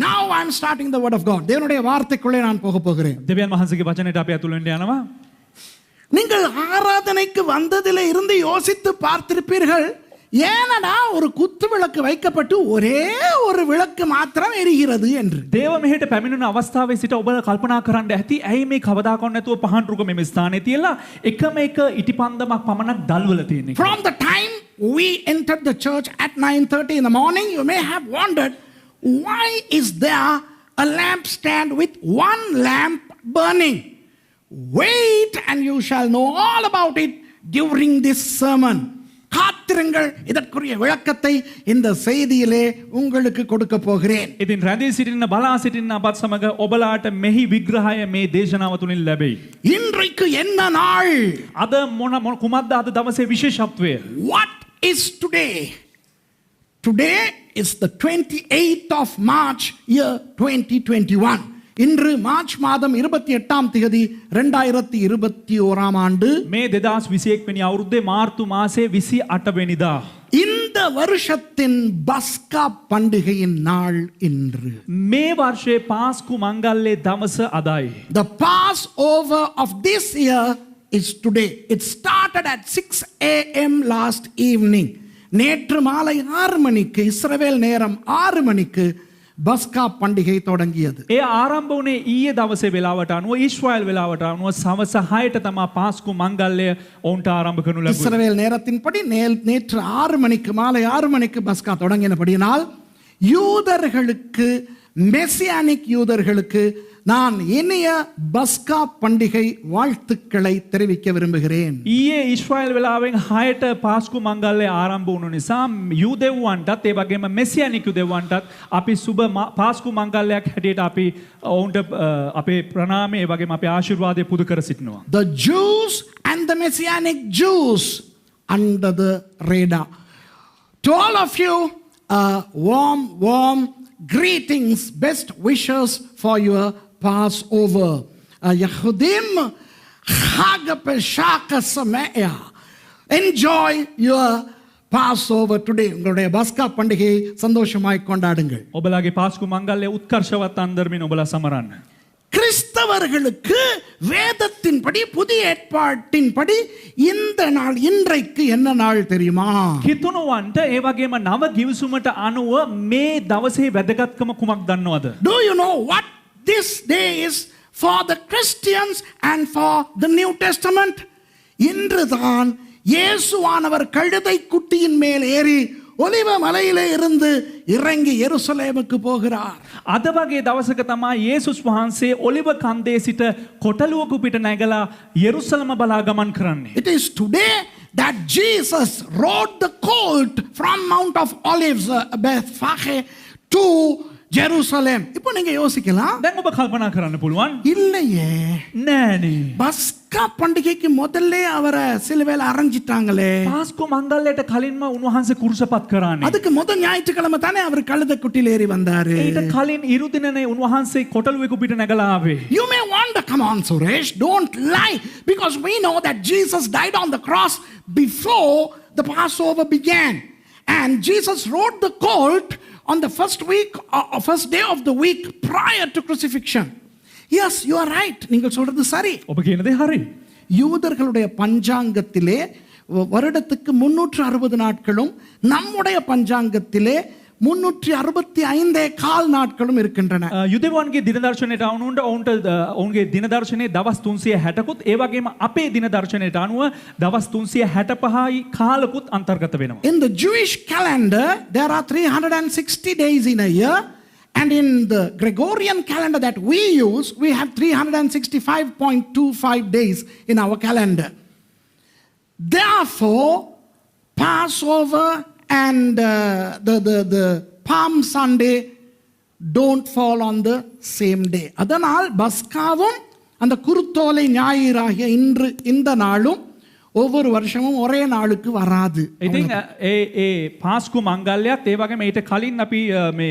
Now I'm starting the word of God. தேவனுடைய வார்த்தைக்குள்ளே நான் போக போகிறேன். දෙවියන් වහන්සේගේ වචනයට අපි ඇතුළු වෙන්න යනවා. நீங்கள் ஆராதனைக்கு வந்ததிலே இருந்து யோசித்து பார்த்திருப்பீர்கள், ஏனடா ஒரு குத்து விளக்கு வைக்கப்பட்டு ஒரே ஒரு விளக்கு மாத்திரம் எரிகிறது என்று. දේව මෙහෙට පැමිණෙන අවස්ථාවේ සිට ඔබ කල්පනා කරන්න ඇති ඇයි මේ කවදාකවත් නැතුව පහන් රුක මෙම ස්ථානයේ තියලා එකම එක ඉටිපන්දමක් පමණක් දල්වල තියෙන්නේ. From the time we entered the church at 9:30 in the morning, you may have wondered, why is there a lampstand with one lamp burning? Wait and you shall know all about it during this sermon. காத்திருங்கள், இதற்குரிய விளக்கத்தை இந்த செய்தியிலே உங்களுக்கு கொடுக்க போகிறேன். ඉතින් රැඳී සිටින්න බලා සිටින්න අපත් සමග ඔබලාට මෙහි විග්‍රහය මේ දේශනාව තුලින් ලැබෙයි. இன்றைக்கு என்ன நாள்? අද කුමක්ද අද දවසේ විශේෂත්වය? What is today? Today is the 28th of March year 2021. இன்று மார்ச் மாதம் 28ஆம் தேதி 2021ஆம் ஆண்டு. මේ 2021 වෙනි අවුරුද්දේ මාර්තු මාසයේ 28 වෙනිදා. இந்த வருஷத்தின் பஸ்கா பண்டிகையின் நாள் இன்று. මේ වර්ෂයේ පාස්කු මංගල්‍යයේ දවස අදයි. The Passover of this year is today. It started at 6 a.m. last evening. நேற்று மாலை 6 மணிக்கு இஸ்ரவேல் நேரம் 6 மணிக்கு பஸ்கா பண்டிகை தொடங்கியது. ඒ ආරම්භ වුණේ ඊයේ දවසේ වෙලාවට අනුව ඊශ්‍රායල් වෙලාවට අනුව සවස 6ට තමයි පාස්කු මංගල්‍ය ඔවුන්ට ආරම්භ කරනු ලැබුණේ. இஸ்ரவேல் நேரத்தின்படி நேற்று 6 மணிக்கு மாலை 6 மணிக்கு பஸ்கா தொடங்கினபடியால் யூதர்களுக்கு, மெசியானிக் யூதர்களுக்கு நான் இனிய பஸ்கா பண்டிகை வாழ்த்துக்களை தெரிவிக்க விரும்புகிறேன். ඊයේ ඊශ්‍රායල් වෙලාවෙන් 6ට පාස්කු මංගල්‍ය ආරම්භ වුණු නිසා යුදෙව්වන්ටත් ඒ වගේම මෙසියානික් යුදෙව්වන්ටත් අපි සුබ පාස්කු මංගල්‍යයක් හැටියට අපි ඔවුන්ට අපේ ප්‍රණාමය ඒ වගේම අපේ ආශිර්වාදය පුද කර සිටිනවා. The Jews and the Messianic Jews under the radar. To all of you, warm greetings, best wishes for your Passover. Yehudim Chag Pesach Sameach. Enjoy your Passover today. உங்களுடைய பஸ்கா பண்டிகையை சந்தோஷமாய் கொண்டாடுங்கள். ඔබලාගේ පාස්කු මංගල්‍ය උත්කර්ෂවත් අන්දරමින් ඔබලා සමරන්න. கிறிஸ்தவர்களுக்கு வேதத்தின்படி, புதிய ஏற்பாட்டின்படி இந்த நாள் இன்றைக்கு என்ன நாள் தெரியுமா? කිතුණුවන්ට ඒ වගේම නව ගිවිසුමට අනුව මේ දවසේ වැදගත්කම කුමක් දන්නවද? Do you know what this day is for the Christians and for the New Testament? இன்றுதான் இயேசுவானவர் கழுதை குட்டியின் மேல் ஏறி ஒலிவ மலையிலே இருந்து இறங்கி எருசலேமுக்கு போகிறார். අද වගේ දවසක තමයි යේසුස් වහන්සේ ඔලිව කන්දේ සිට කොටලුවක පිට නැගලා යෙරුසලම බලා ගමන් කරන්නේ. It is today that Jesus rode the colt from Mount of Olives, Bethphage, to Jerusalem. இப்போ நீங்க யோசிக்கலாம், දැන් ඔබ කල්පනා කරන්න පුළුවන් இல்லையே, නෑනේ பஸ்கா பண்டிகைக்கு முதல்ல அவரை சிலுவையில அரைஞ்சிட்டாங்களே, පාස්කු මංගල්‍යයට කලින්ම උන්වහන්සේ කුරුසපත් කරානේ. அதுக்கு முதல் ஞாயிற்றுக்கிழமை தானே அவர் கழுதை குட்டியில் ஏறி வந்தாரு. ඊට කලින් ඉරුදිනනේ උන්වහන්සේ කොටලුවෙක පිට නැගලා ආවේ. You may wonder, come on Suresh, don't lie, because we know that Jesus died on the cross before the Passover began, and Jesus rode the colt on the first day of the week prior to crucifixion. Yes, you are right. நீங்கள் சொல்றது சரி. ඔබ කියන දේ හරි. யூதர்களுடைய பஞ்சாங்கத்திலே வருடத்துக்கு 360 நாட்களும், நம்முடைய பஞ்சாங்கத்திலே 365 நாட்களும் இருக்கின்றன. යුදෙවන්ගේ දින දර්ශනයට අනුව ඔවුන්ගේ දින දර්ශනයේ දවස් 360කුත් ඒ වගේම අපේ දින දර්ශනයට අනුව දවස් 365යි කාලකුත් අන්තර්ගත වෙනවා. In the Jewish calendar there are 360 days in a year, and in the Gregorian calendar that we use we have 365.25 days in our calendar. Therefore Passover and the Palm Sunday don't fall on the same day. அதனால் பஸ்காவும் அந்த குருத்தோலை ஞாயிறாகிய இன்று இந்த நாளும் ஒவ்வொரு வருஷமும் ஒரே நாளுக்கு வராது. ඉතින් ඒ පාස්කු මංගල්‍යයත් ඒ වගේම ඊට කලින් අපි මේ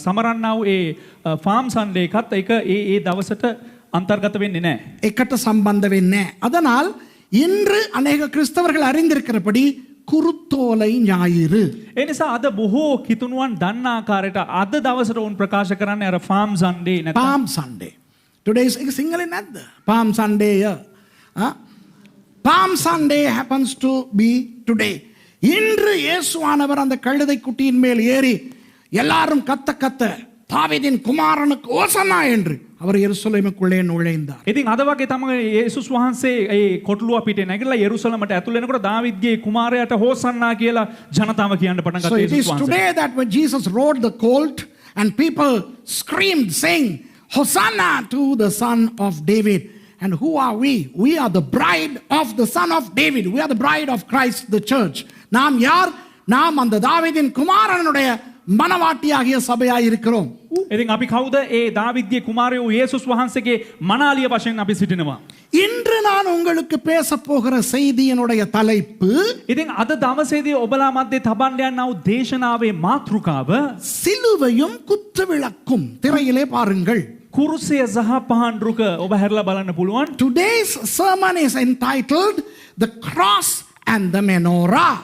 සමරන්නා වූ ඒ ෆාම් සන්ඩේ එකත් ඒක ඒ දවසට අන්තර්ගත වෙන්නේ නැහැ. එකට සම්බන්ධ වෙන්නේ නැහැ. அதனால் இன்று அநேக கிறிஸ்தவர்கள் அறிந்திருக்கிறபடி குருத்தோலை ஞாயிறு. ඒ නිසා අද බොහෝ කිතුණුවන් දන්න ආකාරයට අද දවසට උන් ප්‍රකාශ කරන්නේ අර ෆාම් සන්ඩේ නැත්නම් Palm Sunday. Today is single in the Palm Sunday. Palm Sunday happens to be today. இன்று இயேசுவானவர் அந்த கழுதை குட்டியின் மேல் ஏறி எல்லாரும் கத்த கத்த தாவீதின் குமாரனுக்கு ஓசன்னா என்று அவர் எருசலேமுக்குள்ளே நுழைந்தார். ඉතින් අද වගේ තමයි යේසුස් වහන්සේ ඒ කොටලුව පිටේ නැගිටලා යෙරුසලමට ඇතුල් වෙනකොට දාවිද්ගේ කුමාරයාට හෝසන්නා කියලා ජනතාව කියන්න පටන් So ගත්තා it is යේසුස් වහන්සේ. today that when Jesus rode the colt and people screamed saying Hosanna to the son of David. And who are we? We are the bride of the son of David. We are the bride of Christ the church. நாம் யார்? நாம் அந்த தாவீதின் குமாரனுடைய மனவாட்டியாகிய சபையாய் இருக்கிறோம். ඉතින් අපි කවුද? ඒ දාවිද්ගේ කුමාරයෝ යේසුස් වහන්සේගේ මනාලිය වශයෙන් අපි සිටිනවා. இன்று நான் உங்களுக்கு பேச போகிற செய்தியினுடைய தலைப்பு ඉතින් අද දවසේදී ඔබලා මැද්දේ තබන්න යනා වූ දේශනාවේ මාතෘකාව சிலுவையும் குத்துவிளக்கும். திரையிலே பாருங்கள். කුරුසය සහ පහන්රුක ඔබ හැරලා බලන්න පුළුවන්. Today's sermon is entitled The Cross and the Menorah.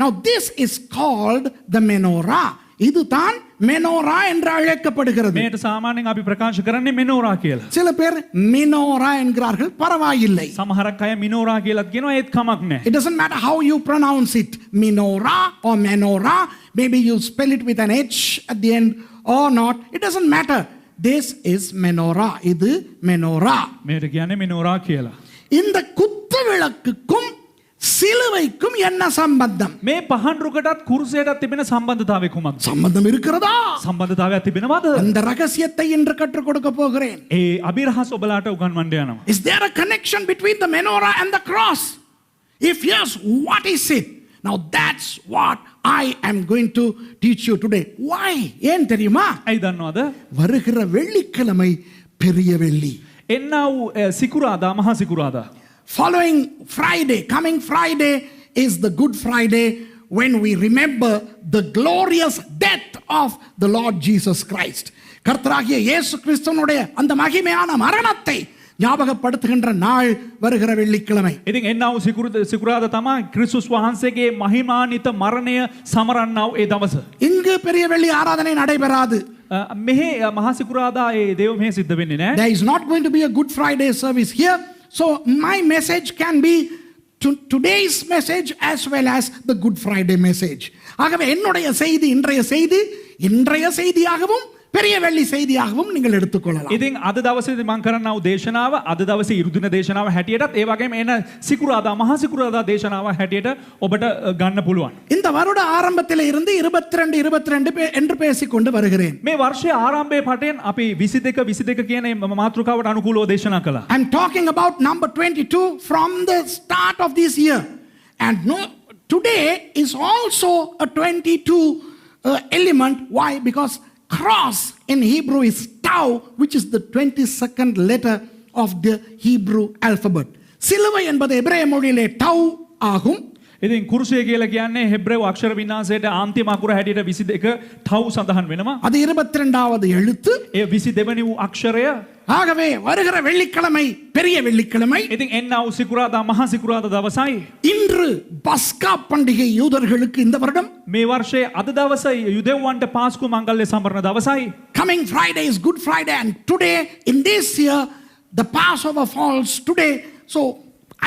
Now this is called the Menorah. இதுதான் மெனோரா என்று அழைக்கப்படுகிறது. මේට සාමාන්‍යයෙන් අපි ප්‍රකාශ කරන්නේ මෙනෝරා කියලා. சில பேர் மினோரா என்கிறார்கள், பரவாயில்லை. සමහරක් අය මිනෝරා කියලාත් කියනවා ඒත් කමක් නැහැ. It doesn't matter how you pronounce it, menorah or menorah. Maybe you spell it with an H at the end or not. It doesn't matter. This is menorah. இது menorah. මේට කියන්නේ මෙනෝරා කියලා. இந்த குத்து விளக்குக்கும் சிலுவைக்கும் என்ன சம்பந்தம்? මේ පහන්රුකටත් කුරුසයටත් තිබෙන සම්බන්ධතාවය කුමක්ද? சம்பந்தம் இருக்கிறதா? සම්බන්ධතාවයක් තිබෙනවද? அந்த ரகசியத்தை இன்று கற்றுக் கொடுக்க போகிறேன். ඒ අභිරහස් ඔබලාට උගන්වන්න යනවා. Is there a connection between the menorah and the cross? If yes, what is it? Now that's what I am going to teach you today. Why? ஏன் தெரியுமா? ඇයි දන්නවද? வருகிற வெள்ளிக்கிழமை பெரிய வெள்ளி. එන්නා වූ සිකුරාදා මහා සිකුරාදා. Following Friday, coming Friday is the Good Friday when we remember the glorious death of the Lord Jesus Christ. கர்த்தராகிய இயேசு கிறிஸ்துவினுடைய அந்த மகிமையான மரணத்தை ஞாபகப்படுத்துகின்ற நாள் வருகிற வெள்ளிக்கிழமை. ඉතින් එන්නා වූ සිකුරාදා තමයි ක්‍රිස්තුස් වහන්සේගේ මහිමාන්විත මරණය සමරන්නා වූ ඒ දවස. இங்கு பெரிய வெள்ளி ஆராதனை நடைபெறாது. මෙහි මහා සිකුරාදා ඒ දේව මෙහෙ සිද්ධ වෙන්නේ නැහැ. There is not going to be a Good Friday service here. So my message can be today's message as well as the Good Friday message. ஆகவே என்னுடைய செய்தி இன்றைய செய்தியாகவும் பெரிய வெள்ளி செய்தியாகவும் நீங்கள் எடுத்துக்கொள்ளலாம். ඉතින් අද දවසේදී මම කරන්නා වූ දේශනාව අද දවසේ ඉරුදින දේශනාව හැටියටත් ඒ වගේම එන සිකුරාදා මහා සිකුරාදා දේශනාව හැටියට ඔබට ගන්න පුළුවන්. இந்த வருட ஆரம்பத்தில் இருந்து 22 என்று பேசிக்கொண்டு வருகிறேன். මේ වර්ෂයේ ආරම්භයේ පටන් අපි 22 කියන මාතෘකාවට අනුකූලව දේශනා කළා. I'm talking about number 22 from the start of this year. And no, today is also a 22 element. Why? Because cross in Hebrew is tau, which is the 22nd letter of the Hebrew alphabet. சிலுவை என்பது எபிரேய மொழியிலே tau ஆகும். ඉතින් කුරුසය කියලා කියන්නේ හෙබ්‍රේව අක්ෂර වින්‍යාසයට අන්තිම අකුර හැටියට 22 ටව් සඳහන් වෙනවා. அது 22வது எழுத்து. ඒ 22 වෙනි වූ අක්ෂරය. ஆகவே வருகிற வெள்ளிக்கிழமை பெரிய வெள்ளிக்கிழமை. ඉතින් එන්නා වූ සිකුරාදා මහා සිකුරාදා දවසයි. இன்று பஸ்கா பண்டிகை யூதர்களுக்கு இந்த வருடம். මේ වර්ෂයේ අද දවසේ යුදෙව්වන්ට පාස්කු මංගල්‍ය සමරන දවසයි. Coming Friday is Good Friday, and today in this year the Passover falls today. So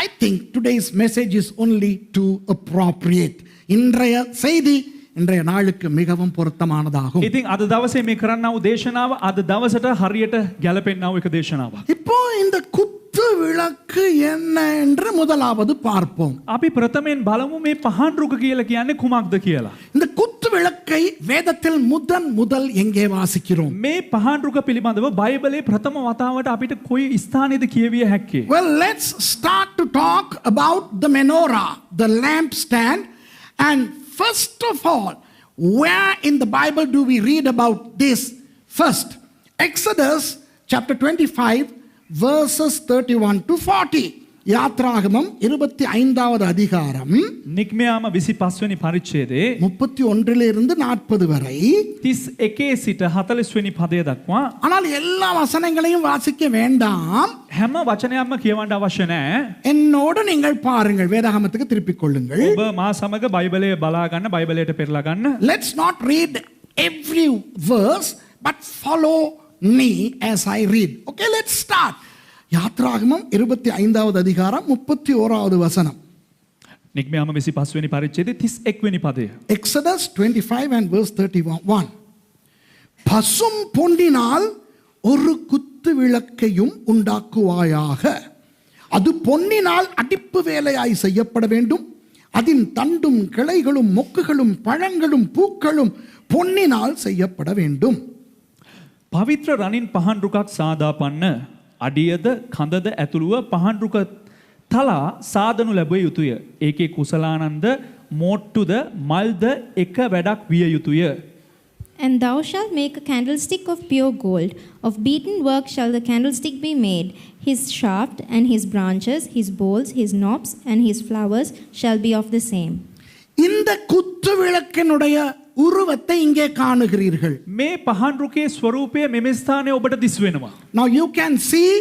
I think today's message is only too appropriate. இன்றைய செய்தி இன்றைய நாளுக்கு மிகவும் பொருத்தமானதாகும். ඉතින් අද දවසේ මේ කරන්නා වූ දේශනාව අද දවසට හරියට ගැලපෙන්නා වූ එක දේශනාවක්. இப்போ இந்த குத்து விளக்கு என்ன என்று முதலாவது பார்ப்போம். අපි ප්‍රථමයෙන් බලමු මේ පහන්රුක කියලා කියන්නේ කුමක්ද කියලා. இந்த குத்து விளக்கை வேதத்தில் முதல் எங்கே வாசிக்கிறோம்? මේ පහන්රුක පිළිබඳව බයිබලයේ ප්‍රථම වතාවට අපිට කොයි ස්ථානයේද කියවිය හැක්කේ? Well, let's start to talk about the menorah, the lampstand. And first of all, where in the Bible do we read about this? First, Exodus chapter 25 verses 31 to 40. யாத்ராகமம் 25வது அதிகாரம் නික්මයාම 25 වෙනි පරිච්ඡේදයේ 31 40 வரை 31 සිට 40 වෙනි පදය දක්වා ஆனால் எல்லா வசனங்களையும் வாசிக்க வேண்டாம் හැම වචනයක්ම කියවන්න අවශ්‍ය නැහැ. என்னோடு நீங்கள் பாருங்கள் வேதாகமத்துக்கு திருப்பிக் கொள்ளுங்கள் ඔබ මා සමග බයිබලය බලා ගන්න, බයිබලයට පෙරලා ගන්න. let's not read every verse but follow me as I read. Okay, let's start. யாத்ராகமம் 25வது அதிகாரம் 31வது வசனம். නික්මයාම 25 වෙනි පරිච්ඡේදයේ 31 වෙනි පදය. Exodus 25 and verse 31. பசும் பொன்னினால் ஒரு குத்து விளக்கையும் உண்டாக்குவாயாக. அது பொன்னினால் அடிப்பு வேலையாய் செய்யப்பட வேண்டும். அதன் தண்டும் கிளைகளும் மொக்குகளும் பழங்களும் பூக்களும் பொன்னினால் செய்யப்பட வேண்டும். පවිත්‍ර රනින් පහන් රුකක් සාදා පන්න අඩියද කඳද ඇතුළුව පහන් රුක තලා සාදනු ලැබිය යුතුය. ඒකේ කුසලානන්ද මෝට්ටුද මල්ද එක වැඩක් විය යුතුය. And thou shalt make a candlestick of pure gold. Of beaten work shall the candlestick be made. His shaft and his branches, his bowls, his knobs, and his flowers shall be of the same. இந்த குத்து விளக்கினுடைய உருவத்தை இங்கே காணுகிறீர்கள். මේ පහන් රුකේ ස්වරූපය මෙම ස්ථානයේ ඔබට දිස් වෙනවා. Now you can see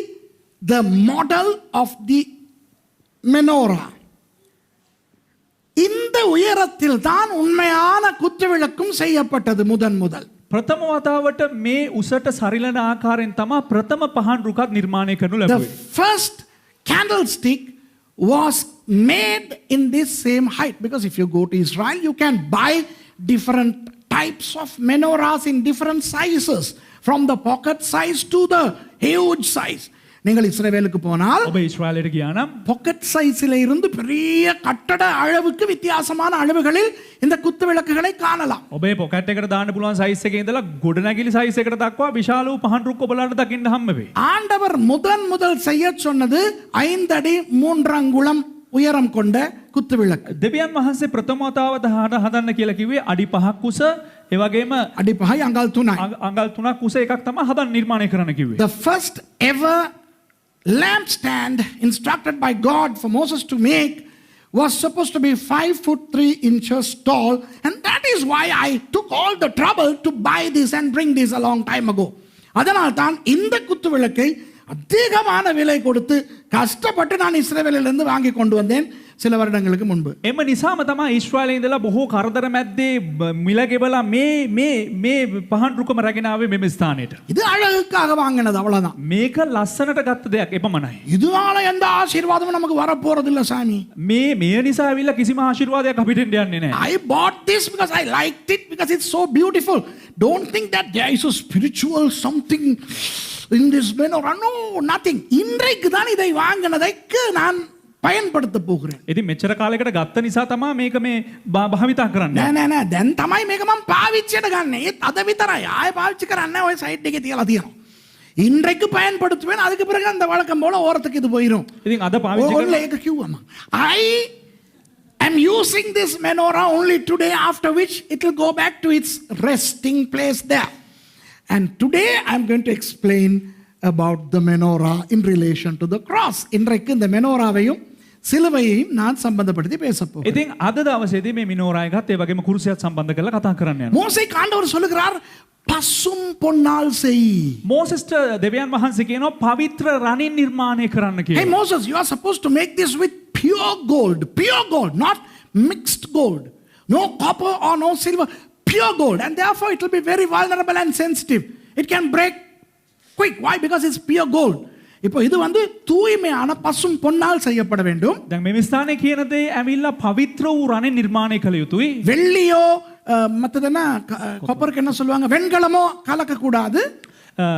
the model of the menorah. இந்த உயரத்தில் தான் உண்மையான குத்து விளக்கும் செய்யப்பட்டது முதல். ප්‍රථම වතාවට මේ උසට සරිලන ආකාරයෙන් තමයි ප්‍රථම පහන් රුකක් නිර්මාණය කරනු The ලැබුවේ. first candlestick was made in this same height, because if you go to Israel you can buy different types of menorahs in different sizes, from the pocket size to the huge size. நீங்கள் இஸ்ரவேலுக்கு போனால் ඔබ ඊශ්‍රායලයට ගියා නම් packet சைஸில் இருந்து பெரிய கட்டட அளவுக்கு வித்தியாசமான அளவுகளில் இந்த குத்து விளக்குகளை காணலாம். ඔබේ පොකට් එකට දාන්න පුළුවන් සයිස් එකේ ඉඳලා ගොඩනැගිලි සයිස් එකට දක්වා විශාල වූ පහන් රුක් ඔබලාට දකින්න හම්බ වෙයි. ஆண்டவர் முதல் செய்ய சொன்னது 5 அடி 3 அங்குலம் உயரம் கொண்ட குத்து விளக்கு. දෙවියන් වහන්සේ ප්‍රථම වතාවට හදන්න කියලා කිව්වේ අඩි 5ක් උස, ඒ වගේම அடி 5 අඟල් 3යි. අඟල් 3ක් උස එකක් තමයි හදන්න නිර්මාණය කරන්න කිව්වේ. The first ever lampstand instructed by God for Moses to make was supposed to be 5 foot 3 inches tall, and that is why I took all the trouble to buy this and bring this a long time ago. அதனால் தான் இந்த குத்து விளக்கை அதிகமான விலை கொடுத்து கஷ்டப்பட்டு நான் இஸ்ரவேலிலிருந்து வாங்கி கொண்டு வந்தேன் சில வருடங்களுக்கு முன்பு. එම නිසාම තමයි ඊශ්‍රායලයේ ඉඳලා බොහෝ කරදර මැද්දේ මිල ගෙවලා මේ පහන් රුකම රැගෙන ආවේ මෙම ස්ථානෙට. இது அழகுக்காக வாங்கினது அவ்வளவுதான். මේක ලස්සනට ගත්ත දෙයක් එපමණයි. இதனால எந்த ஆசீர்வாதமும் நமக்கு வர போறது இல்ல சாமி. මේ නිසා ඇවිල්ලා කිසිම ආශිර්වාදයක් අපිට යන්නේ නැහැ. I bought this because I liked it, because it's so beautiful. Don't think that there is a spiritual something in this menorah. No, nothing. இன்றைக்கு தான் இதை வாங்கினதைக்கு நான் பயன்படுத்த போகிறேன். ඉතින් මෙච්චර කාලයකට ගත්ත නිසා තමයි මේක මේ භාවිතා කරන්නේ. නෑ දැන් තමයි මේක මම පාවිච්චියට ගන්න. ඒත් අද විතරයි. ආයෙ පාවිච්චි කරන්නේ ඔය සයිඩ් එකේ තියලා තියෙනවා. இன்றைக்கு பயன்படுத்துவேன், அதுக்கு பிறகு அந்த வழக்கம் போல ஓரத்துக்கு இது போயிடும். ඉතින් අද පාවිච්චි ඔන්න ඒක කිව්වම I am using this menorah only today, after which it will go back to its resting place there. And today I am going to explain about the menorah in relation to the cross. இன்றைக்கு இந்த மெனோராவையும் சிலுவையையும் நான் சம்பந்தப்படுத்தி பேசப் போகிறேன். ඉතින් අද දවසේදී මේ මිනෝරා එකත් ඒ වගේම කුරුසියත් සම්බන්ධ කරලා කතා කරන්න යනවා. மோசேக்கு ஆண்டவர் சொல்லுகிறார், பசும் பொன்னால் செய். මෝසෙස්ට දෙවියන් වහන්සේ කියනවා පවිත්‍ර රනින් නිර්මාණය කරන්න Hey කියලා. Moses, you are supposed to make this with pure gold, not mixed gold, no copper or no silver, pure gold, and therefore it will be very vulnerable and sensitive. It can break quick. Why? Because it's pure gold. இப்போ இது வந்து தூய்மையான பசும் பொன்னால் செய்யப்பட வேண்டும். දැන් මේ ස්ථානයේ කියන දේ ඇවිල්ලා පවිත්‍ර වූ රනින් නිර්මාණය කළ යුතුයි. வெள்ளியோ மத்ததென்ன காப்பருக்கு என்ன சொல்லுவாங்க, வெண்கலமோ கலக்க கூடாது.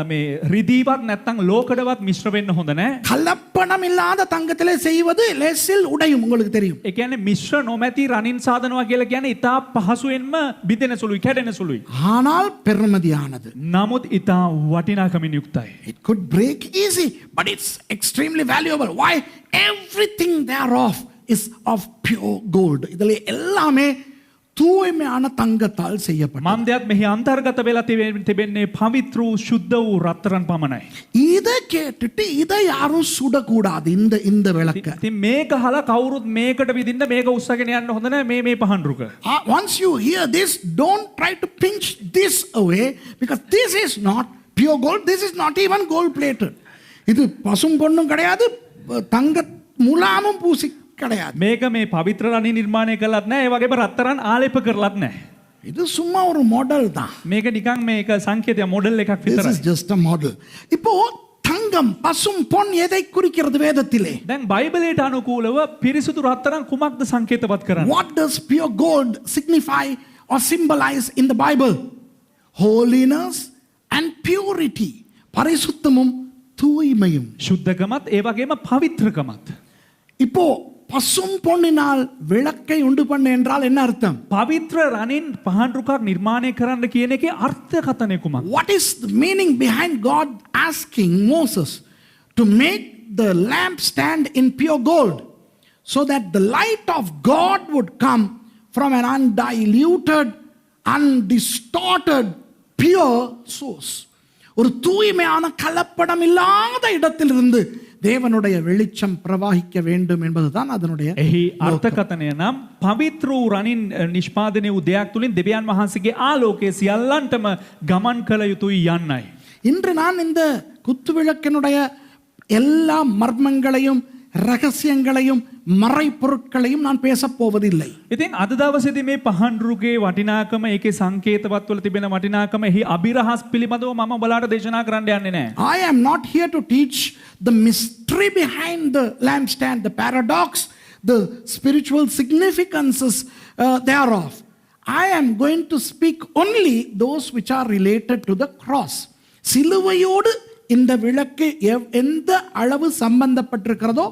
මේ රිදීවත් නැත්තම් ලෝකඩවත් මිශ්‍ර වෙන්න හොඳ නැහැ. கலப்படம் இல்லாத தங்கத்திலே செய்வது லேசில் உடையும், உங்களுக்கு தெரியும். ඒ කියන්නේ මිශ්‍ර නොමැති රනින් සාදනවා කියලා කියන්නේ ඉතා පහසුවෙන්ම බිඳෙන සුළුයි, කැඩෙන සුළුයි. ஆனால் பெருமதியானது. නමුත් ඉතා වටිනාකමින් යුක්තයි. It could break easy, but it's extremely valuable. Why? Everything thereof is of pure gold. இதிலே எல்லாமே தூய்மையான தங்கத்தால் செய்யப்பட்டது. මන්දයත් මෙහි අන්තර්ගත වෙලා තිබෙන්නේ පවිත්‍ර වූ ශුද්ධ වූ රත්තරන් පමණයි. இதை கேட்டுட்டு இதை யாரும் சுடக்கூடாது இந்த விளக்க. ඉතින් මේක අහලා කවුරුත් මේකට විදින්න මේක උස්සගෙන යන්න හොඳ නැහැ මේ පහන්රුක. Once you hear this, don't try to pinch this away because this is not pure gold. This is not even gold plated. இது பசும் பொன்னும் கிடையாது, தங்க முலாமும் பூசி கிடையாது. මේක මේ පවිත්‍ර රණි නිර්මාණය කළත් නැහැ, ඒ වගේම රත්තරන් ආලේප කරලත් නැහැ. இது சும்மா ஒரு மாடல் தான். මේක නිකන් මේක සංකේතය මොඩල් එකක් This විතරයි. is just a model. இப்போ தங்கம் பசும் பொன் எதை குறிக்கிறது வேதத்திலே? දැන් බයිබලයට අනුකූලව පිරිසුදු රත්තරන් කුමක්ද සංකේතවත් කරන්නේ? What does pure gold signify or symbolize in the Bible? Holiness and purity. பரிசுத்தமும் தூய்மையும். ශුද්ධකමත් ඒ වගේම පවිත්‍රකමත්. இப்போ பசும் பொன்னினால் விளக்கை உண்டு பண்ண என்றால் என்ன அர்த்தம்? පවිත්‍ර රණින් පහන්රුකක් නිර්මාණය කරන්න කියන එකේ අර්ථකථනය කුමක්ද? What is the meaning behind God asking Moses to make the lamp stand in pure gold so that the light of God would come from an undiluted, undistorted, pure source? ஒரு தூய்மையான கலப்படம் இல்லாத இடத்திலிருந்து தேவனுடைய வெளிச்சம் பிரவாகிக்க வேண்டும் என்பதுதான் அதனுடைய එහි අර්ථකථනය නම් පවිත්‍ර වූ රණින් නිෂ්පාදනය වූ දෙයක් තුලින් දෙවියන් වහන්සේගේ ආලෝකය සියල්ලන්ටම ගමන් කළ යුතුයි යන්නයි. இன்று நான் இந்த குத்துவிளக்கினுடைய எல்லா மர்மங்களையும் ரகசியங்களையும் மறைப்பொருட்களையும் நான் பேசப் போவதில்லை. ඉතින් අද දවසේදී මේ පහන්රුගේ වටිනාකම ඒකේ සංකේතවත් වල තිබෙන වටිනාකම එහි අභිරහස් පිළිබඳව මම ඔයාලට දේශනා කරන්න යන්නේ නැහැ. I am not here to teach the mystery behind the lampstand, the paradox, the spiritual significances thereof. I am going to speak only those which are related to the cross. சிலுவையோடு இந்த விளக்கு எந்த அளவு சம்பந்தப்பட்டிருக்கிறதோ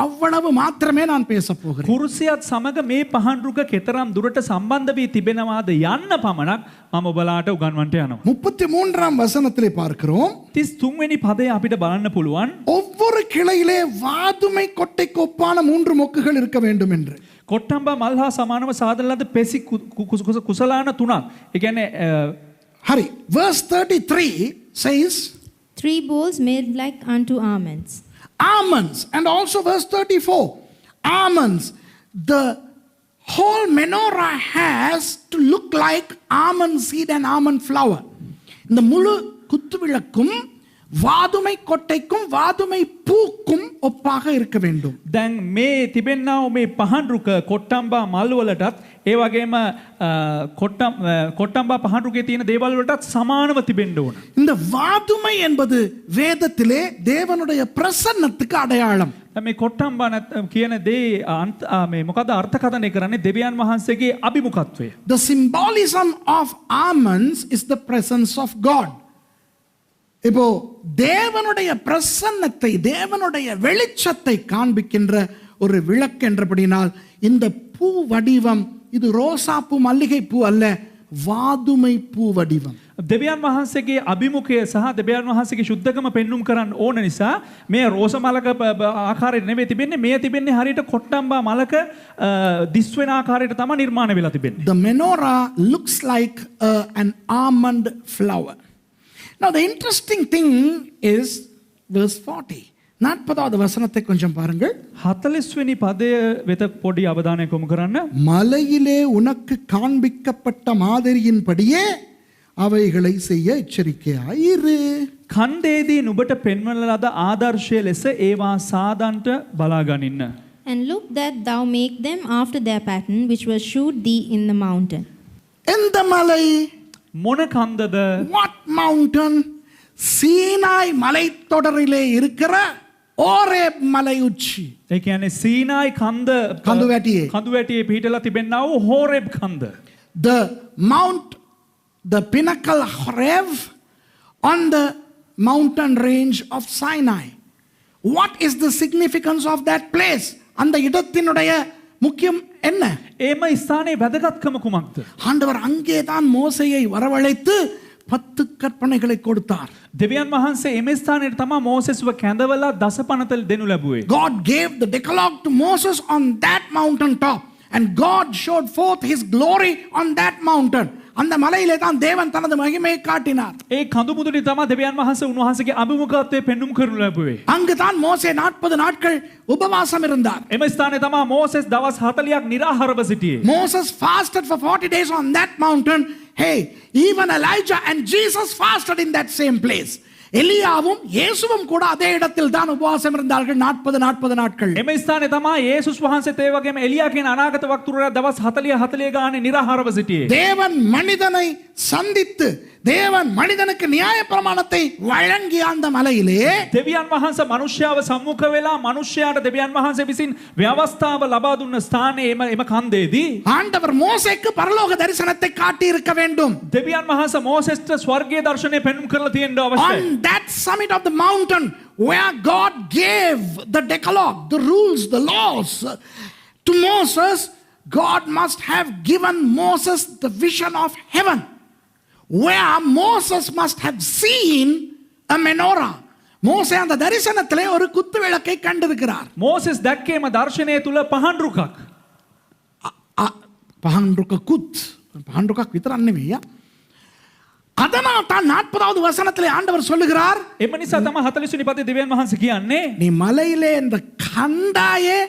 அவ்வளவு மாத்திரமே நான் பேச போகிறேன். කුරුසියත් සමග මේ පහන්රුක කෙතරම් දුරට සම්බන්ධ වී තිබෙනවාද යන්න පමණක් මම ඔයාලට උගන්වන්නට යනවා. 33ஆம் வசனத்திலே பார்க்கிறோம். 33 වෙනි පදය අපිට බලන්න පුළුවන්. ஒவ்வொரு கிளையிலே வாதுமை கொட்டைக்கு ஒப்பான 3 மொக்குகள் இருக்க வேண்டும் என்று. කොට්ටම්බා මල් හා සමානව සාදන ලද පෙසි කුසලාන තුනක්. ඒ කියන්නේ Hurry. Verse 33 says 3 bowls made like unto almonds. Almonds. And also verse 34. Almonds. The whole menorah has to look like almond seed and almond flour. இந்த முழு குத்துவிளக்கும் வாதுமை கொட்டைக்கும் வாதுமை பூக்கும் ஒப்பாக இருக்க வேண்டும். දැන් මේ තිබෙන්නා වූ මේ පහන්රුක කොට්ටම්බා මල් වලටත් ඒ වගේම කොට්ටම්බා පහන්රුකේ තියෙන දේවල් වලටත් සමානව තිබෙන්න ඕන. இந்த வாதுமை என்பது வேதத்திலே தேவனுடைய பிரசன்னத்துக்கு அடையாளம். මේ කොට්ටම්බා කියන දේ මේ මොකද අර්ථකථනය කරන්නේ දෙවියන් වහන්සේගේ අභිමුඛත්වය. The symbolism of almonds is the presence of God. இப்போ தேவனுடைய பிரசன்னத்தை தேவனுடைய வெளிச்சத்தை காண்பிக்கின்ற ஒரு விளக்கு என்றபடினால் இந்த பூ வடிவம் இது ரோசாப்பூ மல்லிகை பூ அல்ல, வாதுமை பூ வடிவம். දෙවියන් වහන්සේගේ අභිමුඛය සහ දෙවියන් වහන්සේගේ ශුද්ධකම පෙන්눔 කරන්න ඕන නිසා මේ රෝස මලක ආකාරයට නෙවෙයි තිබෙන්නේ, මේ තිබෙන්නේ හරියට කොට්ටම්බා මලක දිස් වෙන ආකාරයට තමයි නිර්මාණය වෙලා තිබෙන්නේ. The menorah looks like an almond flower. Now the interesting thing is verse 40. 40வது வசனத்தை கொஞ்சம் பாருங்கள். 40 වෙනි පදය වෙත පොඩි අවධානයක් යොමු කරන්න. மலையிலே உனக்கு காண்பிக்கப்பட்ட மாதிரியின்படியே அவைகளை செய்ய எச்சரிக்கையாயிரு. කන්දේදී නුඹට පෙන්වන ලද ආදර්ශය ලෙස ඒවා සාදන්ට බලා ගනින්න. And look that thou make them after their pattern which was shewed thee in the mountain. எந்த மலை? මොන කන්දද? What mountain? சீனாய் மலைத்தொடரிலே இருக்கிற ஓரேப் மலை உச்சி. ඒ කියන්නේ සීනායි කඳු වැටියේ. කඳු වැටියේ පිහිටලා තිබෙනා වූ හෝරෙබ් කන්ද. The mount, the pinnacle Horeb on the mountain range of Sinai. What is the significance of that place? அந்த இடத்தினுடைய முக்கியம் என்ன? ඒම ස්ථානයේ වැදගත්කම කුමක්ද? ஆண்டவர் அங்கேதான் மோசேயை வரவழைத்து 10 கற்பனைகளை கொடுத்தார். දෙවියන් වහන්සේ එම ස්ථානයේ තමයි මෝසෙස්ව කැඳවලා දසපනත දෙනු ලැබුවේ. God gave the decalogue to Moses on that mountain top. and God showed forth his glory on that mountain. அந்த மலையிலே தான் தேவன் தனது மகிமையை காட்டினார். ඒ කඳු මුදුනේ තමයි දෙවියන් වහන්සේ උන්වහන්සේගේ අභිමුඛත්වය පෙන්눔 කරනු ලැබුවේ. அங்கு தான் மோசே 40 நாட்கள் உபவாசம் இருந்தார். එම ස්ථානයේ තමයි මෝසෙස් දවස් 40ක් නිරාහාරව සිටියේ. Moses fasted for 40 days on that mountain. Hey, even Elijah and Jesus fasted in that same place. எலியாவும் இயேசுவும் கூட அதே இடத்தில் தான் உபவாசம் இருந்தார்கள் 40 நாட்கள். එම ස්ථානයේ තමයි යේසුස් වහන්සේත් ඒ වගේම එලියා කියන අනාගත වක්තුරයා දවස් 40 ගානේ නිරාහාරව සිටියේ. தேவன் மனிதனை சந்தித்து தேவன் மனிதனுக்கு நியாய பிரமாணத்தை வழங்கிய அந்த மலையிலே දෙවියන් වහන්සේ මනුෂ්‍යව සම්මුඛ වෙලා මනුෂ්‍යයාට දෙවියන් වහන්සේ විසින් ව්‍යවස්ථාව ලබා දුන්න ස්ථානයේ එම කන්දේදී ஆண்டவர் மோசேக்கு பரலோக தரிசனத்தை காட்டி இருக்க வேண்டும். දෙවියන් වහන්සේ මෝසෙස්ට ස්වර්ගීය දර්ශනය පෙන්눔 කරලා තියෙන්න අවශ්‍යයි. On that summit of the mountain where God gave the decalogue, the rules, the laws to Moses, God must have given Moses the vision of heaven, where Moses must have seen a menorah. மோசே அந்த தரிசனத்திலே ஒரு குத்து விளக்கை கண்டிருக்கிறார். මෝසෙස් දැක්කේම දර්ශනය තුල පහන් රුකක්. පහන් රුක කුත් පහන් රුකක් විතරක් නෙවෙයි. அதனால் தான் 40வது வசனத்திலே ஆண்டவர் சொல்லுகிறார், එම නිසා තමයි 40 වෙනි පදේ දෙවියන් වහන්සේ කියන්නේ நீ மலையிலே இந்த கண்டாயே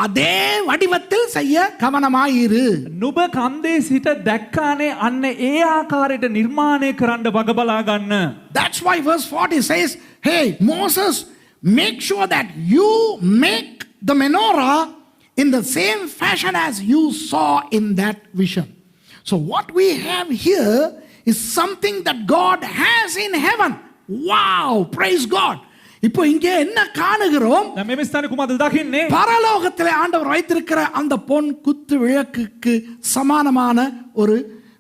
அதே வடிவத்தில் செய்ய கவனமாயிரு. නුඹ කන්දේ සිට දැක්කානේ අන්න ඒ ආකාරයට නිර්මාණය කරන්න වග බලා ගන්න. That's why verse 40 says, hey Moses, make sure that you make the menorah in the same fashion as you saw in that vision. So what we have here is something that God has in heaven. Wow, praise God. இப்போ இங்கே என்ன காணுகிறோம்? දැන් මේ ස්ථානේ කුමක්ද දකින්නේ? பரலோகத்திலே ஆண்டவர் வைத்திருக்கிற அந்த பொன் குத்து விளக்குக்கு சமானமான ஒரு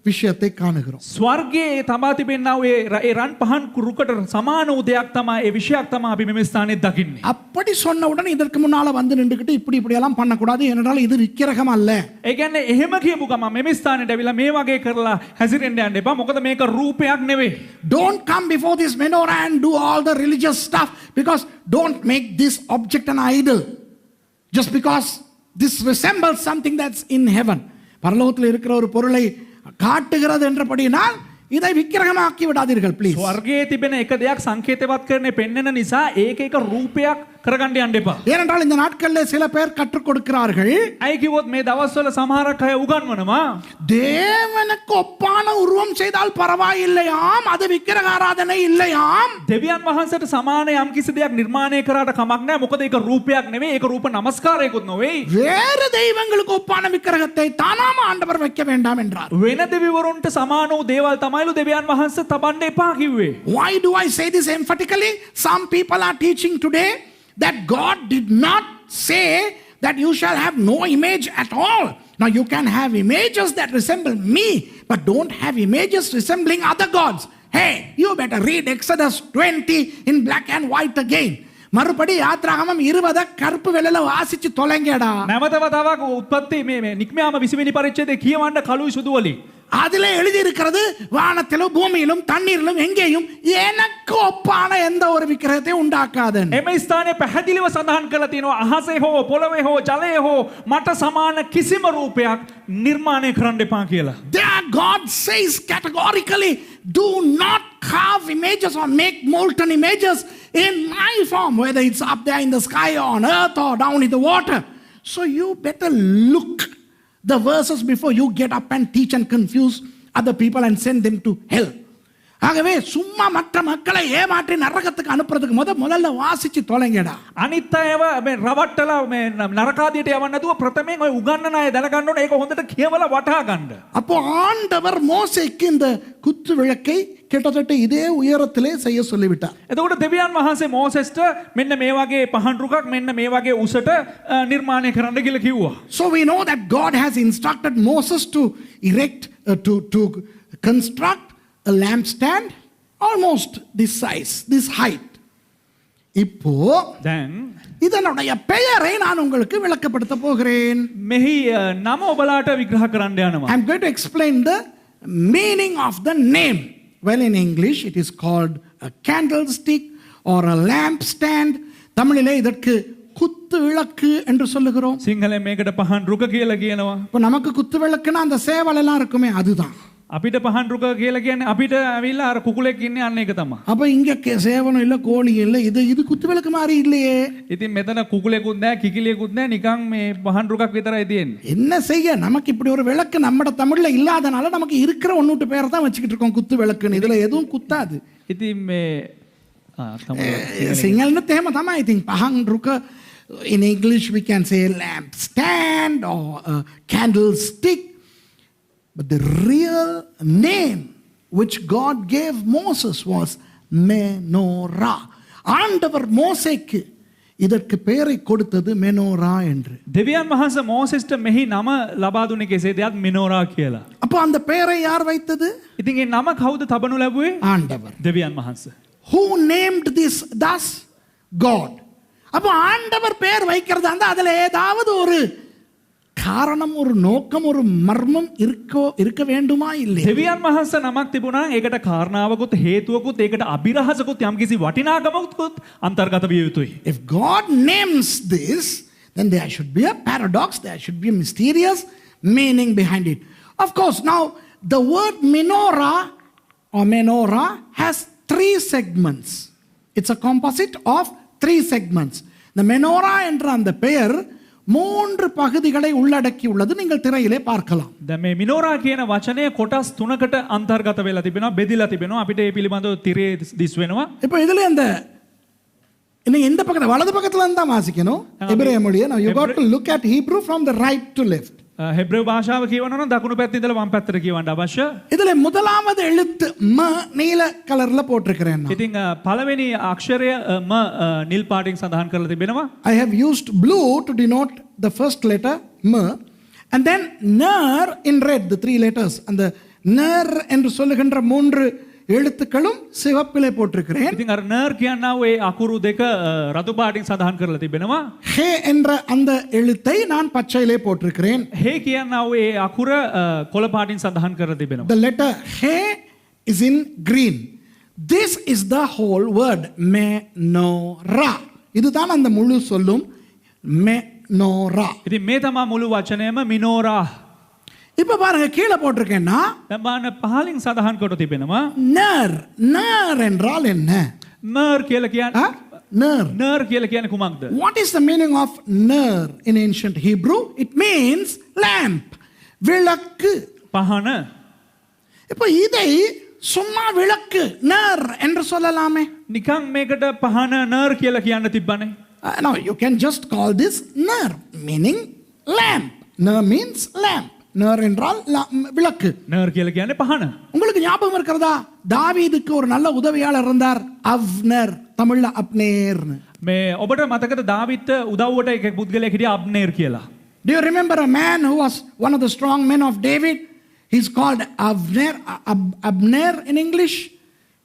விஷயத்தை காணுகிறோம். ස්වර්ගයේ තමා තිබෙනා ඒ රන් පහන් රුකට සමාන වූ දෙයක් තමයි ඒ විශයක් තමයි අපි මේ ස්ථානේ දකින්නේ. அப்படி சொன்னவுடன் இதற்கு முன்னால வந்து நின்றுக்கிட்டு இப்படி எல்லாம் பண்ணக்கூடாது, ஏனென்றால் இது விக்கிரகம் அல்ல. ඒ කියන්නේ එහෙම කියපු ගමන් මේ ස්ථානේට ඇවිල්ලා මේ වගේ කරලා හැසිරෙන්න යන්න එපා. මොකද මේක රූපයක් නෙවෙයි. Don't come before this menorah and do all the religious stuff, because don't make this object an idol just because this resembles something that's in heaven. பரலோகத்தில் இருக்கிற ஒரு பொருளை காட்டுகிறது என்றபடியினால் இதை விக்கிரகமாக்கி விடாதீர்கள் ப்ளீஸ். ස්වර්ගයේ තිබෙන එක දෙයක් සංකේතවත් කරන්නේ පෙන්වන නිසා ඒක එක රූපයක් කරගන්න යන්න එපා. ஏனென்றால் இந்த நாட்களில் சில பேர் கற்றுக் கொடுக்கிறார்கள், අයි කිව්වොත් මේ දවස්වල සමහරක් අය උගන්වනවා தேவனுக்கு ஒப்பான உருவம் செய்தால் பரவாயில்லையாம், அது விக்கிரக ஆராதனை இல்லையாம். දෙවියන් වහන්සේට සමාන යම් කිසි දෙයක් නිර්මාණය කරාට කමක් නැහැ. මොකද ඒක රූපයක් නෙවෙයි, ඒක රූප නමස්කාරයකුත් නෙවෙයි. வேறு தெய்வங்களுக்கு ஒப்பான விக்கிரகத்தை தானாம ஆண்டவர் வைக்க வேண்டாம் என்றார். වෙන දෙවිවරුන්ට සමාන වූ දේවල් තමයිලු දෙවියන් වහන්සේ තබන්න එපා කිව්වේ. Why do I say this emphatically? Some people are teaching today that God did not say that you shall have no image at all. Now you can have images that resemble me, but don't have images resembling other gods. Hey, you better read Exodus 20 in black and white again. மறுபடி யாத்ராகமம் 20 கருப்பு வெள்ளையில வாசிச்சு தொலைங்கடா. නැවත වතාවක් උත්පත්ති මේ නික්මයාම 20 වෙනි පරිච්ඡේදයේ කියවන්න කළුයි සුදු වලින්. அதிலே எழுதி இருக்கிறது, வானத்திலும் பூமியிலும் தண்ணீரிலும் எங்கேயும் எனக்கு ஒப்பான எந்த ஒரு விக்கிரகத்தை உண்டாக்காதன். එම ස්ථානයේ පැහැදිලිව සඳහන් කරලා තියෙනවා අහසේ හෝ පොළවේ හෝ ජලයේ හෝ මට සමාන කිසිම රූපයක් නිර්මාණය කරන්න එපා කියලා. There God says categorically, do not carve images or make molten images in my form, whether it's up there in the sky or on earth or down in the water. So you better look the verses before you get up and teach and confuse other people and send them to hell. ஆகவே சும்மா மற்ற மக்களை ஏமாற்றி நரகத்துக்கு அனுப்புறதுக்கு முதல்ல வாசிச்சு தொலைங்கடா. අනිත් අයව මේ රවට්ටලා මේ නරකාදියට යවන්න නැතුව ප්‍රථමයෙන් ඔය උගන්නන අය දැනගන්න ඕනේ, ඒක හොඳට කියවලා වටහා ගන්න. அப்போ ஆண்டவர் மோசேக்கு இந்த குத்து விளக்கை கிட்டத்தட்ட இதே உயரத்திலே செய்ய சொல்லிவிட்டார். එතකොට දෙවියන් වහන්සේ මෝසෙස්ට මෙන්න මේ වගේ පහන් රුකක් මෙන්න මේ වගේ උසට නිර්මාණය කරන්න කියලා කිව්වා. So we know that God has instructed Moses to erect to construct a lampstand almost this size, this height. இப்போ දැන් இதனுடைய பெயரை நான் உங்களுக்கு விளக்கப்படுத்த போகிறேன். මෙහි නම ඔබලාට විග්‍රහ කරන්න යනවා. I'm going to explain the meaning of the name. Well, in English it is called a candlestick or a lampstand. தமிழிலே இதற்கு குத்து விளக்கு என்று சொல்லுகிறோம். සිංහලෙන් මේකට පහන් රුක කියලා කියනවා. இப்போ நமக்கு குத்து விளக்குன்னா அந்த சேவல் எல்லாம் இருக்குமே அதுதான். අපිට පහන් රුක කියලා කියන්නේ අපිට ඇවිල්ලා අර කුකුලෙක් ඉන්නේ අන්න ඒක තමයි. அப்ப இங்க சேவனும் இல்ல கோழியும் இல்ல, இது குத்து விளக்கு மாதிரி இல்லையே. ඉතින් මෙතන කුකුලෙකුත් නැහැ කිකිලියෙකුත් නැහැ නිකන් මේ පහන් රුකක් විතරයි තියෙන්නේ. என்ன செய்ய, நமக்கு இப்படி ஒரு விளக்கு நம்ம தமிழ்ல இல்லாதனால நமக்கு இருக்கிற ஒன்னூட்டு பேரை தான் வச்சுக்கிட்டு இருக்கோம் குத்து விளக்குன்னு. இதுல எதுவும் குத்தாது. ඉතින් මේ සිංහලෙත් එහෙම තමයි. ඉතින් පහන් රුක, in English we can say lamp stand or a candlestick. But the real name which God gave Moses was Menorah. ஆண்டவர் மோசேக்கு இதற்கு பெயரை கொடுத்தது மெனோரா என்று. දෙවියන් වහන්සේ මෝසෙස්ට මෙහි නම ලබා දුන්නේ කෙසේද? යත් මිනෝරා කියලා. அப்போ அந்த பெயரை யார் வைத்தது? ඉතින් ඒ නම කවුද තබනු ලැබුවේ? ஆண்டவர். දෙවියන් වහන්සේ. Who named this thus? God. அப்போ ஆண்டவர் பெயர் வைக்கிறதா இருந்தா அதுல ஏதாவது ஒரு காரணம், ஒரு நோக்கம், ஒரு மர்மம் இருக்க வேண்டுமா இல்லையா? දෙවියන් වහන්සේ නමක් තිබුණා නම් ඒකට කාරණාවකුත් හේතුවකුත් ඒකට අභිරහසකුත් යම්කිසි වටිනාකමකුත් අන්තර්ගත විය යුතුයි. If God names this, then there should be a paradox, there should be a mysterious meaning behind it. Of course, now the word menorah or menorah has 3 segments. It's a composite of 3 segments. The menorah என்ற அந்த பெயர் 3 பகுதிகளை உள்ளடக்கி உள்ளது. நீங்கள் திரையிலே பார்க்கலாம். දැන් මේ මිනෝරා කියන වචනය කොටස් 3කට අන්තර්ගත වෙලා තිබෙනවා, බෙදිලා තිබෙනවා. අපිට ඒ පිළිබඳව තිරේ දිස් වෙනවා. இப்போ இதுல அந்த நீங்க இந்த பக்கத்துல வலது பக்கத்துல இருந்து தான் வாசிக்கணும் எபிரேய மொழியை. Now you got to look at Hebrew from the right to left. හෙබ්‍රේව භාෂාව කියවනවා නම් දකුණු පැත්තේ ඉඳලා වම් පැත්තට කියවන්න අවශ්‍ය. இதுல முதலாவது எழுத்து ம நீல கலர்ல போட்டிருக்கிறேன் நான். ඉතින් පළවෙනි අක්ෂරය ම නිල් පාටින් සඳහන් කරලා තිබෙනවා. I have used blue to denote the first letter m, and then ner in red, the 3 letters. அந்த ner என்று சொல்லுகின்ற 3 எழுத்துக்களும் சிவப்பிலே போட்டிருக்கிறேன். ඉතින් අර නර් කියනවා ඒ අකුරු දෙක රතු පාටින් සඳහන් කරලා තිබෙනවා. ஹே என்ற அந்த எழுத்தை நான் பச்சையிலே போட்டிருக்கிறேன். හේ කියනවා ඒ අකුර කොළ පාටින් සඳහන් කරලා තිබෙනවා. The letter he is in green. This is the whole word menorah. இதுதான் அந்த முழு சொல்லும் menorah. ඉතින් මේ තමයි මුළු වචනයම මිනෝරා. இப்ப பாருங்க கீழே போட்டிருக்கேன்னா දැන් බලන්න පහලින් සඳහන් කොට තිබෙනවා. ner. ner என்றால் என்ன? නර් කියලා කියන්නේ ner. නර් කියලා කියන්නේ කුමක්ද? What is the meaning of ner in ancient Hebrew? It means lamp. விளக்கு. පහන. இப்போ இதை சும்மா விளக்கு ner என்று சொல்லலாமே. නිකන් මේකට පහන නර් කියලා කියන්න තිබ්බනේ. Now you can just call this ner, meaning lamp. Ner means lamp. ner என்றால் விளக்கு. නර් කියලා කියන්නේ පහන. உங்களுக்கு ஞாபகம் இருக்கிறதா? தாவீதுக்கு ஒரு நல்ல உதவியாளர் இருந்தார், அவ்னர். தமிழ்ல அப்னேர்னு. මේ ඔබට මතකද දාවිත් උදව්වට එක පුද්ගලයෙක් හිටියා අබ්නේර් කියලා. Do you remember a man who was one of the strong men of David? He's called Abner. Abner in English.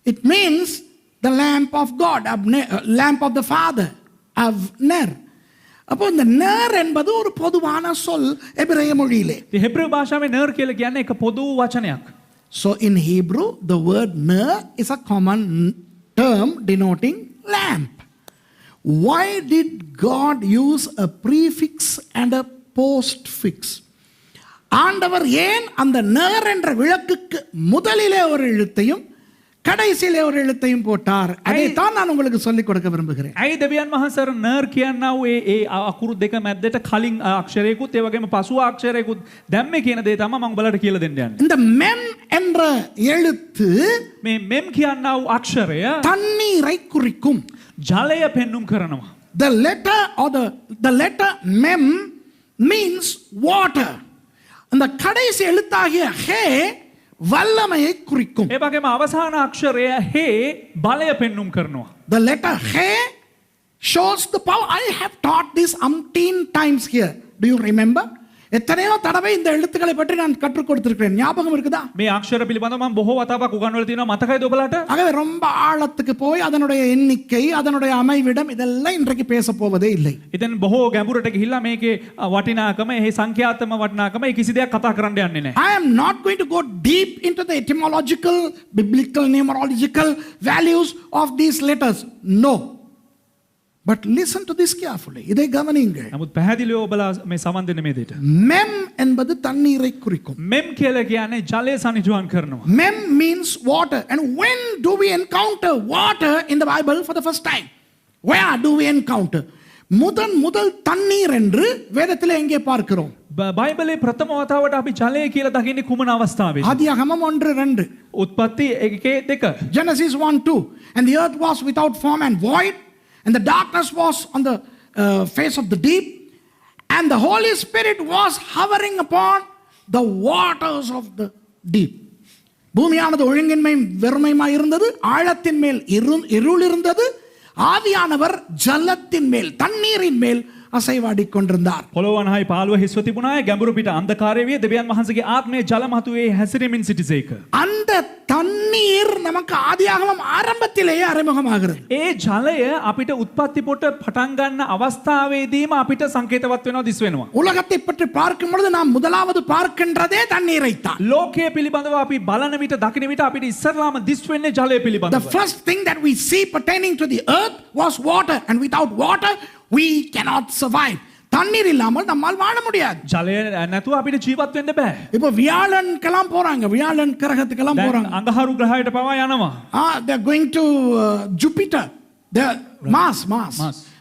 It means the lamp of God. Abner, lamp of the Father. Abner. அப்போ இந்த ner என்பது ஒரு பொதுவான சொல் எபிரேய மொழியிலே. ඉතින් හෙබ්‍රේව භාෂාවේ නර් කියලා කියන්නේ එක පොදු වචනයක්. So in Hebrew the word ner is a common term denoting lamp. Why did God use a prefix and a postfix? ஆண்டவர் ஏன் அந்த ner என்ற விளக்குக்கு முதலிலே ஒரு எழுத்தையும் கடைசியிலே ஒரு எழுத்தையும் போட்டார்? அதைத்தான் நான் உங்களுக்கு சொல்லிக் கொடுக்க விரும்புகிறேன். ඇයි දෙවියන් වහන්සේ අර නර් කියනවා ඒ අකුරු දෙක මැද්දට කලින් අක්ෂරයකුත් ඒ වගේම පසුව අක්ෂරයකුත් දැම්මේ කියන දේ තමයි මම ඔයාලට කියලා දෙන්න යන්නේ. இந்த mem என்ற எழுத்து මේ මෙම් කියනවා අක්ෂරය தண்ணீரை குறிக்கும். ජලය පෙන්눔 කරනවා. The letter mem means water. அந்த கடைசி எழுத்தாகிய ஹே வல்லமையை குறிக்கும். ඒ වගේම අවසාන අක්ෂරය හේ බලය පෙන්눔 කරනවා. The letter he shows the power. I have taught this umpteen times here. Do you remember? எத்தனையோ தடவை இந்த எழுத்துக்களை பற்றி நான் கற்றுக் கொடுத்திருக்கிறேன். ஞாபகம் இருக்குதா? මේ අක්ෂර පිළිබඳව මම බොහෝ වතාවක් උගන්වලා තියෙනවා. මතකයිද ඔබලාට? ஆகவே ரொம்ப ஆழத்துக்கு போய் அதனுடைய எண்ணிக்கை, அதனுடைய அமைவிடம் இதெல்லாம் இன்றைக்கு பேச போவதே இல்லை. ඉතින් බොහෝ ගැඹුරට ගිහිල්ලා මේකේ වටිනාකම, එහි සංඛ්‍යාත්මක වටිනාකම ඒ කිසි දෙයක් කතා කරන්න යන්නේ නැහැ. I am not going to go deep into the etymological, biblical, numerological values of these letters. No. But listen to this carefully. இதை கவனியுங்கள். නමුත් පැහැදිලිව ඔබලා මේ සමන් දෙන්න මේ දෙයට. Mem என்பது தண்ணீரை குறிக்கும். මෙම් කියලා කියන්නේ ජලය සනිටුහන් කරනවා. Mem means water. And when do we encounter water in the Bible for the first time? Where do we encounter? முதல் தண்ணீர் என்று வேதத்திலே எங்கே பார்க்கிறோம்? බයිබලේ ප්‍රථම වතාවට අපි ජලය කියලා දකින්නේ කුමන අවස්ථාවේද? ஆதியாகமம் 1:2. උත්පත්ති 1:2. Genesis 1:2. And the earth was without form and void, and the darkness was on the face of the deep, and the Holy Spirit was hovering upon the waters of the deep. பூமியானது ஒழுங்கின்மை வெறுமையுமாய் இருந்தது, ஆழத்தின் மேல் இருள் இருந்தது, ஆவியானவர் ஜலத்தின் மேல் தண்ணீரின் மேல் අසයිවාඩික් කොண்டிருந்தார். පොළොවන්හයි පාළුව හිස්ව තිබුණාය, ගැඹුරු පිට අන්ධකාරය විය, දෙවියන් වහන්සේගේ ආත්මය ජල මතුවේ හැසිරෙමින් සිටිසේක. அந்த தண்ணீர் நமக்கு ஆதியாகமம் ஆரம்பத்திலேயே அறிமுகமாகிறது. ඒ ජලය අපිට උත්පත්ති පොට පටන් ගන්න අවස්ථාවේදීම අපිට සංකේතවත් වෙනවා, දිස් වෙනවා. உலகத்தை பற்றி பார்க்கும் பொழுது நாம் முதலாவது பார்க்கின்றதே தண்ணீரைத்தான். ලෝකයේ පිළිබඳව අපි බලන විට දකින විට අපිට ඉස්සරලාම දිස් වෙන්නේ ජලය The පිළිබඳව. first thing that we see pertaining to the earth was water, and without water we cannot survive. தண்ணீர் இல்லாமல் நம்மால் வாழ முடியாது. ජලය නැතුව අපිට ජීවත් වෙන්න බෑ. இப்போ வியாழனுக்கெல்லாம் போறாங்க, வியாழன் கிரகத்துக்கெல்லாம் දැන් போறாங்க. අඟහරු ග්‍රහයට පවා යනවා. They are going to Jupiter, the Mars.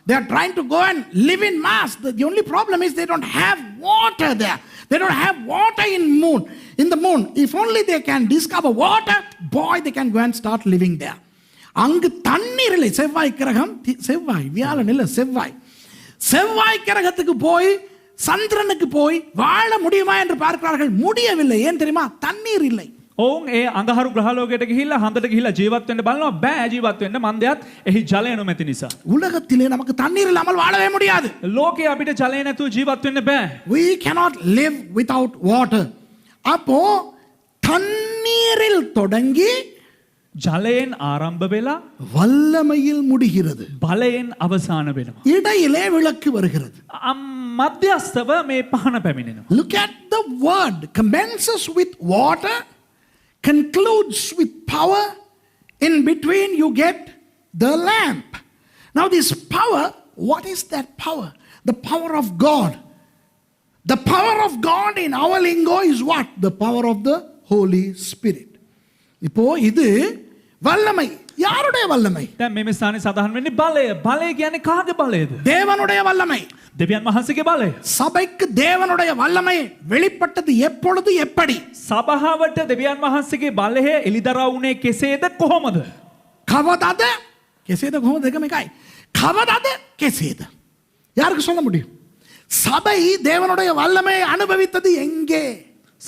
They are trying to go and live in Mars. The only problem is they don't have water there. They don't have water in the moon. If only they can discover water, boy, they can go and start living there. அங்கு தண்ணீர் இல்லை. செவ்வாய் கிரகம், வியாழன் இல்லை, செவ்வாய் கிரகத்துக்கு போய் சந்திரனுக்கு போய் வாழ முடியுமா என்று பார்க்கிறார்கள். முடியவில்லை. ஏன் தெரியுமா? தண்ணீர் இல்லை. ඔවුන් ඒ අඟහරු ග්‍රහලෝකයට ගිහිල්ලා හඳට ගිහිල්ලා ජීවත් වෙන්න බලනවා, බෑ ජීවත් වෙන්න, මන්දයත් එහි ජලය නොමැති නිසා. உலகத்திலே நமக்கு தண்ணீர் இல்லாமல் வாழவே முடியாது. ලෝකේ අපිට ජලය නැතුව ජීවත් වෙන්න බෑ. We cannot live without water. அப்போ தண்ணீரில் தொடங்கி ජලයෙන් ආරම්භ වෙලා வல்லமையில் முடிகிறது. බලයෙන් අවසාන වෙනවා. இடையிலே விளக்கு வருகிறது. මධ්‍යස්තව මේ පහන පැමිණෙනවා. Look at the word. Commences with water, concludes with power. In between you get the lamp. Now this power, what is that power? The power of God. The power of God in our lingo is what? The power of the Holy Spirit. இப்போ இது வல்லமை. யாருடைய வல்லமை? දැන් මේ ස්ථානයේ සඳහන් වෙන්නේ බලය. බලය කියන්නේ කාගේ බලයද? தேவனுடைய வல்லமை. දෙවියන් වහන්සේගේ බලය. சபைக்கு தேவனுடைய வல்லமை வெளிப்பட்டது எப்பொழுது, எப்படி? සභාවට දෙවියන් වහන්සේගේ බලය එලිදරව් වුණේ කෙසේද, කොහොමද? கவதாத කෙසේද, කොහොමද? දෙකම එකයි. கவதாத කෙසේද? யாருக்கு சொல்ல முடியும்? சபை தேவனுடைய வல்லமையை அனுபவித்தது எங்கே?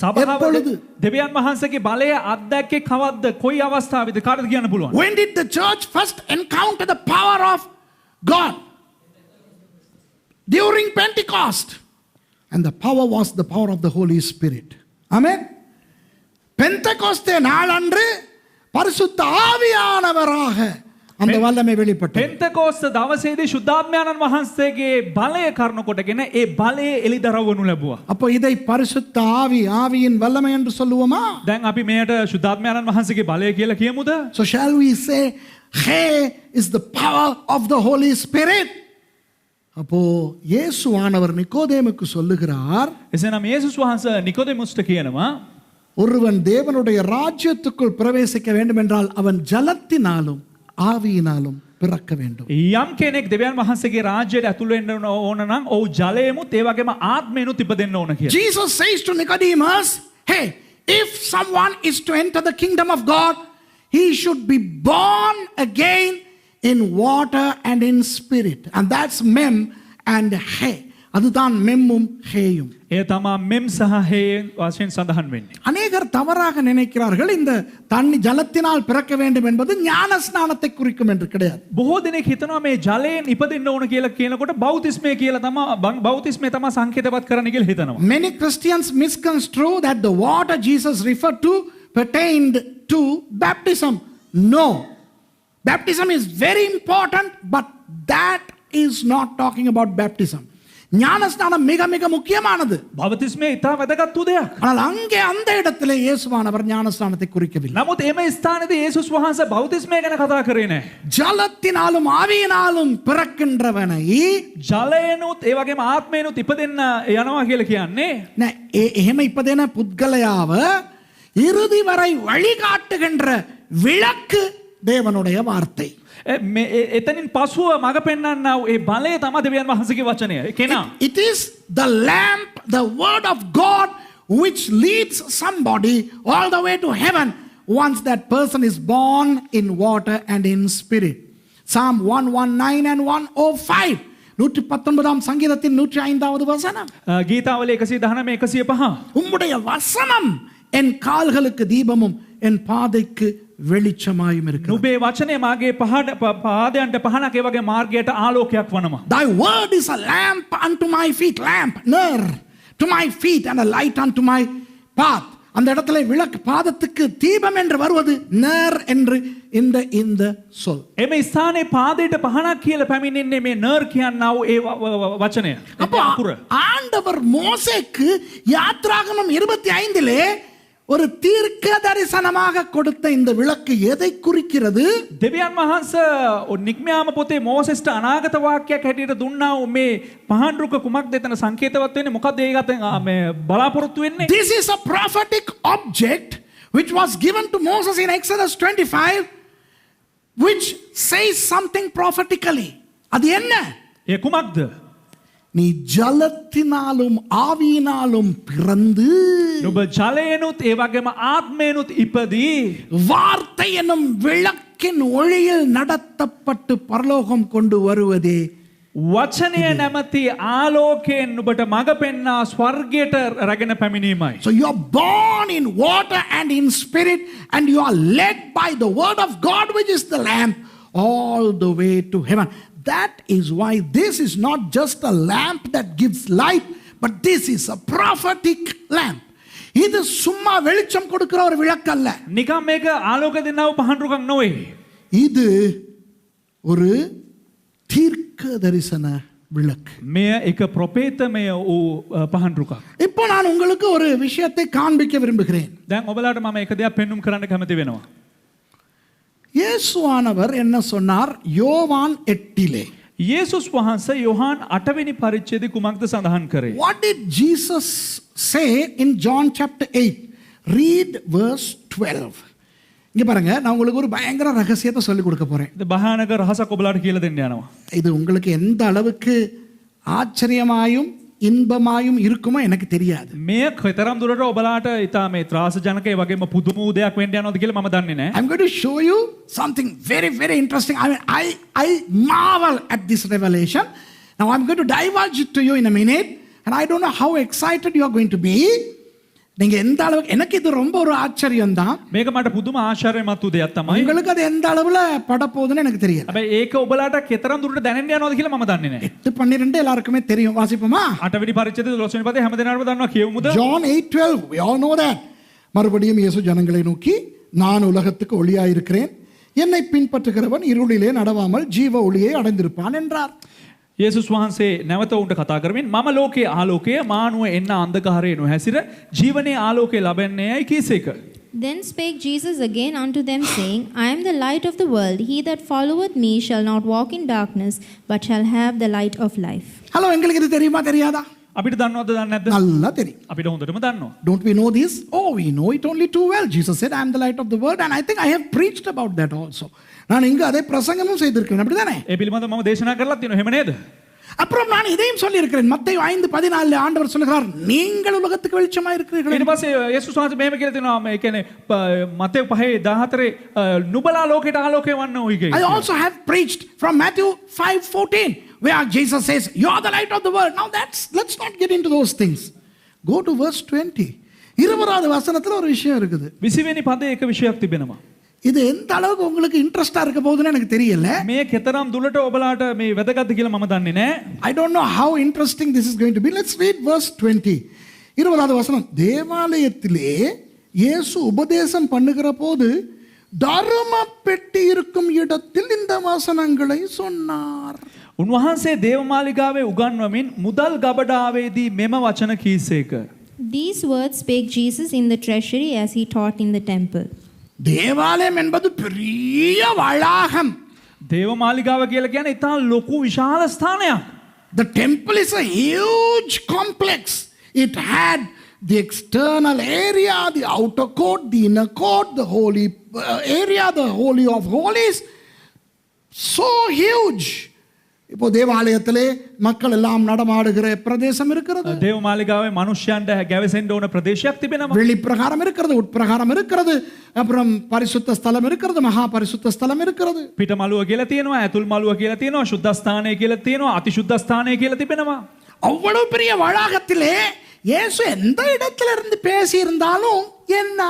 සභාව දෙවියන් වහන්සේගේ බලය අත්දැක්කේ කවද්ද, කොයි අවස්ථාවේද, කාටද කියන්න පුළුවන්? When did the church first encounter the power of God? During Pentecost. And the power was the power of the Holy Spirit. Amen. பெந்தெகோஸ்தே நாளன்று பரிசுத்த ஆவியானவராக அந்த வல்லமை வெளிப்பட்டது. පෙන්තෙකෝස්ත දවසේදී ශුද්ධාත්මයන්න් වහන්සේගේ බලය කරන කොටගෙන ඒ බලය එලිදරව් වනු ලැබුවා. அப்போ இதை பரிசுத்த ஆவியின் வல்லமை என்று சொல்லுவோமா? දැන් අපි මෙයට ශුද්ධාත්මයන්න් වහන්සේගේ බලය කියලා කියමුද? So shall we say, "Hey is the power of the Holy Spirit"? அப்போ இயேசு ஆண்டவர் நிக்கோதேமுக்கு சொல்லுகிறார், එසේනම් යේසුස් වහන්සේ නිකොදෙමුස්ට කියනවා, ஒருவன் தேவனுடைய ராஜ்யத்துக்குள் பிரவேசிக்க வேண்டும் என்றால் அவன் ஜலத்தினாலும் ஆவியினாலும் பிறக்க வேண்டும். යම් කෙනෙක් දෙවියන් වහන්සේගේ රාජ්‍යයට ඇතුළු වෙන්න ඕන නම් ඔහු ජලයෙමුත් ඒ වගේම ආත්මයෙන්ුත් ඉපදෙන්න ඕන කියලා. Jesus says to Nicodemus, "Hey, if someone is to enter the kingdom of God, he should be born again in water and in spirit." And that's mem and he. அதுதான் மெம்மும் ஹேயும். ඒ තමා මෙම් සහ හේ වශයෙන් සඳහන් වෙන්නේ. அநேகர் தவறாக நினைக்கிறார்கள் இந்த தண்ணி ஜலத்தினால் பிறக்க வேண்டும் என்பது ஞான ஸ்நானத்தை குறிக்கும் என்று கிடையாது. බොහෝ දෙනෙක් හිතනවා මේ ජලයෙන් ඉපදෙන්න ඕන කියලා කියනකොට බෞතිස්මය කියලා බෞතිස්මය තමයි සංකේතවත් කරන්න කියලා හිතනවා. Many Christians misconstrue that the water Jesus referred to pertained to baptism. No. Baptism is very important, but that is not talking about baptism. ஞானஸ்நானம் மிக மிக முக்கியமானது. බවතිස්මේ ඉතා වැදගත් වූ දෙයක්. ஆனால் அங்கே அந்த இடத்திலே இயேசுவானவர் ஞானஸ்நானத்தை குறிக்கவில்லை. නමුත් එම ස්ථානයේදී යේසුස් වහන්සේ බවතිස්මය ගැන කතා කරේ නැහැ. ஜலத்தினாலும் ஆவியினாலும் பிறக்கின்றவனை ජලයනුත් ඒ වගේම ආත්මයනුත් ඉපදෙන්න යනවා කියලා කියන්නේ එහෙම ඉපදෙන පුද්ගලයාව இறுதி வரை வழிகாட்டுகின்ற விளக்கு தேவனுடைய வார்த்தை. එතනින් පසුව මඟ පෙන්වන්නා වූ ඒ බලය තමයි දෙවියන් වහන්සේගේ වචනය. ඒ කෙනා It is the lamp, the word of God which leads somebody all the way to heaven once that person is born in water and in spirit. Psalm 119 and 105. 119 சங்கீதத்தின் 105வது வசனம். கீதாவளி 119 105. உம்முடைய வசனம் என் கால்களுக்கு தீபமும் என் பாதைக்கு வெளிச்சமாயும் இருக்கிறது. නුඹේ වචනේ මාගේ පාදයන්ට පහනක් ඒ වගේ මාර්ගයට ආලෝකයක් වනවා. Thy word is a lamp unto my feet, lamp, ner, to my feet and a light unto my path. அந்த இடத்துல விளக்கு பாதத்துக்கு தீபம் என்று வருவது னர் என்று இந்த சொல். එමේ ස්ථානයේ පාදයට පහනක් කියලා පැමිණෙන්නේ මේ නර් කියනා වූ ඒ වචනය. அப்போ ஆண்டவர் மோசேக்கு யாத்ராகமம் 25லே ஒரு தீர்க்க தரிசனமாக கொடுத்த இந்த விளக்கு எதை குறிக்கிறது? දෙවියන් වහන්සේ නික්මයාම පොතේ මෝසෙස්ට අනාගත වාක්‍යයක් හැටියට දුන්නා වූ මේ පහන් රුක කුමක්ද එතන සංකේතවත් වෙන්නේ? මොකක්ද ඒකට මේ බලාපොරොත්තු වෙන්නේ? This is a prophetic object which was given to Moses in Exodus 25 which says something prophetically. அது என்ன? ඒ කුමක්ද? நீ ஜலத்தினாலும் ஆவியினாலும் பிறந்து නුඹ ජලයෙන්ුත් ඒ වගේම ආත්මයෙන්ුත් ඉපදී வார்த்தை என்னும் விளக்கின் ஒளியில் நடத்தப்பட்டு பரலோகம் கொண்டு வருவதே වචනය නැමැති ආලෝකයෙන් නුඹට මඟ පෙන්නා ස්වර්ගයට රැගෙන පැමිණීමයි. So you are born in water and in spirit and you are led by the word of God which is the lamp all the way to heaven. That is why this is not just a lamp that gives light, but this is a prophetic lamp. இது சும்மா வெளிச்சம் கொடுக்கிற ஒரு விளக்கு அல்ல. නිකම් මේක ආලෝක දෙන්නව පහන් රුකක් නොවේ. இது ஒரு தீர்க்க தரிசன விளக்கு. මෙය එක ප්‍රොපේතමය වූ පහන් රුකක්. இப்போ நான் உங்களுக்கு ஒரு விஷயத்தை காண்பிக்க விரும்புகிறேன். දැන් ඔබලාට මම එක දෙයක් පෙන්눔 කරන්න කැමති වෙනවා. இயேசுவானவர் என்ன சொன்னார்? யோவான் 8லே යේසුස් වහන්සේ යොහාන් 8 වෙනි පරිච්ඡේදයේ කුමක්ද සඳහන් කරේ? What did Jesus say in John chapter 8? Read verse 12. இங்க பாருங்க, நான் உங்களுக்கு ஒரு பயங்கர ரகசியத்தை சொல்லி கொடுக்க போறேன். இது භයානක රහසක් ඔබලාට කියලා දෙන්න යනවා. இது உங்களுக்கு எந்த அளவுக்கு ஆச்சரியமாயும் இன்பமாயும் இருக்குமோ எனக்கு தெரியாது. මේ කතරම් දුරට ඔබලාට ඊටා මේ ත්‍රාසජනක ඒ වගේම පුදුම දෙයක් වෙන්න යනවාද කියලා මම දන්නේ නැහැ. I'm going to show you something very very interesting. I mean I marvel at this revelation. Now I'm going to divulge it to you in a minute and I don't know how excited you are going to be. நீங்க எந்த அளவுக்கு, எனக்கு இது ரொம்ப ஒரு ஆச்சரியம் தான். මේක මට පුදුම ආශ්චර්යමත් වූ දෙයක් තමයි. உங்களுக்கு அது எந்த அளவுல பட போகுதுன்னு எனக்கு தெரியல. හැබැයි ඒක ඔබලාට කතරම් දුරට දැනෙන්න යනවාද කියලා මම දන්නේ නැහැ. 8:12 எல்லாருக்குமே தெரியும். வாசிப்போமா? 8 වෙනි පරිච්ඡේදයේ 12 වෙනි පදේ හැමදෙනාටම දන්නවා කියමුද? John 8:12. We all know that. மறுபடியும் இயேசு ஜனங்களை நோக்கி, நான் உலகத்துக்கு ஒளியாய் இருக்கிறேன், என்னை பின்பற்றுகிறவன் இருளிலே நடவாமல் ஜீவ ஒளியை அடைந்திருப்பான் என்றார். යේසුස් වහන්සේ නැවත උන්ට කතා කරමින් මම ලෝකයේ ආලෝකය, මානුව එන්න අන්ධකාරයේ නොහැසිර ජීවනයේ ආලෝකය ලබන්නේයි කීසේක. Then spake Jesus again unto them, saying, I am the light of the world. He that followeth me shall not walk in darkness, but shall have the light of life. Hello, எங்களுக்கு இது தெரியுமா தெரியாதா? අපිට දන්නවද දන්නේ නැද්ද? நல்லா தெரியும். අපිට හොඳටම දන්නවා. Don't we know this? Oh, we know it only too well. Jesus said, I am the light of the world, and I think I have preached about that also. நான் இங்க அதே பிரசங்கமும் செய்திருக்கேன், அப்படிதானே? ඒ පිළිබඳව මම දේශනා කරලා තියෙනවා, එහෙම නේද? அப்புறம் நான் இதையும் சொல்லி இருக்கிறேன். மத்தேயு 5:14 ஆண்டவர் சொல்கிறார், நீங்கள் உலகத்துக்கு வெளிச்சமாய் இருக்கிறீர்கள். ඊට පස්සේ යේසුස් වහන්සේ මෙහෙම කියලා තියෙනවා, මේ කියන්නේ මතේයු 5:14 නුඹලා ලෝකයට ආලෝකය වන්න ඕයි කියලා. I also have preached from Matthew 5:14 where Jesus says, you are the light of the world. Now let's not get into those things. Go to verse 20. 20வது வசனத்துல ஒரு விஷயம் இருக்குது. 20 වෙනි පදේ එක විෂයක් තිබෙනවා. இது எந்த அளவுக்கு உங்களுக்கு இன்ட்ரெஸ்டா இருக்க போகுதுன்னு எனக்கு தெரியல. මේ කතරම් දුරට ඔබලාට මේ වැදගත්ද කියලා මම දන්නේ නැහැ. I don't know how interesting this is going to be. Let's read verse 20. 20வது வசனம். தேவாலயத்திலே இயேசு உபதேசம் பண்ணுகிற போது தர்ம பெட்டி இருக்கும் இடத்தில் இந்த வசனங்களை சொன்னார். උන්වහන්සේ දේවමාලිගාවේ උගන්වමින් මුදල් ගබඩාවේදී මෙම වචන කීසේක. These words spake Jesus in the treasury as he taught in the temple. தேவாலயம் என்பது பெரிய வளாகம். දේවමාලිගාව කියලා කියන්නේ ඉතා ලොකු විශාල ස්ථානයක්. The temple is a huge complex. It had the external area, the outer court, the inner court, the holy area, the holy of holies. So huge. இப்போ தேவாலயத்திலே மக்கள் எல்லாம் நடமாடுகிற பிரதேசம் இருக்கிறது. දේවමාලිගාවේ මනුෂ්‍යයන්ට ගැවසෙන්න ඕන ප්‍රදේශයක් තිබෙනවා. வெளி பிரகாரம் இருக்கிறது, உட்பிரகாரம் இருக்கிறது, அப்புறம் பரிசுத்த ஸ்தலம் இருக்கிறது, மகா பரிசுத்த ஸ்தலம் இருக்கிறது. පිටමළුව කියලා තියෙනවා, ඇතුල් මළුව කියලා තියෙනවා, සුද්ධස්ථානය කියලා තියෙනවා, අතිශුද්ධස්ථානය කියලා තිබෙනවා. அவ்வளவு பெரிய வளாகத்திலே இயேசு எந்த இடத்துல இருந்து பேசி இருந்தாலும் என்ன?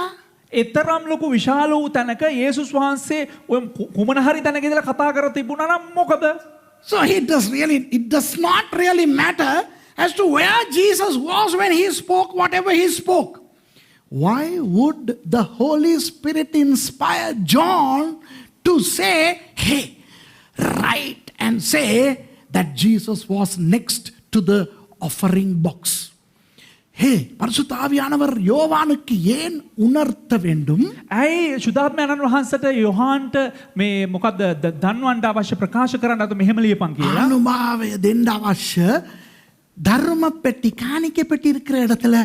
එතරම් ලොකු විශාල වූ තැනක යේසුස් වහන්සේ ඔය කුමන හරි තැනක ඉඳලා කතා කර තිබුණා නම් මොකද? So it does not really matter as to where Jesus was when he spoke whatever he spoke. Why would the Holy Spirit inspire John to say, hey, write and say that Jesus was next to the offering box? Hey, பரிசுத்த ஆவியானவர் யோவானுக்கு ஏன் உணர்த்த வேண்டும்? ඇයි ශුද්ධාත්මයන්න් වහන්සේට යොහාන්ට මේ මොකද්ද දන්වන්න අවශ්‍ය ප්‍රකාශ කරන්න අද මෙහෙම ලියපන් කියලා? அனுபவය දෙන්න අවශ්‍ය தர்ம பெட்டி காணிக்கை பெட்டி இருக்கிற இடத்துல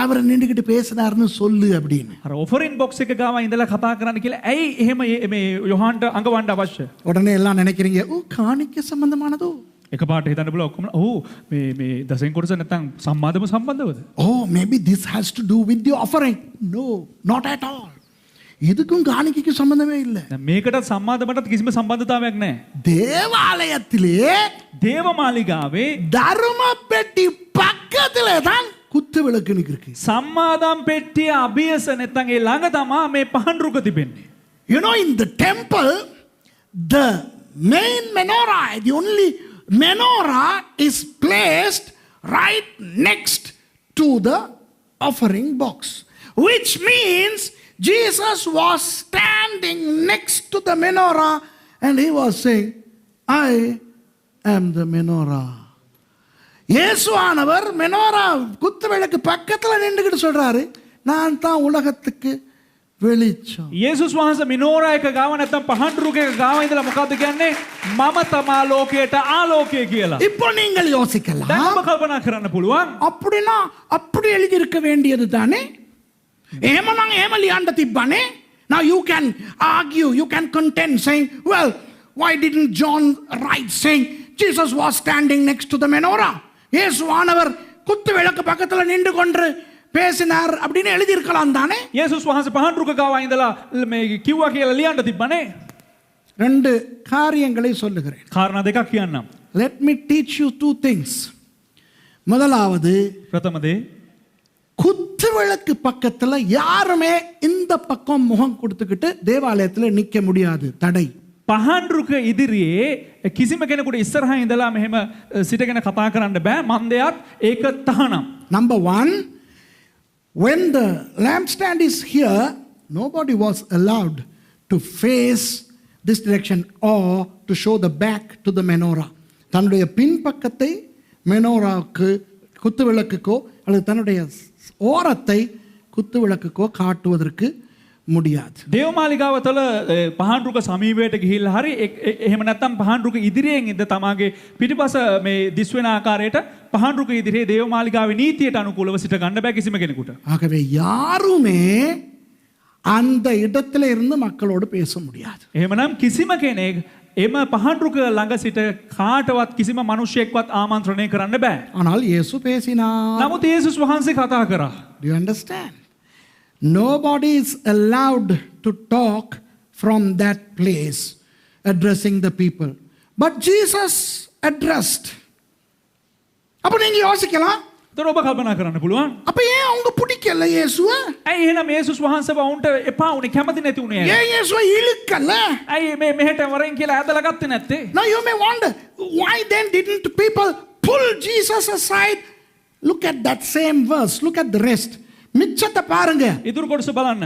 அவர் நின்றுகிட்டு பேசினார்னு சொல்லு அப்படின்னு. අර ඔෆරින් බොක්ස් එක ගාව ඉඳලා කතා කරන්න කියලා ඇයි එහෙම මේ යොහාන්ට අඟවන්න අවශ්‍ය? உடனே எல்லாம் நினைக்கிறீங்க ஓ காணிக்கை சம்பந்தமானதோ? එකපාරට හිතන්න බල ඔක්කොම මේ දසෙන් කොටස නැත්තම් සම්මාදම සම්බන්ධවද? Oh, maybe this has to do with the offering. No, not at all. இதுக்கும் காணிக்கைக்கும் சம்பந்தமே இல்லை. මේකට සම්මාදමටත් කිසිම සම්බන්ධතාවයක් නැහැ. தேவாலயத்திலே දේවමාලිගාවේ தர்ம பெட்டி பக்கத்துல தான் குத்து விளக்கு இருக்கு. සම්මාදම් පෙට්ටිය අභියස නැත්තම් ඒ ළඟ තමා මේ පහන් රුක තිබෙන්නේ. You know, in the temple, the main menorah, the only menorah is placed right next to the offering box, which means Jesus was standing next to the menorah and he was saying, I am the menorah. இயேசுவானவர் menorah குத்து விளக்கு பக்கத்தில் நின்றுகிட்டு சொல்றாரு, நான் தான் உலகத்துக்கு வெளிச்சம். යේසුස් වහන්සේ මිනෝරා එක ගාව නැත්තම් පහන් රුක එක ගාව ඉඳලා මොකද්ද කියන්නේ? මම තමා ලෝකයට ආලෝකය කියලා. இப்போ நீங்கள் யோசிக்கலாம், දැන් ඔබ කල්පනා කරන්න පුළුවන්. அப்படினா அப்படி எழுதி இருக்க வேண்டியது தானே? එහෙමනම් එහෙම ලියන්න තිබ්බනේ. Now you can argue, you can contend saying, well, why didn't John write saying Jesus was standing next to the menorah? இயேசுவானவர் குத்து விளக்கு பக்கத்துல நின்று கொண்டு பேசினார் அப்படின்னு எழுதி இருக்கலாம் தானே? යේසුස් වහන්සේ පහන් රුක ගාව ඉඳලා මේ කිව්වා කියලා ලියන්න තිබ්බනේ. ரெண்டு காரியங்களை சொல்லுகிறேன். කාරණා දෙකක් කියන්නම්. Let me teach you two things. முதலாவது, ප්‍රථම දේ குத்து விளக்கு பக்கத்துல யாருமே இந்த பக்கம் முகம் கொடுத்துக்கிட்டு தேவாலயத்துல நிக்க முடியாது, தடை. පහන් රුක ඉදිරියේ කිසිම කෙනෙකුට ඉස්සරහා ඉඳලා මෙහෙම සිටගෙන කතා කරන්න බෑ. මන්දයත් ඒක තහනම්. Number one, when the lampstand is here, nobody was allowed to face this direction or to show the back to the menorah. தன்னுடைய பின்பக்கத்தை மெனோராவுக்கு குத்து விளக்குக்கோ அல்லது தன்னுடைய ஓரத்தை குத்து விளக்குக்கோ காட்டுவதற்கு முடியாது. දේවමාලිගාව තුළ පහන් රුක සමීපයට ගිහිල්ලා හරි එහෙම නැත්නම් පහන් රුක ඉදිරියෙන් ඉඳ තමාගේ පිටිපස මේ දිස් වෙන ආකාරයට පහන් රුක ඉදිරියේ දේවමාලිගාවේ නීතියට අනුකූලව සිට ගන්න බෑ කිසිම කෙනෙකුට. ஆகவே யாருமே அந்த இடத்துல இருந்து மக்களோடு பேச முடியாது. එහෙමනම් කිසිම කෙනෙක් එම පහන් රුක ළඟ සිට කාටවත් කිසිම මිනිසෙක්වත් ආමන්ත්‍රණය කරන්න බෑ. ஆனால் இயேசு பேசினார். නමුත් යේසුස් වහන්සේ කතා කරා. Do you understand? Nobody is allowed to talk from that place addressing the people. But Jesus addressed. அப்ப நீங்க யோசிக்கலாம், ඒතර ඔබ කල්පනා කරන්න පුළුවන්. அப்ப ஏன் அவங்க பிடிக்கல இயேசுவ? ඇයි එහෙනම් යේසුස් වහන්සේව වුන්ට එපා උනේ කැමති නැති උනේ? ஏன் இயேசுவ இழுக்கல? ඇයි මේ මෙහෙට වරෙන් කියලා ඇදලා ගත්තේ නැත්තේ? Now you may wonder, why then didn't people pull Jesus aside? Look at that same verse. Look at the rest. மிச்சத்தை பாருங்க. ඉතුරු කොටස බලන්න.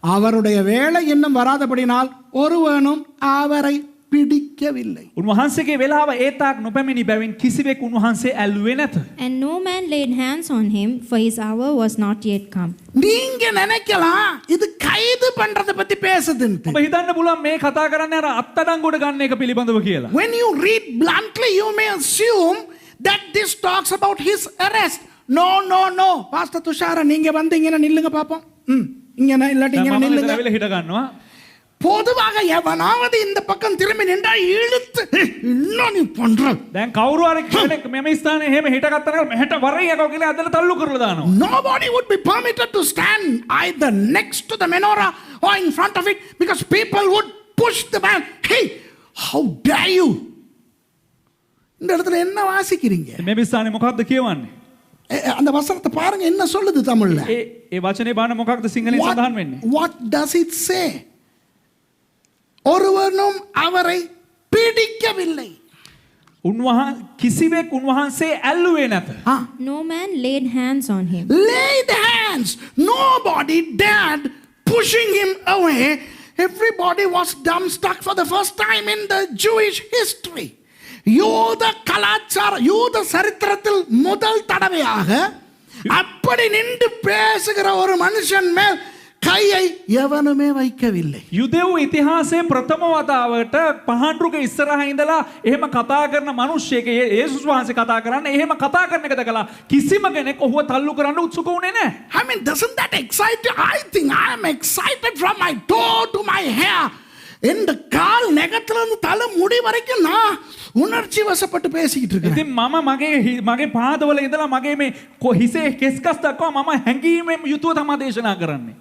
அவருடைய வேலை இன்னும் வராதபடினால் ஒருவனும் அவரை பிடிக்கவில்லை. උන්වහන්සේගේ වෙලාව ඒ තාක් නොපැමිණි බැවින් කිසිවෙක් උන්වහන්සේ ඇල්ලුවේ නැත. And no man laid hands on him, for his hour was not yet come. நீங்க நினைக்கலாம் இது கைது பண்றத பத்தி பேசுதுன்னு. ඔබ හිතන්න පුළුවන් මේ කතා කරන්නේ අර අත්අඩංගුවට ගන්න එක පිළිබඳව කියලා. When you read bluntly, you may assume that this talks about his arrest. No. Pastor Tushara, நீங்க வந்தீங்கன்னா நில்லுங்க பாப்போம். இங்க இல்லாட்டி இங்க நில்லுங்க. වෙල හිට ගන්නවා. பொதுவாக எவனாவது இந்த பக்கம் திரும்பி நின்றா இழுத்து இன்னும் நீ பண்ற. දැන් කවුරු හරි කෙනෙක් මෙම ස්ථානයේ එහෙම හිටගත්තා නම් මෙහෙට වරේ යකෝ කියලා ඇදලා තල්ලු කරලා දානවා. Nobody would be permitted to stand either next to the menorah or in front of it because people would push the man. Hey, how dare you? இந்த இடத்துல என்ன வாசிக்கிறீங்க? මෙම ස්ථානයේ මොකක්ද කියවන්නේ? அந்த வசனத்தை பாருங்க என்ன சொல்லுது தமிழ்ல. ඒ වචනේ බලන්න මොකක්ද සිංහලෙන් සඳහන් වෙන්නේ? What does it say? ஒருவனும் அவரை பிடிக்கவில்லை. කිසිවෙක් උන්වහන්සේ ඇල්ලුවේ නැත. No man laid hands on him. Laid hands. Nobody dared pushing him away. Everybody was dumbstruck for the first time in the Jewish history. யூத கலாச்சார யூத சரித்திரத்தில் முதல் தடவையாக அப்படி நின்று பேசுகிற ஒரு மனுஷன் மேல் கையை எவனுமே வைக்கவில்லை. යුදෙව් ඉතිහාසයේ ප්‍රථම වතාවට පහන්රුක ඉස්සරහා ඉඳලා එහෙම කතා කරන මිනිස්සෙක් යේසුස් වහන්සේ කතා කරන්නේ එහෙම කතා කරන එක දැකලා කිසිම කෙනෙක් ඔහුව තල්ලු කරන්න උත්සුක වුණේ නැහැ. I mean, doesn't that excite you? I think I am excited from my toe to my hair. இந்த கால் நெகத்திலிருந்து தலை முடி வரைக்கும் நான் உணர்ச்சி வசப்பட்டு பேசிக்கிட்டு இருக்கேன். ඉතින් මගේ පාදවල ඉඳලා මගේ මේ හිසේ කෙස්කස් දක්වා මම හැංගීමෙන් යුතුව තමයි දේශනා කරන්නේ.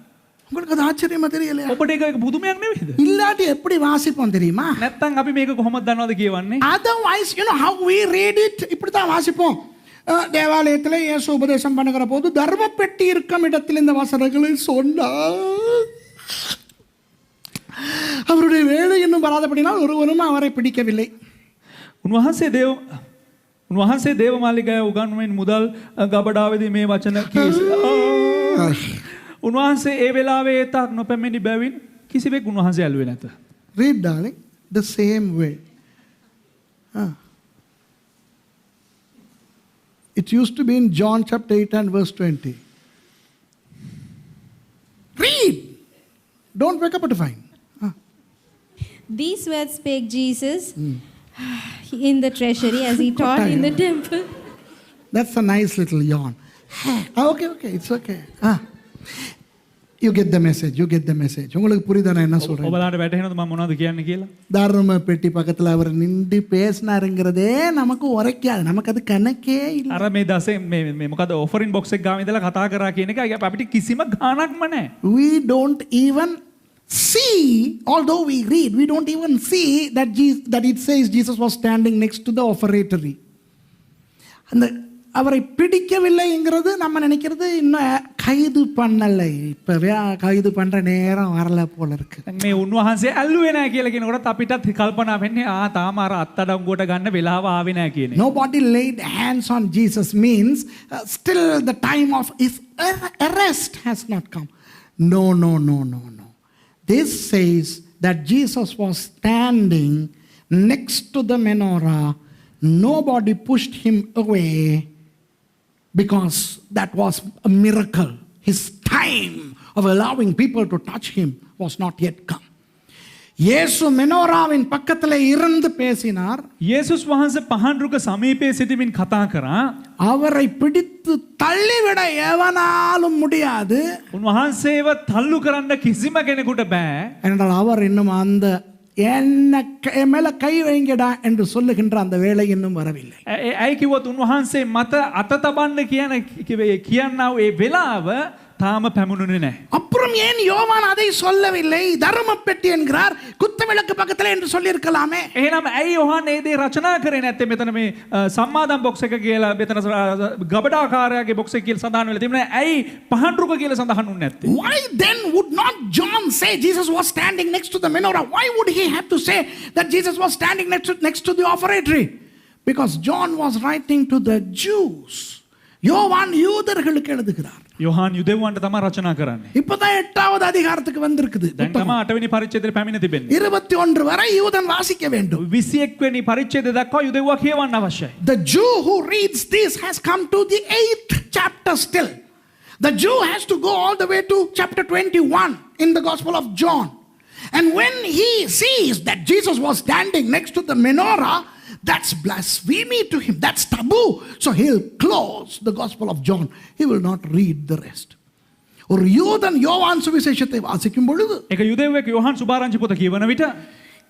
உங்களுக்கு அது ஆச்சரியமா தெரியலையா? ඔබට ඒක පුදුමයක් නෙවෙයිද? இல்லாட்டி எப்படி வாசிப்போம் தெரியுமா? නැත්තම් අපි මේක කොහොමද දන්නවද කියවන්නේ? Otherwise, you know how we read it, இப்படி தான் வாசிப்போம். தேவாலயத்தில் இயேசு உபதேசம் பண்ணுகிற போது தர்ம பெட்டி இருக்கும் இடத்தில் இந்த வசனங்களை சொன்னார். அவருடைய வேலை இன்னும் வராதபடினால் ஒருவரும் அவரை பிடிக்கவில்லை. උන්වහන්සේ දේවමාලිගාවේ උගන්වමින් මුදල් ගබඩාවේදී මේ වචන කීවා. උන්වහන්සේ ඒ වෙලාවේ ඒ තාක් නොපැමිණි බැවින් කිසිවෙක් උන්වහන්සේ ඇල්ලුවේ නැත. Read, darling, the same way. It used to be in John chapter 8 and verse 20. Read. Don't wake up to find. These words spake Jesus in the treasury as he taught in the temple. That's a nice little yawn. Okay, it's okay. You get the message. உங்களுக்கு புரியுதா நான் என்ன சொல்றேன்? ඔබලාට වැටහෙනවද මම මොනවද කියන්නේ කියලා? தர்ம பெட்டி பக்கத்துல அவர் நின்று பேசினாருங்கிறதே நமக்கு உரைக்காது. நமக்கு அது கணக்கே இல்ல. අර මේ දසේ මේ මොකද ඔෆරින් බොක්ස් එක ගාව ඉඳලා කතා කරා කියන එක අපිට කිසිම ගාණක්ම නැහැ. We don't even see, although we read, we don't even see that it says Jesus was standing next to the offeratory. அந்த அவரை பிடிக்கவில்லைங்கிறது நம்ம நினைக்கிறது இன்னும் கைது பண்ணலை, இப்பவே கைது பண்ற நேரம் வரல போல இருக்கு. මේ උන්වහන්සේ ඇල්ලුවේ නැහැ කියලා කියනකොට අපිටත් කල්පනා වෙන්නේ තාම අර අත්අඩංගුවට ගන්න වෙලාව ආවේ නැහැ කියන එක. Nobody laid hands on Jesus means still the time of his arrest has not come. No. This says that Jesus was standing next to the menorah. Nobody pushed him away because that was a miracle. His time of allowing people to touch him was not yet come. இயேசு மெனோராவின் பக்கத்துல இருந்து பேசினார். යේසුස් වහන්සේ පහන්රුක සමීපයේ සිටමින් කතා කරා. அவரை பிடித்து தள்ளிவிட எவனாலும் முடியாது. උන්වහන්සේව තල්ලු කරන්න කිසිම කෙනෙකුට බෑ. என்றால் அவர் இன்னும் அந்த என்ன மேல கை வைங்கடா என்று சொல்லுகின்ற அந்த வேலை இன்னும் வரவில்லை. ඇයි කිව්වොත් උන්වහන්සේ මත අත තබන්න කියනවා ඒ වෙලාව තාම පැමුණුනේ නැහැ. அப்புறம் ஏன் யோவான் அதை சொல்லவில்லை? தர்ம பெட்டி என்கிறார், குத்துவிளக்கு பக்கத்துல என்று சொல்லி இருக்கலாமே. එහෙනම් ඇයි යෝහන් ඒ දේ රචනා කරේ නැත්තේ? මෙතන මේ සම්මාදම් බොක්ස් එක කියලා මෙතන ගබඩාකාරයාගේ බොක්ස් එක කියලා සඳහන් වෙලා තිබුණා. ඇයි පහන්රුක කියලා සඳහන් වුනේ නැත්තේ? Why then would not John say Jesus was standing next to the menorah? Why would he have to say that Jesus was standing next to the offeratory? Because John was writing to the Jews. யோவான் யூதர்களுக்கு எழுதுகிறார். යොහාන් යුදෙව්වන්ට තමයි රචනා කරන්නේ. இப்பதான் 8வது அதிகாரத்துக்கு வந்திருக்குது. දැන් තමයි 8 වෙනි පරිච්ඡේදයට පැමිණ තිබෙන්නේ. 21 வரை யூதன் வாசிக்க வேண்டும். 21 වෙනි පරිච්ඡේදය දක්වා යුදෙව්වා කියවන්න අවශ්‍යයි. The Jew who reads this has come to the 8th chapter still. The Jew has to go all the way to chapter 21 in the Gospel of John. And when he sees that Jesus was standing next to the menorah, that's blasphemy to him. That's taboo. So he'll close the Gospel of John. He will not read the rest. ஒரு யூதன் யோவான் சுவிசேஷத்தை வாசிக்கும் பொழுது, ඒක යුදෙව්වෙක් යොහාන් සුභාරංචි පොත කියවන විට,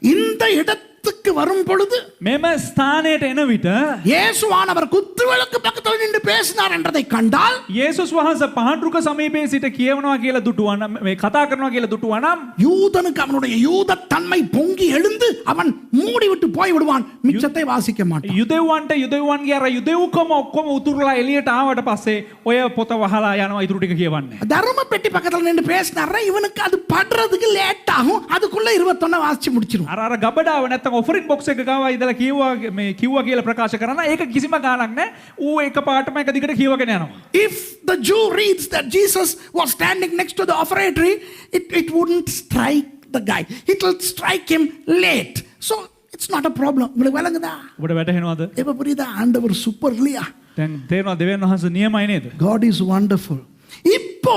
இந்த இடத்துக்கு வரும் பொழுது මෙම ස්ථානයට එන විට இயேசுவானவர் குத்துவிளக்கு பக்கத்தில் நின்று பேசினார் என்றதை கண்டால், යේසුස් වහන්සේ පහන්රුක සමීපයේ සිට කියවනවා කියලා දුටුවා නම්, මේ කතා කරනවා කියලා දුටුවා නම්, யூதனுக்கு அவனுடைய யூத தன்மை பொங்கி எழுந்து அவன் மூடிவிட்டு போய் விடுவான். மிச்சத்தை வாசிக்க மாட்டான். යුදෙව්වන්ට යුදෙව්වන්ගේ අර යුදෙව්කම ඔක්කොම උතුරලා එළියට ආවට පස්සේ ඔය පොත වහලා යනවා ඉතුරු ටික කියවන්නේ. தர்ம பெட்டி பக்கத்தில் நின்று பேசினார், இவனுக்கு அது படுறதுக்கு லேட் ஆகும். அதுக்குள்ள 21 வாசிச்சு முடிச்சிருவான். අර ගබඩාව නැත්තම් ඔෆරින් බොක්ස් එක ගාව ඉඳලා කිව්වා කියලා ප්‍රකාශ කරනවා. ඒක කිසිම ගාණක් නැහැ. ඌ එකපාරටම එක දිගට කියවගෙන යනවා. If the Jew reads that Jesus was standing next to the offertory, it wouldn't strike the guy. It will strike him late. So it's not a problem. உங்களுக்கு விளங்குதா? ඔබට වැටහෙනවද? இப்ப புரியுதா? ஆண்டவர் சூப்பர் இல்லையா? දැන් තේරෙනවද දෙවියන් වහන්සේ නියමයි නේද? God is wonderful. இப்போ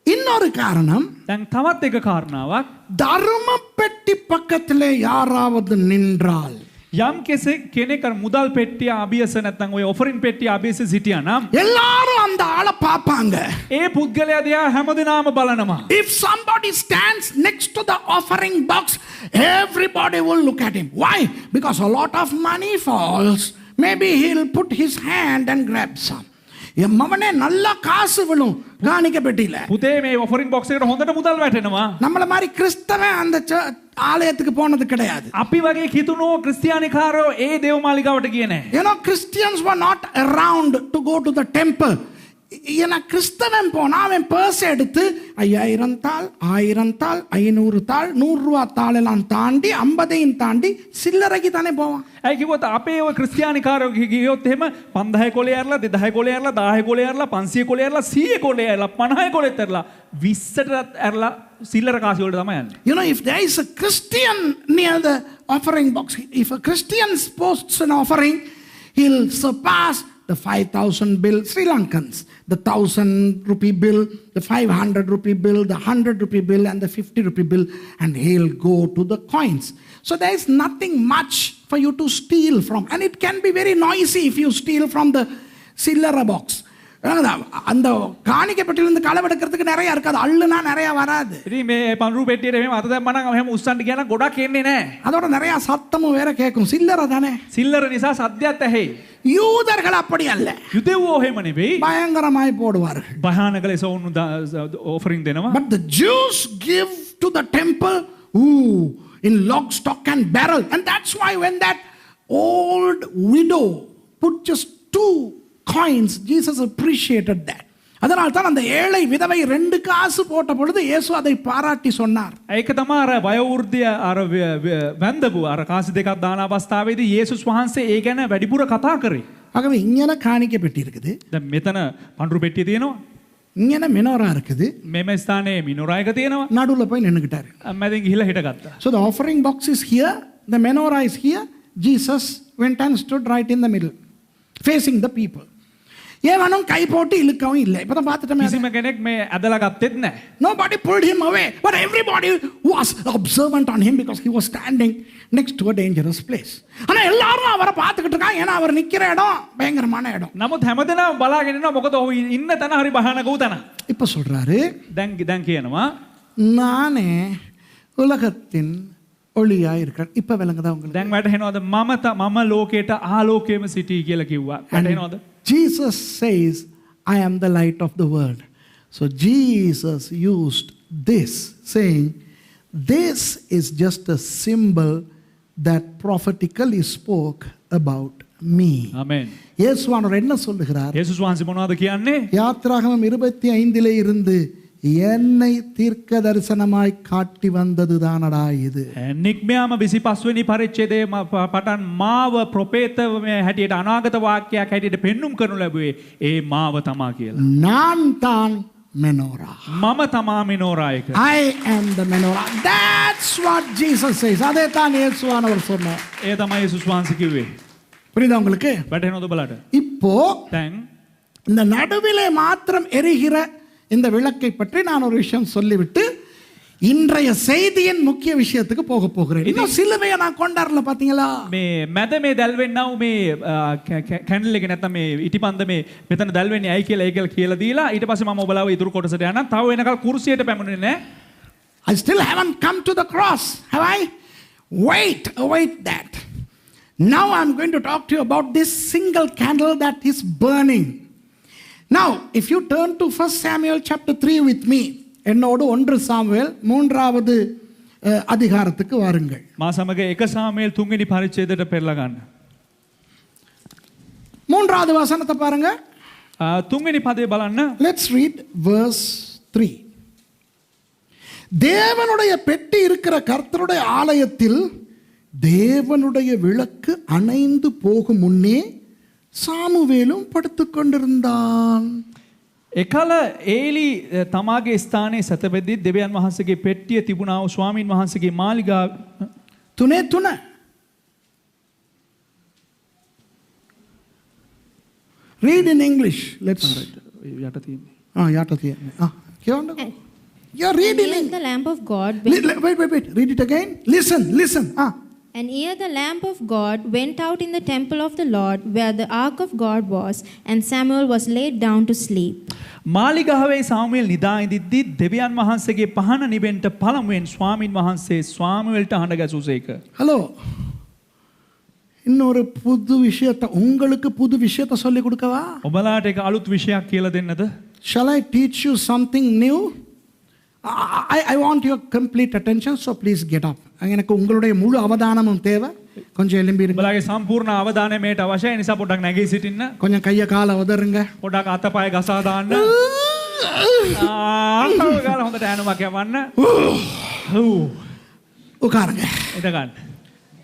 இன்னொரு காரணம், දැන් තවත් එක කාරණාවක්, தர்ம பெட்டி பக்கத்திலே யாராவது நின்றால், යම් කෙනෙක් අර මුදල් පෙට්ටිය අභියස නැත්නම් ඔය ඔෆරින් පෙට්ටිය අභියස සිටියා නම් எல்லாரும் அந்த ஆளை பார்ப்பாங்க. ඒ පුද්ගලයා දිහා හැමදෙනාම බලනවා. If somebody stands next to the offering box, everybody will look at him. Why? Because a lot of money falls. Maybe he'll put his hand and grab some. மவனே நல்ல காசு விழும் காணிக்க பெட்டியில. පුතේ මේ ඔෆරින් බොක්ස් එකට හොඳට මුදල් වැටෙනවා. நம்மள மாதிரி கிறிஸ்தவன் அந்த ஆலயத்துக்கு போனது கிடையாது. අපි වගේ කිතුණෝ ක්‍රිස්තියානිකාරයෝ ඒ දේව මාලිගාවට ගියේ නැහැ. You know, Christians were not around to go to the temple. ஏன்னா கிறிஸ்தவன் போனா அவன் பர்ஸ் எடுத்து 5000 தாள், 1000 தாள், 500 தாள், 100 ரூபா தாள் எல்லாம் தாண்டி 50ஐயும் தாண்டி சில்லறைக்கு தானே போவான். ඇයි කිව්වොත් අපේ ඔය ක්‍රිස්තියානිකාරයෝ ගියොත් එහෙම 5000 කොලේ ඇරලා 2000 කොලේ ඇරලා 1000 කොලේ ඇරලා 500 කොලේ ඇරලා 100 කොලේ ඇරලා 50 කොලෙත් ඇරලා 20ට ඇරලා සිල්ලර කාසි වලට තමයි යන්නේ. You know, if there is a Christian near the offering box, if a Christian posts an offering, he'll surpass the 5,000 bill, Sri Lankans, the 1,000 rupee bill, the 500 rupee bill, the 100 rupee bill, and the 50 rupee bill, and he'll go to the coins. So there is nothing much for you to steal from, and it can be very noisy if you steal from the sillara box. அந்த காணிக்கை பெட்டியிலிருந்து களவெடுக்கிறதுக்கு நிறைய இருக்காது, அள்ளுனா நிறைய வராது. ඉතින් මේ පඳුරු පෙට්ටියට එහෙම අත දැම්මම නම් එහෙම උස්සන්න කියන ගොඩක් එන්නේ නැහැ. அதோட நிறைய சத்தமும் வேற கேட்கும். சில்லறை தானே. සිල්ලර නිසා සද්දයක් ඇහෙයි. யூதர்கள் அப்படி அல்ல. යුදෙව්වෝ එහෙම නෙවෙයි. பயங்கரமாய் போடுவார்கள். භයානක ලෙස වුණු ඔෆරින් දෙනවා. But the Jews give to the temple in lock, stock and barrel. And that's why when that old widow put just 2 coins, Jesus appreciated that. அதனால் தான் அந்த ஏழை விதவை 2 காசு போட்ட பொழுது இயேசு அதை பாராட்டி சொன்னார். ඒක තමයි අර වයෝවෘද්ධිය අර වැන්දපු අර කාසි දෙකක් දාන අවස්ථාවේදී යේසුස් වහන්සේ ඒ ගැන වැඩිපුර කතා කරේ. ஆகவே இங்கன காணிக்கை பெட்டி இருக்குது. දැන් මෙතන පඳුරු පෙට්ටිය තියෙනවා. இங்கன மெனோரா இருக்குது. මෙම ස්ථානයේ මිනෝරා එක තියෙනවා. நடுவுல போய் நின்னுக்கிட்டாரு. මැදින් ගිහිලා හිටගත්තා. So the offering box is here, the menorah is here. Jesus went and stood right in the middle, facing the people. ஏவனும் கை போட்டு இழுக்கவும் இல்லை. இப்பதான் பார்த்துட்டோமே. කිසිම කෙනෙක් මේ ඇදලා ගත්තෙත් නැහැ. Nobody pulled him away, but everybody was observant on him because he was standing next to a dangerous place. ஆனா எல்லாரும் அவரை பார்த்துக்கிட்டு இருக்காங்க. ஏன்னா அவர் நிக்கிற இடம் பயங்கரமான இடம். නමුත් හැමදෙනාම බලාගෙන ඉන්නවා මොකද ඔහු ඉන්න තැන හරි භයානක වූ තැන. இப்ப சொல்றாரு, දැන් කියනවා நானே உலகத்தின் ஒளியா இருக்கிறேன். இப்ப விளங்குதா உங்களுக்கு? දැන් වැටහෙනවද මම ලෝකයට ආලෝකයේම සිටී කියලා කිව්වා. වැටහෙනවද? Jesus says, I am the light of the world. So Jesus used this, saying, this is just a symbol that prophetically spoke about me. Amen. இயேசுவானவர் என்ன சொல்லுகிறார்? යේසුස් වහන්සේ මොනවද කියන්නේ? யாத்திராகமம் 25 இருந்து என்னை தீர்க்க தரிசனமாய் காட்டி வந்தது தானடா இது. නික්මයාම 25 වෙනි පරිච්ඡේදයේ පටන් මාව ප්‍රොපේතව හැටියට අනාගත වාක්‍යයක් හැටියට පෙන්눔 කරනු ලැබුවේ ඒ මාව තමා කියලා. நான் தான் மெனோரா. මම තමා මෙනෝරා එක. I am the menorah. That's what Jesus says. அதே தான் இயேசுவானவர் சொன்னார். ඒ තමයි යේසුස් වහන්සේ කිව්වේ. புரியுதா உங்களுக்கு? වැටහෙනවද බලන්න? இப்போ දැන් இந்த நடுவிலே மாத்திரம் எரிகிற இந்த விளக்கை பற்றி நான் ஒரு விஷயம் சொல்லிவிட்டு இன்றைய செய்தியின் முக்கிய விஷயத்துக்கு போக போகிறேன். இன்னும் சிலுவையை நான் கொண்டாடல பாத்தீங்களா? මේ මැද මේ දැල්වෙන්නව මේ කැන්ඩල් එක නැත්නම් මේ ඉටිපන්ද මේ මෙතන දැල්වෙන්නේ ඇයි කියලා කියලා දීලා ඊට පස්සේ මම ඔබලාව ඉතුරු කොටසට යනවා. තව වෙනකල් කුරුසියට පැමුණේ නැහැ. I still haven't come to the cross. Have I? Await that. Now I'm going to talk to you about this single candle that is burning. Now, if you turn to 1 Samuel chapter 3 with me, என்னோடு 1 Samuel 3வது அதிகாரத்துக்கு வாருங்கள். මා සමග 1 සාමුவேල් 3 වෙනි පරිච්ඡේදයට පෙරලා ගන්න. 3வது வசனத்தை பாருங்க. 3 වෙනි පදේ බලන්න. Let's read verse 3. தேவனுடைய பெட்டி இருக்கிற கர்த்தருடைய ஆலயத்தில் தேவனுடைய விளக்கு அணைந்து போகும் முன்னே சாமுவேலும் படுத்துக் கொண்டிருந்தான். එකල ඒලි තමාගේ ස්ථානයේ සැතපෙද්දී දෙවියන් වහන්සේගේ පෙට්ටිය තිබුණා වූ ස්වාමීන් වහන්සේගේ මාලිගාව තුනේ read in English. Let's යට තියෙන්නේ. යට තියෙන්නේ. කියවන්නකෝ. You're reading the lamp of God. Wait. Read it again. Listen. And ere the lamp of God went out in the temple of the Lord, where the ark of God was, and Samuel was laid down to sleep. මාලිගාවේ සාමුවෙල් නිදා ඉඳිද්දී දෙවියන් වහන්සේගේ පහන නිවෙන්න පළමුවෙන් ස්වාමින් වහන්සේ ස්වාමුවෙල්ට හඬ ගැසූසේක. Hello, இன்னொரு புது விஷயத்தை உங்களுக்கு புது விஷயத்தை சொல்லி கொடுக்கவா? ඔබලාට එක අලුත් විෂයක් කියලා දෙන්නද? Shall I teach you something new? I want your complete attention, so please get up. எனக்கு உங்களுடைய முழு அவதானமும் தேவை. கொஞ்சம் எழும்பி இருங்க. ඔබලාගේ සම්පූර්ණ අවධානය මේට අවශ්‍යයි. නිසා පොඩ්ඩක් නැගී සිටින්න. கொஞ்சம் கைய கால උදරුங்க. පොඩ්ඩක් අතපය ගසා දාන්න. ගාලා හොඳට ඈනුමක් යවන්න. உட்காருங்க. ඉඳ ගන්න.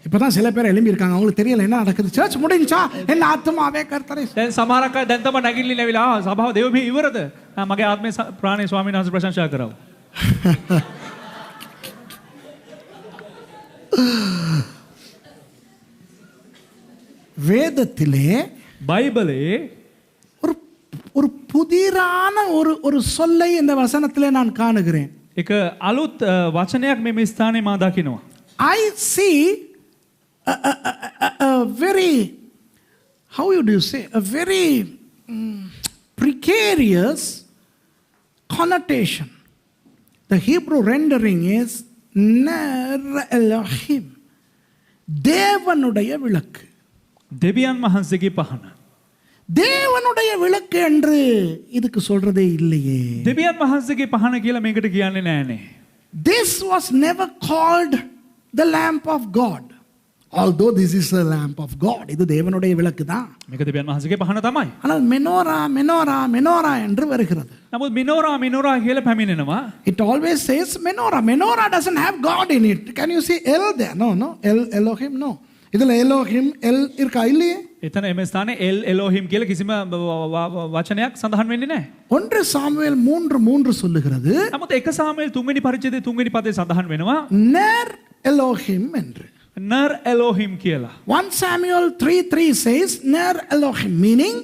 இப்பதான் சில பேர் எழும்பி இருக்காங்க. அவங்களுக்கு தெரியல என்ன நடக்குது. சர்ச் முடிஞ்சா என்ன ஆத்மாவே கர்த்தரை. දැන් සමහරක් අය දැන් තමයි නැගිටලි නැවිලා සභාව දෙවි ඉවරද? මගේ ආත්මේ ප්‍රාණේ ස්වාමීන් වහන්සේ ප්‍රශංසා කරව. வேதத்திலே பைபிளே ஒரு புதிரான ஒரு சொல்லை இந்த வசனத்திலே நான் காணுகிறேன். එක අලුත් වචනයක් මේ ස්ථානයේ මා දකිනවා. I see a very, how do you say, a very precarious connotation. The Hebrew rendering is Ner Elohim. தேவனுடைய விளக்கு. දෙවියන් වහන්සේගේ පහන. தேவனுடைய விளக்கு என்று இதுக்கு சொல்றதே இல்லையே. දෙවියන් වහන්සේගේ පහන කියලා මේකට කියන්නේ නෑනේ. This was never called the lamp of God. Although this is the lamp of God. இது தேவனுடைய விளக்கு தான். මේක දෙවියන් වහන්සේගේ පහන තමයි. ஆனால் மெனோரா என்று வருகிறது. නමුත් මිනෝරා කියලා පැමිණෙනවා. It always says menorah. Menorah doesn't have God in it. Can you see El there? No. Elohim, no. இதுல எலோஹிம் எல் இருக்கா இல்லையே? එතන එම ස්ථානයේ එල් එලෝහිම් කියලා කිසිම වචනයක් සඳහන් වෙන්නේ නැහැ. 1 சாமுவேல் 3:3 சொல்லுகிறது. නමුත් 1 සාමුවෙල් 3 වෙනි පරිච්ඡේදයේ 3 වෙනි පදේ සඳහන් වෙනවා ner Elohim என்று. ner එලෝහිම් කියලා. 1 Samuel 3:3 says ner Elohim, meaning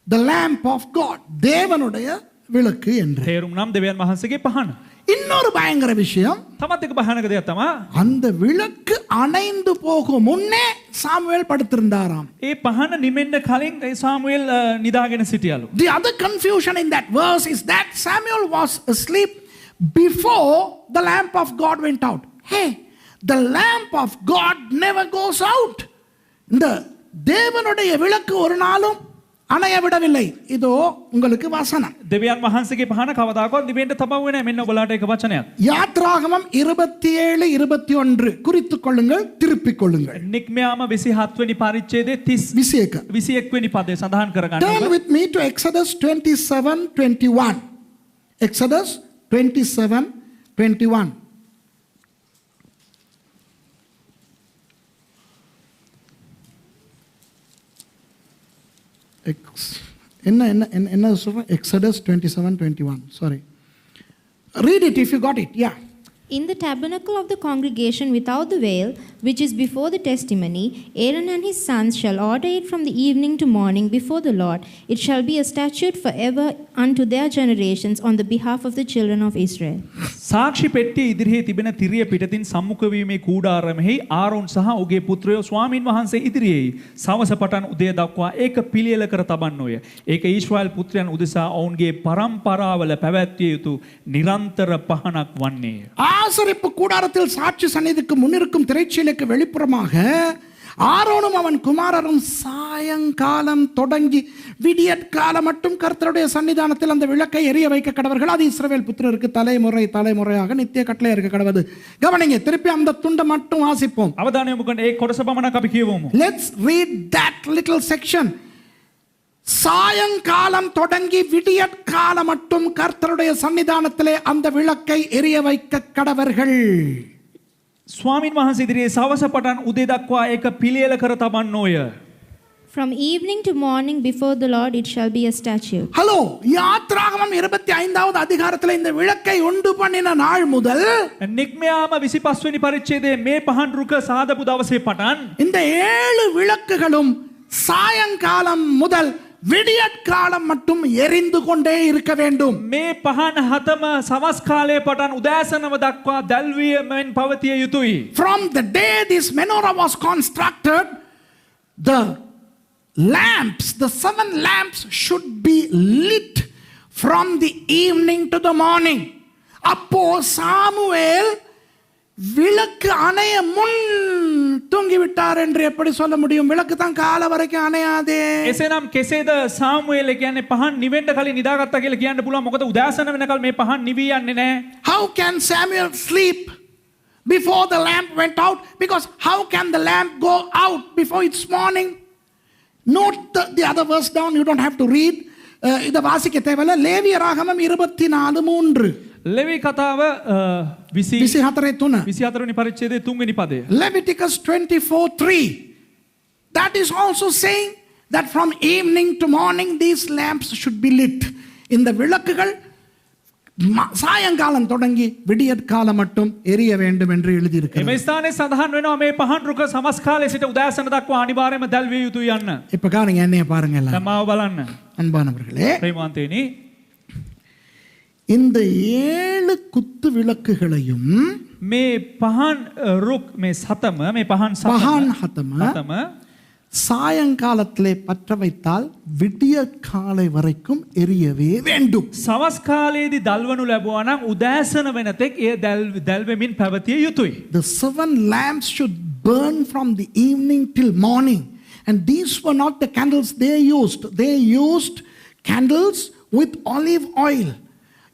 the lamp of God. தேவனுடைய விளக்கு என்று. තේරුම් නම් දෙවියන් වහන්සේගේ පහන. இன்னொரு பயங்கர விஷயம், තමත් එක භයානක දෙයක් තමයි அந்த விளக்கு அணைந்து போகும் முன்னே சாமுவேல் படுத்திருந்தாராம். ඒ පහන නිමෙන්න කලින් ඒ සාමුවෙල් නිදාගෙන සිටියලු. The other confusion in that verse is that Samuel was asleep before the lamp of God went out. Hey, the lamp of God never goes out. இந்த தேவனுடைய விளக்கு ஒரு நாளும் அணைய விடவில்லை. இதோ உங்களுக்கு வசனம். දෙවියන් වහන්සේගේ පහන කවදාකවත් නිවෙන්න තබන්නේ නැහැ. මෙන්න ඔබලාට එක වචනයක්. யாத்ராகமம் 27:21 குறித்துக் கொள்ளுங்கள், திருப்பிக் கொள்ளுங்கள். නික්මයාම 27 වෙනි පරිච්ඡේදයේ 21 වෙනි පදේ සඳහන් කරගන්න. Turn with me to Exodus 27:21. Exodus 27:21. என்ன சொல்றேன்? Exodus 27:21. Sorry. Read it if you got it. Yeah. In the tabernacle of the congregation without the veil, which is before the testimony, Aaron and his sons shall order it from the evening to morning before the Lord. It shall be a statute forever unto their generations on the behalf of the children of Israel. සාක්ෂි පෙට්ටිය ඉදිරියේ තිබෙන තිරිය පිටතින් සම්මුඛ වීමේ කූඩාරමෙහි ආරෝන් සහ ඔහුගේ පුත්‍රයෝ ස්වාමින් වහන්සේ ඉදිරියේ සවස පටන් උදය දක්වා ඒක පිළියෙල කර තබන්නෝය. ඒක ඊශ්‍රායෙල් පුත්‍රයන් උදෙසා ඔවුන්ගේ පරම්පරාවල පැවැත්විය යුතු නිරන්තර පහනක් වන්නේය. ஆசரிப்பு கூடாரத்தில் சாட்சி சந்நிதிக்கு முன்னிருக்கும் திரைச்சீலைக்கு வெளிப்புறமாக ஆரோனும் அவன் குமாரரும் சாயங்காலம் தொடங்கி விடியற்காலம் மட்டும் கர்த்தருடைய சன்னிதானத்தில் அந்த விளக்கை எரிய வைக்க கடவர்கள். அது இஸ்ரவேல் புத்திரருக்கு தலைமுறையாக நித்திய கட்டளை இருக்க கடவுது. கவனிங்க, திருப்பி அந்த துண்டை மட்டும் வாசிப்போம். අවධානය යොමු කරන්න ඒ කොටස පමණක් අපි කියවමු. Let's read that little section. சாயங்காலம் தொடங்கி விடியற்காலம் மட்டும் கர்த்தருடைய சன்னிதானத்திலே அந்த விளக்கை எரிய வைக்க கடவர்கள். ස්වාමින් වහන්සේ ඉදිරියේ සවස පටන් උදේ දක්වා ඒක පිළියෙල කර තබන්නෝය. From evening to morning before the Lord it shall be a statute. Hello, யாத்ராகமம் 25வது அதிகாரத்தில் இந்த விளக்கை உண்டு பண்ணின நாள் முதல் නික්මයාම 25 වෙනි පරිච්ඡේදයේ මේ පහන් රුක සාදපු දවසේ පටන් இந்த 7 விளக்குகளும் சாயங்காலம் முதல் விடியற்காலம் மட்டும் எரிந்து கொண்டே இருக்க வேண்டும். මේ පහන් හතම සවස් කාලයේ පටන් උදෑසනව දක්වා දැල්වීමෙන් පවතිය යුතුයි. From the day this menorah was constructed, the lamps, the 7 lamps should be lit from the evening to the morning. அப்போ சாமுவேல் விளக்கு அணைய முன் தூங்கி விட்டார் என்று எப்படி சொல்ல முடியும்? விளக்கு தான் காலை வரைக்கும் அணையாதே. එසේනම් කෙසේද සාමුවෙල් කියන්නේ පහන් නිවෙන්න කලින් නිදාගත්තා කියලා කියන්න පුළුවන්? මොකද උදෑසන වෙනකල් මේ පහන් නිවි යන්නේ නැහැ. How can Samuel sleep before the lamp went out? Because how can the lamp go out before it's morning? Note the other verse down. You don't have to read. இதை வாசிக்க தேவையில்லை. லேவியராகமம் 24:3. ලෙවි කතාව 24 වෙනි පරිච්ඡේදයේ 3 වෙනි පදය. Leviticus 24:3. That is also saying that from evening to morning these lamps should be lit. இந்த விளக்குகள் சாயங்காலம் தொடங்கி விடியற்காலம் மட்டும் எரிய வேண்டும் என்று எழுதி இருக்கிறது. මේ ස්ථානයේ සඳහන් වෙනවා මේ පහන් රුක සමස් කාලයේ සිට උදෑසන දක්වා අනිවාර්යයෙන්ම දැල්විය යුතුයි යන්න. இப்ப காணுங்க, என்னைய பாருங்க எல்லாம். තමාව බලන්න. அன்பானவர்களே, ප්‍රේමවන්තයනි, இந்த 7 குத்து விளக்குகளையும் මේ පහන් රුක් මේ සතම මේ පහන් சத்தம சாயங்காலத்திலே பற்ற வைத்தால் விடிய காலை வரைக்கும் எரியவே வேண்டும். සවස් කාලයේදී දල්වනු ලැබුවා නම් උදෑසන වෙනතෙක් ඒ දැල්වෙමින් පැවතිය යුතුයි. The 7 lamps should burn from the evening till morning. And these were not the candles they used. They used candles with olive oil.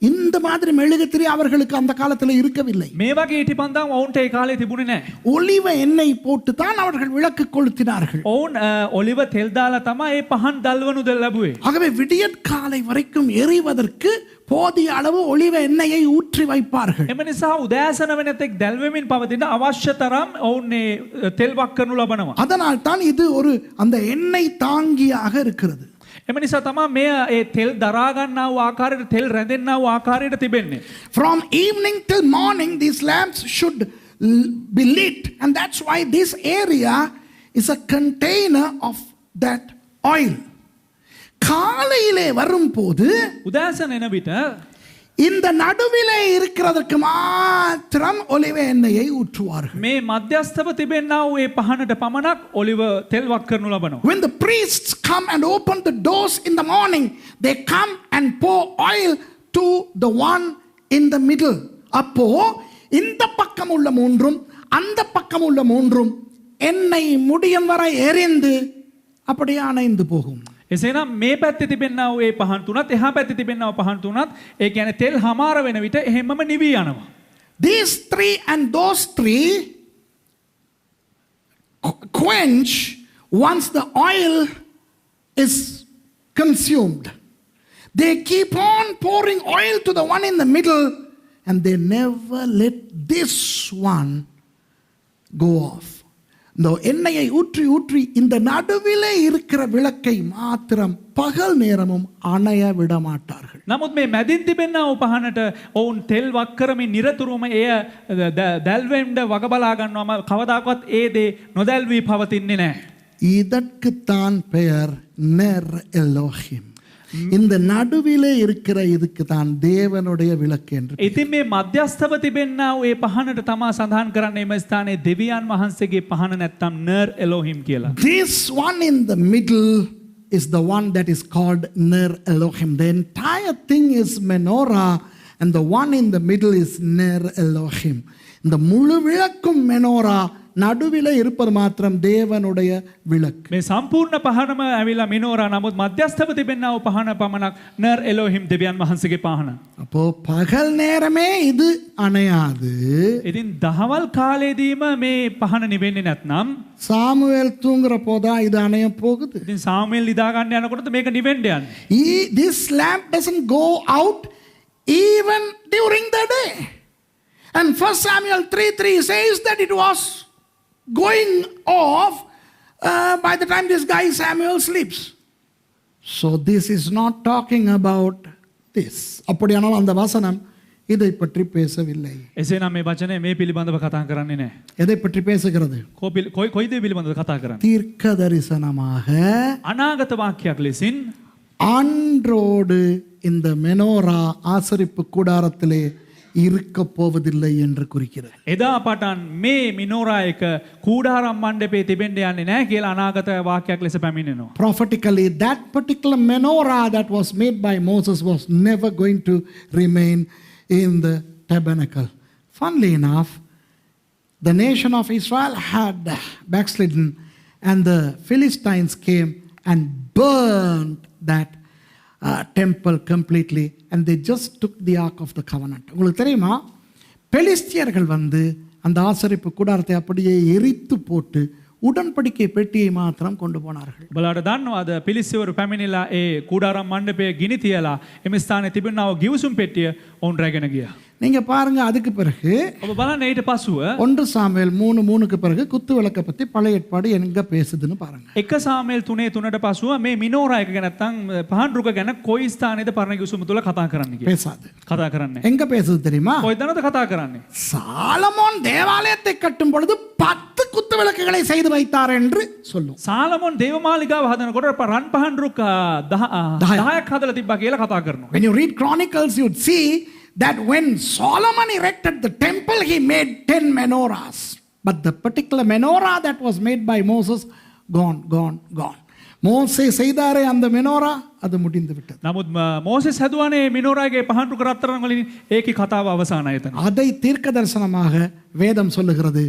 இந்த மாதிரி மெழுகுத்திரி அவர்களுக்கு அந்த காலத்தில் இருக்கவில்லை. මේ වගේ ඊටිපන්දම් ඔවුන්ට ඒ කාලේ තිබුණේ නැහැ. ஒலிவ எண்ணெய் போட்டு தான் அவர்கள் விளக்கு கொளுத்தினார்கள். ඔවුන් ඔලිව තෙල් දාලා තමයි මේ පහන් දල්වනු ලැබුවේ. ஆகவே விடியற்காலை வரைக்கும் எரிவதற்கு போதிய அளவு ஒலிவ எண்ணெயை ஊற்றி வைப்பார்கள். එම නිසා උදෑසන වෙනතෙක් දැල්වෙමින් පවතින අවශ්‍ය තරම් ඔවුන් මේ තෙල් වක් කරනු ලබනවා. அதனால் தான் இது ஒரு அந்த எண்ணெய் தாங்கியாக இருக்கிறது. එම නිසා තමයි මේ ඒ තෙල් දරා ගන්නා වූ ආකාරයට තෙල් රැඳෙන්නා වූ ආකාරයට තිබෙන්නේ. From evening till morning these lamps should be lit, and that's why this area is a container of that oil. காலையிலே வரும்போது උදෑසන එන විට இந்த நடுவிலே இருக்கிறதற்கு மாத்திரம் ஒலிவ எண்ணெயை ஊற்றுவார்கள். මේ මධ්‍යස්ථව තිබෙන්නා වූ ඒ පහනට පමණක් ඔලිව තෙල් වක් කරනු ලබනවා. When the priests come and open the doors in the morning, they come and pour oil to the one in the middle. அப்போ இந்த பக்கம் உள்ள மூன்றும் அந்த பக்கம் உள்ள மூன்றும் எண்ணெய் முடியும் வரை எரிந்து அப்படியே அணைந்து போகும். එසේනම් මේ පැත්තේ තිබෙන්නා වූ ඒ පහන් තුනත් එහා පැත්තේ තිබෙන්නා වූ පහන් තුනත් ඒ කියන්නේ තෙල් හමාර වෙන විට එහෙමම නිවි යනවා. These 3 and those 3 quench once the oil is consumed. They keep on pouring oil to the one in the middle and they never let this one go off. இந்த எண்ணெயை ஊற்றி ஊற்றி இந்த நடுவிலே இருக்கிற விளக்கை மாத்திரம் பகல் நேரமும் அணைய விட மாட்டார்கள். නමුත් මේ මැදින් තිබෙනා වූ පහනට ඔවුන් තෙල් වක් කරමින් නිරතුරුවම එය දැල්වෙන්න වග බලා ගන්නවම කවදාකවත් ඒ දේ නොදැල්වී පවතින්නේ නැහැ. இதற்குத்தான் பெயர் நெர் எலோஹிம். இந்த நடுவிலே இருக்கிற இதுக்கு தான் தேவனுடைய விளக்கு என்று. ඉතින් මේ මධ්‍යස්ථව තිබෙනා වූ ඒ පහනට තමා සඳහන් කරන්නේ එම ස්ථානයේ දෙවියන් වහන්සේගේ පහන නැත්තම් නර් එලෝහිම් කියලා. This one in the middle is the one that is called Ner Elohim. The entire thing is menorah and the one in the middle is Ner Elohim. இந்த முழு விளக்கும் மெனோரா, நடுவிலே இருப்பது மாத்திரம் தேவனுடைய விளக்கு. මේ සම්පූර්ණ පහනම ඇවිල්ලා මිනෝරා, නමුත් මධ්‍යස්ථව තිබෙනා වූ පහන පමණක් නර් එලෝහිම් දෙවියන් වහන්සේගේ පහන. அப்போ பகல் நேரமே இது அணையாது. ඉතින් දහවල් කාලයේදීම මේ පහන නිවෙන්නේ නැත්නම් சாமுவேல் தூங்குற போதா இது அணைய போகுது. ඉතින් සාමුවෙල් නිදා ගන්න යනකොට මේක නිවෙන්න යන්නේ. This lamp doesn't go out even during the day. And 1 Samuel 3:3 says that it was going off by the time this guy Samuel sleeps. So this is not talking about this. அப்படியானால் அந்த வசனம் இதை பற்றி பேசவில்லை. එසේනම් මේ වචනේ මේ පිළිබඳව කතා කරන්නේ නැහැ. எதை பற்றி பேசுகிறது? කොයි දේ පිළිබඳව කතා කරන්නේ? தீர்க்க தரிசனமாக අනාගත වාක්‍යයක් ලෙසින් அன்றோடு இந்த மெனோரா ஆசரிப்பு கூடாரத்திலே இருக்க போவதில்லை என்று குறிக்கிறது. එදා පටන් මේ මිනෝරා එක කූඩාරම් මණ්ඩපයේ තිබෙන්න යන්නේ නැහැ කියලා අනාගත වාක්‍යයක් ලෙස පැමිණෙනවා. Prophetically, that particular menorah that was made by Moses was never going to remain in the tabernacle. Funnily enough, the nation of Israel had backslidden and the Philistines came and burned that temple completely and they just took the ark of the covenant. உங்களுக்கு தெரியுமா, பெலிஸ்தியர்கள் வந்து அந்த ஆசரிப்பு கூடாரத்தை அப்படியே எரித்து போட்டு උඩන්පඩිකේ பெட்டியை மாத்திரம் கொண்டு போனார்கள். බලන්න දන්නවද පිලිස්සවරු පැමිණිලා ඒ කූඩාරම් මණ්ඩපයේ ගිනි තියලා එමෙ ස්ථානයේ තිබෙනා වූ ගිවිසුම් පෙට්ටිය ඔවුන් රැගෙන ගියා. நீங்க பாருங்க, அதுக்கு பிறகு ඔබ බලන්න ඊට පසුව 1 சாமுவேல் 3:3க்கு பிறகு குத்து விளக்க பத்தி பழைய ஏற்பாடு எங்க பேசுதுன்னு பாருங்க. 1 සාමුවෙල් 3:3ට පසුව මේ මිනෝරා එක ගැන නැත්නම් පහන් රුක ගැන කොයි ස්ථානයේද පරණ ගිවිසුම තුල කතා කරන්න කියලා. பேசாது. කතා කරන්නේ. எங்க பேசுது தெரியுமா? කොයිදනද කතා කරන්නේ? சாலமோன் தேவாலயத்தை கட்டும் பொழுது 10 குத்து விளக்குகளை செய்து வைத்தார் என்று சொல்லும். සාලමොන් දේවමාලිගාව හදනකොට රන් පහන් රුක 10ක් හදලා තිබ්බා කියලා කතා කරනවා. When you read Chronicles, you'd see that when Solomon erected the temple, he made 10 menorahs. But the particular menorah that was made by Moses, gone. மோசே செய்தாரே அந்த மெனோரா, அது முடிந்து விட்டது. නමුත් මෝසෙස් හදුවානේ මිනෝරාගේ පහන් රුක රත්තරන් වලින් ඒකේ කතාව අවසానයි එතන. அதை தீர்க்க தரிசனமாக வேதம் சொல்லுகிறது.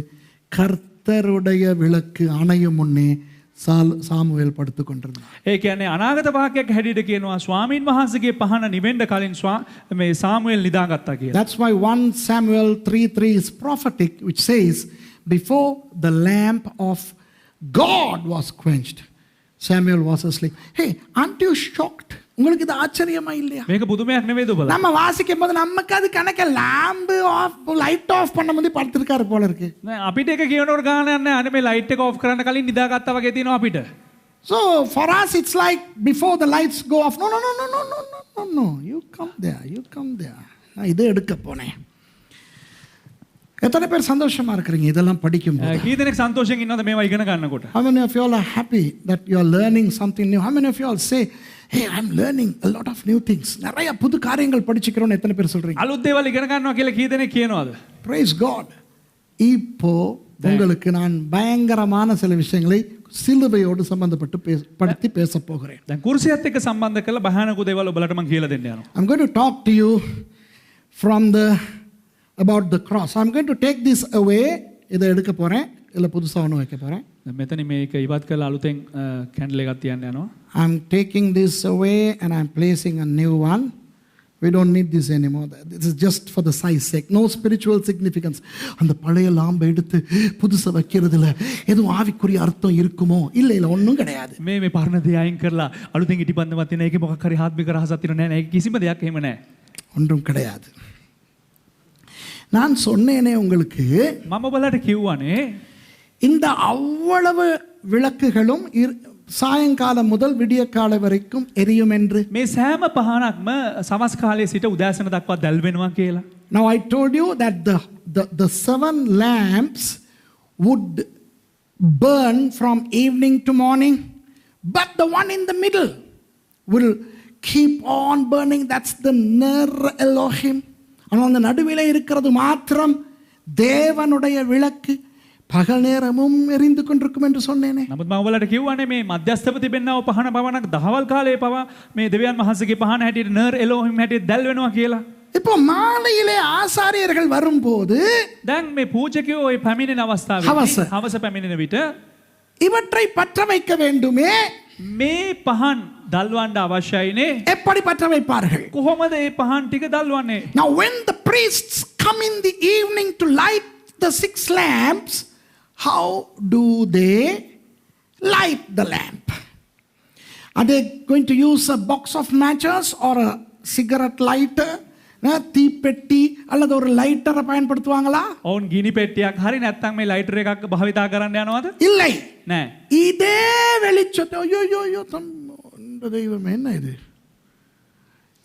கர்த்தருடைய விளக்கு அணையும் முன்னே சாமுவேல் படுத்துக் கொண்டிருந்தார். ඒ කියන්නේ අනාගත වාක්‍යයක් හැටියට කියනවා ස්වාමීන් වහන්සේගේ පහන නිවෙන්න කලින් මේ සාමුවෙල් නිදාගත්තා කියලා. That's why 1 Samuel 3:3 is prophetic, which says before the lamp of God was quenched, Samuel was asleep. Hey, aren't you shocked? உங்களுக்கு இது ஆச்சரியமா இல்லையா? මේක පුදුමයක් නෙවෙයිද ඔබලා? நம்ம வாசிக்கும் போது நமக்கு அது கணக்க lamp off light off பண்ணும்போது படுத்திருக்காரு போல இருக்கு. අපිට එක කියනකොට ගාන යන්නේ අනේ මේ ලයිට් එක ඔෆ් කරන්න කලින් නිදාගත්තා වගේ තියෙනවා අපිට. So for us it's like before the lights go off. No, you come there. நான் இதை எடுக்க போனேன். எத்தனை பேர் சந்தோஷமா இருக்கீங்க இதெல்லாம் படிக்கும்போது? කී දෙනෙක් සන්තෝෂයෙන් ඉන්නවද මේවා ඉගෙන ගන්නකොට? How many of you all are happy that you are learning something new? How many of you all say, hey, I'm learning a lot of new things. நிறைய புது காரியங்கள் படிச்சுக்கிறோம்னு எத்தனை பேர் சொல்றீங்க? අලුත් දේවල් ඉගෙන ගන්නවා කියලා කී දෙනෙක් කියනවද? Praise God. இப்போ உங்களுக்கு நான் பயங்கரமான சில விஷயங்களை சிலுவையோடு சம்பந்தப்பட்டு படுத்தி பேச போகிறேன். දැන් කුරුසියත් එක්ක සම්බන්ධ කරලා භයානක දේවල් ඔබලට මම කියලා දෙන්න යනවා. I'm going to talk to you about the cross. I'm going to take this away. இதை எடுக்க போறேன், இல்ல புதுசா ஒன்று வைக்க போறேன். මෙතන මේක ඉවත් කරලා අලුතෙන් කැන්ඩල් එකක් තියන්න යනවා. I'm taking this away and I'm placing a new one. We don't need this anymore. This is just for the size sake. No spiritual significance. அந்த பழைய லாம்பை எடுத்து புதுசா வைக்கிறதுல எதுவும் ஆவிக்குரிய அர்த்தம் இருக்குமோ? இல்ல ஒண்ணும் கிடையாது. මේ පරණ දේ අයින් කරලා අලුතෙන් ඉටිපන්දමක් තියෙන එකේ මොකක් හරි ආත්මික රහසක් තියෙන නෑ. ඒක කිසිම දෙයක් එහෙම නෑ. ஒன்றும் கிடையாது. நான் சொன்னேனே உங்களுக்கு මම ඔබලට කිව්වනේ இந்த அவ்வளவு விளக்குகளும் சாயங்காலம் முதல் விடியற்கால வரைக்கும் எரியும் என்று. මේ සෑම පහනක්ම සවස් කාලයේ සිට උදෑසන දක්වා දැල් වෙනවා කියලා. Now I told you that the 7 lamps would burn from evening to morning, but the one in the middle will keep on burning. That's the Ner Elohim. ஆனால் அந்த நடுவில் இருக்கிறது மாத்திரம் தேவனுடைய விளக்கு பகல் நேரமும் எரிந்து கொண்டிருக்கும் என்று சொன்னேனே. නමුත් මම ඔයාලට කිව්වනේ මේ මධ්‍යස්ථව තිබෙනා පහන පවණක් දහවල් කාලයේ පවා මේ දෙවියන් වහන්සේගේ පහන හැටියට නර් එලෝහිම් හැටියට දැල් වෙනවා කියලා. இப்போ மாலையிலே ஆசாரியர்கள் வரும்போது දැන් මේ පූජකයෝ ওই පැමිණෙන අවස්ථාවේ හවස පැමිණෙන විට இவற்றை பற்ற வைக்க வேண்டுமே. මේ පහන් දල්වන්න අවශ්‍යයිනේ. எப்படி பற்ற வைப்பார்கள்? කොහොමද මේ පහන් ටික දල්වන්නේ? Now when the priests come in the evening to light the 6 lamps, how do they light the lamp? Are they going to use a box of matches or a cigarette lighter? தீப்பெட்டி அல்லது ஒரு லைட்டரை பயன்படுத்துவாங்களா? ඔවුන් ගිනි පෙට්ටියක් හරි නැත්නම් මේ lighter එකක් භාවිතා කරන්න යනවද? இல்லை. නෑ. இதே வெளிச்சத்தை ஐயோ இந்த தெய்வம் என்ன இது?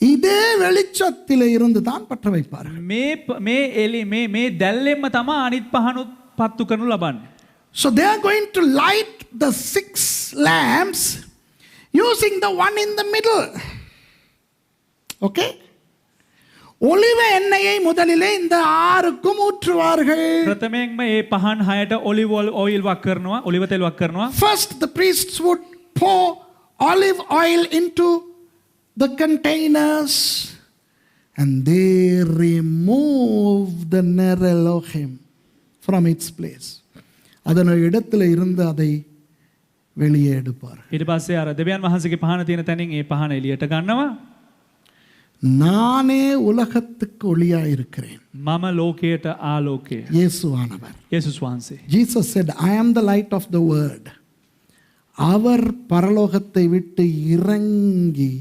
இதே வெளிச்சத்திலே இருந்து தான் பற்ற வைப்பார்கள். මේ එලි මේ දැල්ලෙන්ම තමයි අනිත් පහනුත් පත්තු කරනු ලබන්නේ. So they are going to light the 6 lamps using the one in the middle. Okay? ஒலிவ எண்ணெயை முதலிலே இந்த 6க்கும் ஊற்றுவார்கள். ප්‍රථමයෙන්ම මේ පහන් 6ට ඔලිව් ඔයිල් වක් කරනවා, ඔලිව තෙල් වක් කරනවා. First the priests would pour olive oil into the containers and they remove the Ner Elohim from its place. அதன இடத்துல இருந்து அதை வெளியே எடுப்பார். ඊට පස්සේ අර දෙවියන් වහන්සේගේ පහන තියෙන තැනින් ඒ පහන එළියට ගන්නවා. நானே உலகத்துக்கு ஒளியா இருக்கிறேன். මම ලෝකයට ආලෝකය. இயேசுவானவர். යේසුස් වහන්සේ. Jesus said, I am the light of the world. அவர் பரலோகத்தை விட்டு இறங்கி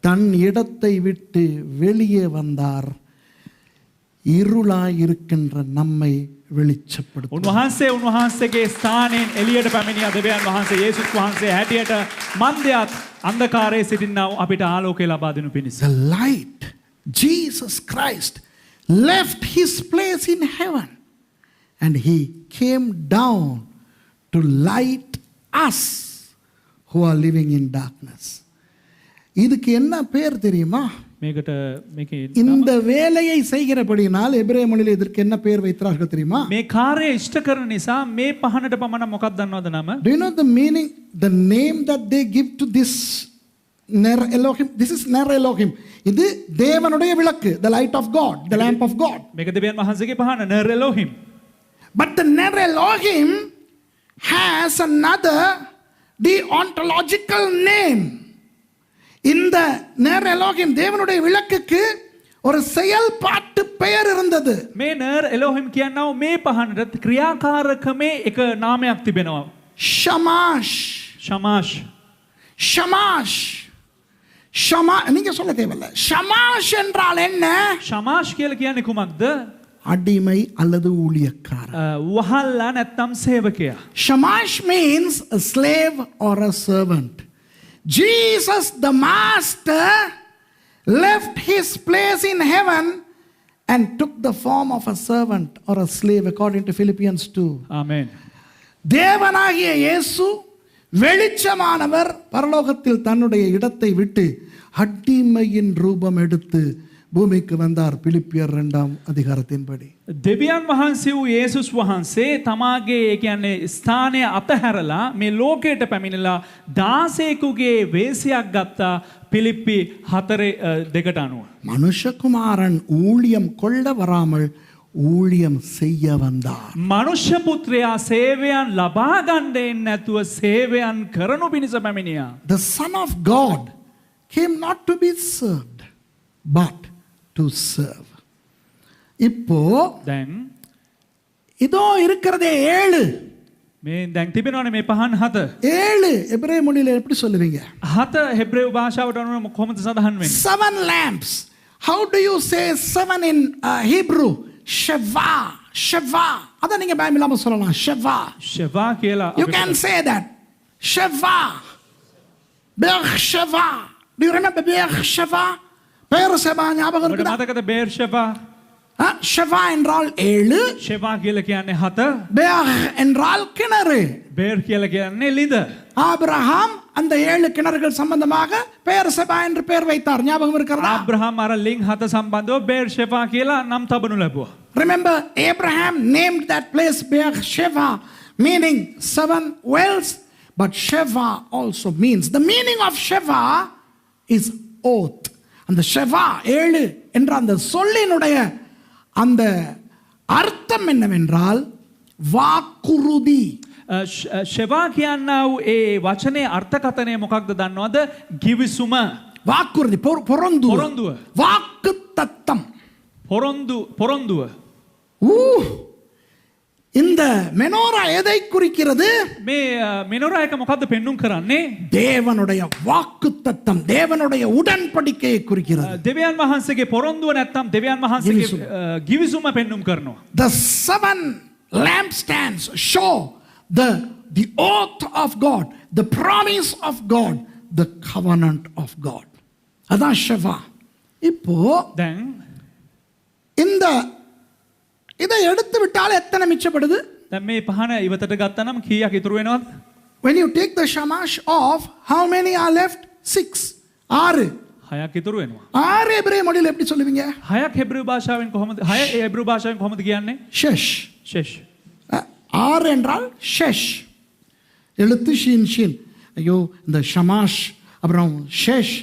தன் இடத்தை விட்டு வெளியே வந்தார். இருளாய் இருக்கின்ற நம்மை வெளிச்சப்படுத்த. උන්වහන්සේගේ ස්ථානයෙන් එළියට පැමිණියා දෙවියන් වහන්සේ යේසුස් වහන්සේ හැටියට මන්දයත් අන්ධකාරයේ සිටිනා අපිට ආලෝකය ලබා දෙනු පිණිස. The light, Jesus Christ, left his place in heaven and he came down to light us who are living in darkness. இதுக்கு என்ன பேர் தெரியுமா? මේකට මේකේ இந்த வேலையை செய்கிறபடினால் எபிரேய மொழியில் இதற்கு என்ன பெயர் வைத்தார்கள் தெரியுமா? මේ කාර්යය ඉෂ්ට කරන නිසා මේ පහනට පමණ මොකක්ද දන්නවද නම? Do you know the meaning, the name that they give to this Ner Elohim? This is Ner Elohim. இது தேவனுடைய விளக்கு, the light of God, the lamp of God. මේක දෙවියන් වහන්සේගේ පහන නර් එලෝහිම්. But the Ner Elohim has another deontological name. இந்த நேர் Elohim தேவனுடைய விளக்குக்கு ஒரு செயல்பாட்டு பெயர் இருந்தது. මේ නර් එලෝහිම් කියනවා මේ පහනට ක්‍රියාකාරකමේ එක නාමයක් තිබෙනවා. ஷமாஷ். ஷமாஷ். ஷமாஷ். நீங்க சொல்ல தேவையில்லை. ஷமாஷ் என்றால் என்ன? ஷமாஷ் කියලා කියන්නේ කුමක්ද? அடிமை அல்லது ஊழியக்காரன். වහල්ලා නැත්නම් සේවකයා. ஷமாஷ் means a slave or a servant. Jesus the master left his place in heaven and took the form of a servant or a slave according to Philippians 2. Amen. தேவனாகிய இயேசு வெளிச்சமானவர் பரலோகத்தில் தன்னுடைய இடத்தை விட்டு அடிமையின் ரூபம் எடுத்து பூமிக்கு வந்தார். பிலிப்பியர் 2ஆம் அதிகாரத்தின்படி. දෙවියන් වහන්සේ වූ යේසුස් වහන්සේ තමාගේ ඒ කියන්නේ ස්ථානය අතහැරලා මේ ලෝකයට පැමිණලා 16කුගේ වේශයක් ගත්තා. පිලිප්පි 4:2 අනුව. மனுஷகுமாரன் ஊழியம் கொள்ள வராமல் ஊழியம் செய்ய வந்தார். මනුෂ්‍ය පුත්‍රයා සේවයන් ලබා ගන්න එන්නේ නැතුව සේවයන් කරනු පිණිස පැමිණියා. The Son of God came not to be served but to serve. இப்போ දැන් இதோ இருக்கிறதே 7. මේ දැන් තිබෙනවනේ මේ පහන් 7. 7 எபிரேய மொழியில எப்படி சொல்லுவீங்க? 7 හෙබ්‍රේව භාෂාවට අනුව කොහොමද සඳහන් වෙන්නේ? 7 lamps. How do you say 7 in Hebrew? Sheva. Sheva. அத நீங்க பயமில்லாம சொல்லலாம். Sheva. ෂෙවා කියලා You can say that. Sheva. Beersheba. Do you remember Beersheba? Beersheba ஞாபகம் ඔබට இருக்குதா? මතකද බේර්ෂෙවා? ஷெவா என்றால் 7, ෂෙවා කියලා කියන්නේ 7, பேர் என்றால் கிணறு. බේර් කියලා කියන්නේ ලිඳ. ஆபிரகாம் அந்த 7 கிணறுகள் சம்பந்தமாக பெயர்செபா என்று பெயர் வைத்தார். ஞாபகம் இருக்கிறதா? ආබ්‍රහම් අර ලිං 7 සම්බන්ධව බේර්ෂෙවා කියලා නම් තබනු ලැබුවා. Remember, Abraham named that place Beersheba, meaning 7 wells. But Sheva also means, the meaning of Sheva is oath. அந்த ஷெவா 7 என்ற அந்த சொல்லினுடைய அந்த அர்த்தம் என்னவென்றால் வாக்குறுதி. ෂෙවා කියන්නා වූ ඒ වචනේ අර්ථකථනය මොකක්ද දන්නවද? ගිවිසුම. வாக்குறுதி பொறந்து பொறந்துව. வாக்கு தத்தம். පොරොන්දුව. இந்த மெனோரா எதை குறிக்கிறது? මේ මෙනොරා එක මොකද්ද පෙන්눔 කරන්නේ? தேவனுடைய வாக்கு தத்தம், தேவனுடைய உடன்படிக்கையை குறிக்கிறது. දෙවියන් වහන්සේගේ පොරොන්දුව නැත්නම් දෙවියන් වහන්සේගේ ගිවිසුම පෙන්눔 කරනවා. The 7 lampstands show the oath of God, the promise of God, the covenant of God. அதான் ஷெவா. இப்போ දැන් இந்த இதை எடுத்து விட்டால் எத்தனை மிச்சப்படுது? දැන් මේ පහන ඉවතට ගත්තා නම් කීයක් ඉතුරු වෙනවද? When you take the shamash off, how many are left? 6. 6. 6ක් ඉතුරු වෙනවා. 6 எபிரேய மொழியில் எப்படி சொல்லுவீங்க? 6ක් හෙබ්‍රෙව් භාෂාවෙන් කොහොමද? 6 හෙබ්‍රෙව් භාෂාවෙන් කොහොමද කියන්නේ? ஷெஷ். ෂෙෂ්. 6 என்றால் ஷெஷ். எழுத்து ஷீன் ஷீன். ஐயோ இந்த ஷமாஷ் அப்புறம் ஷெஷ்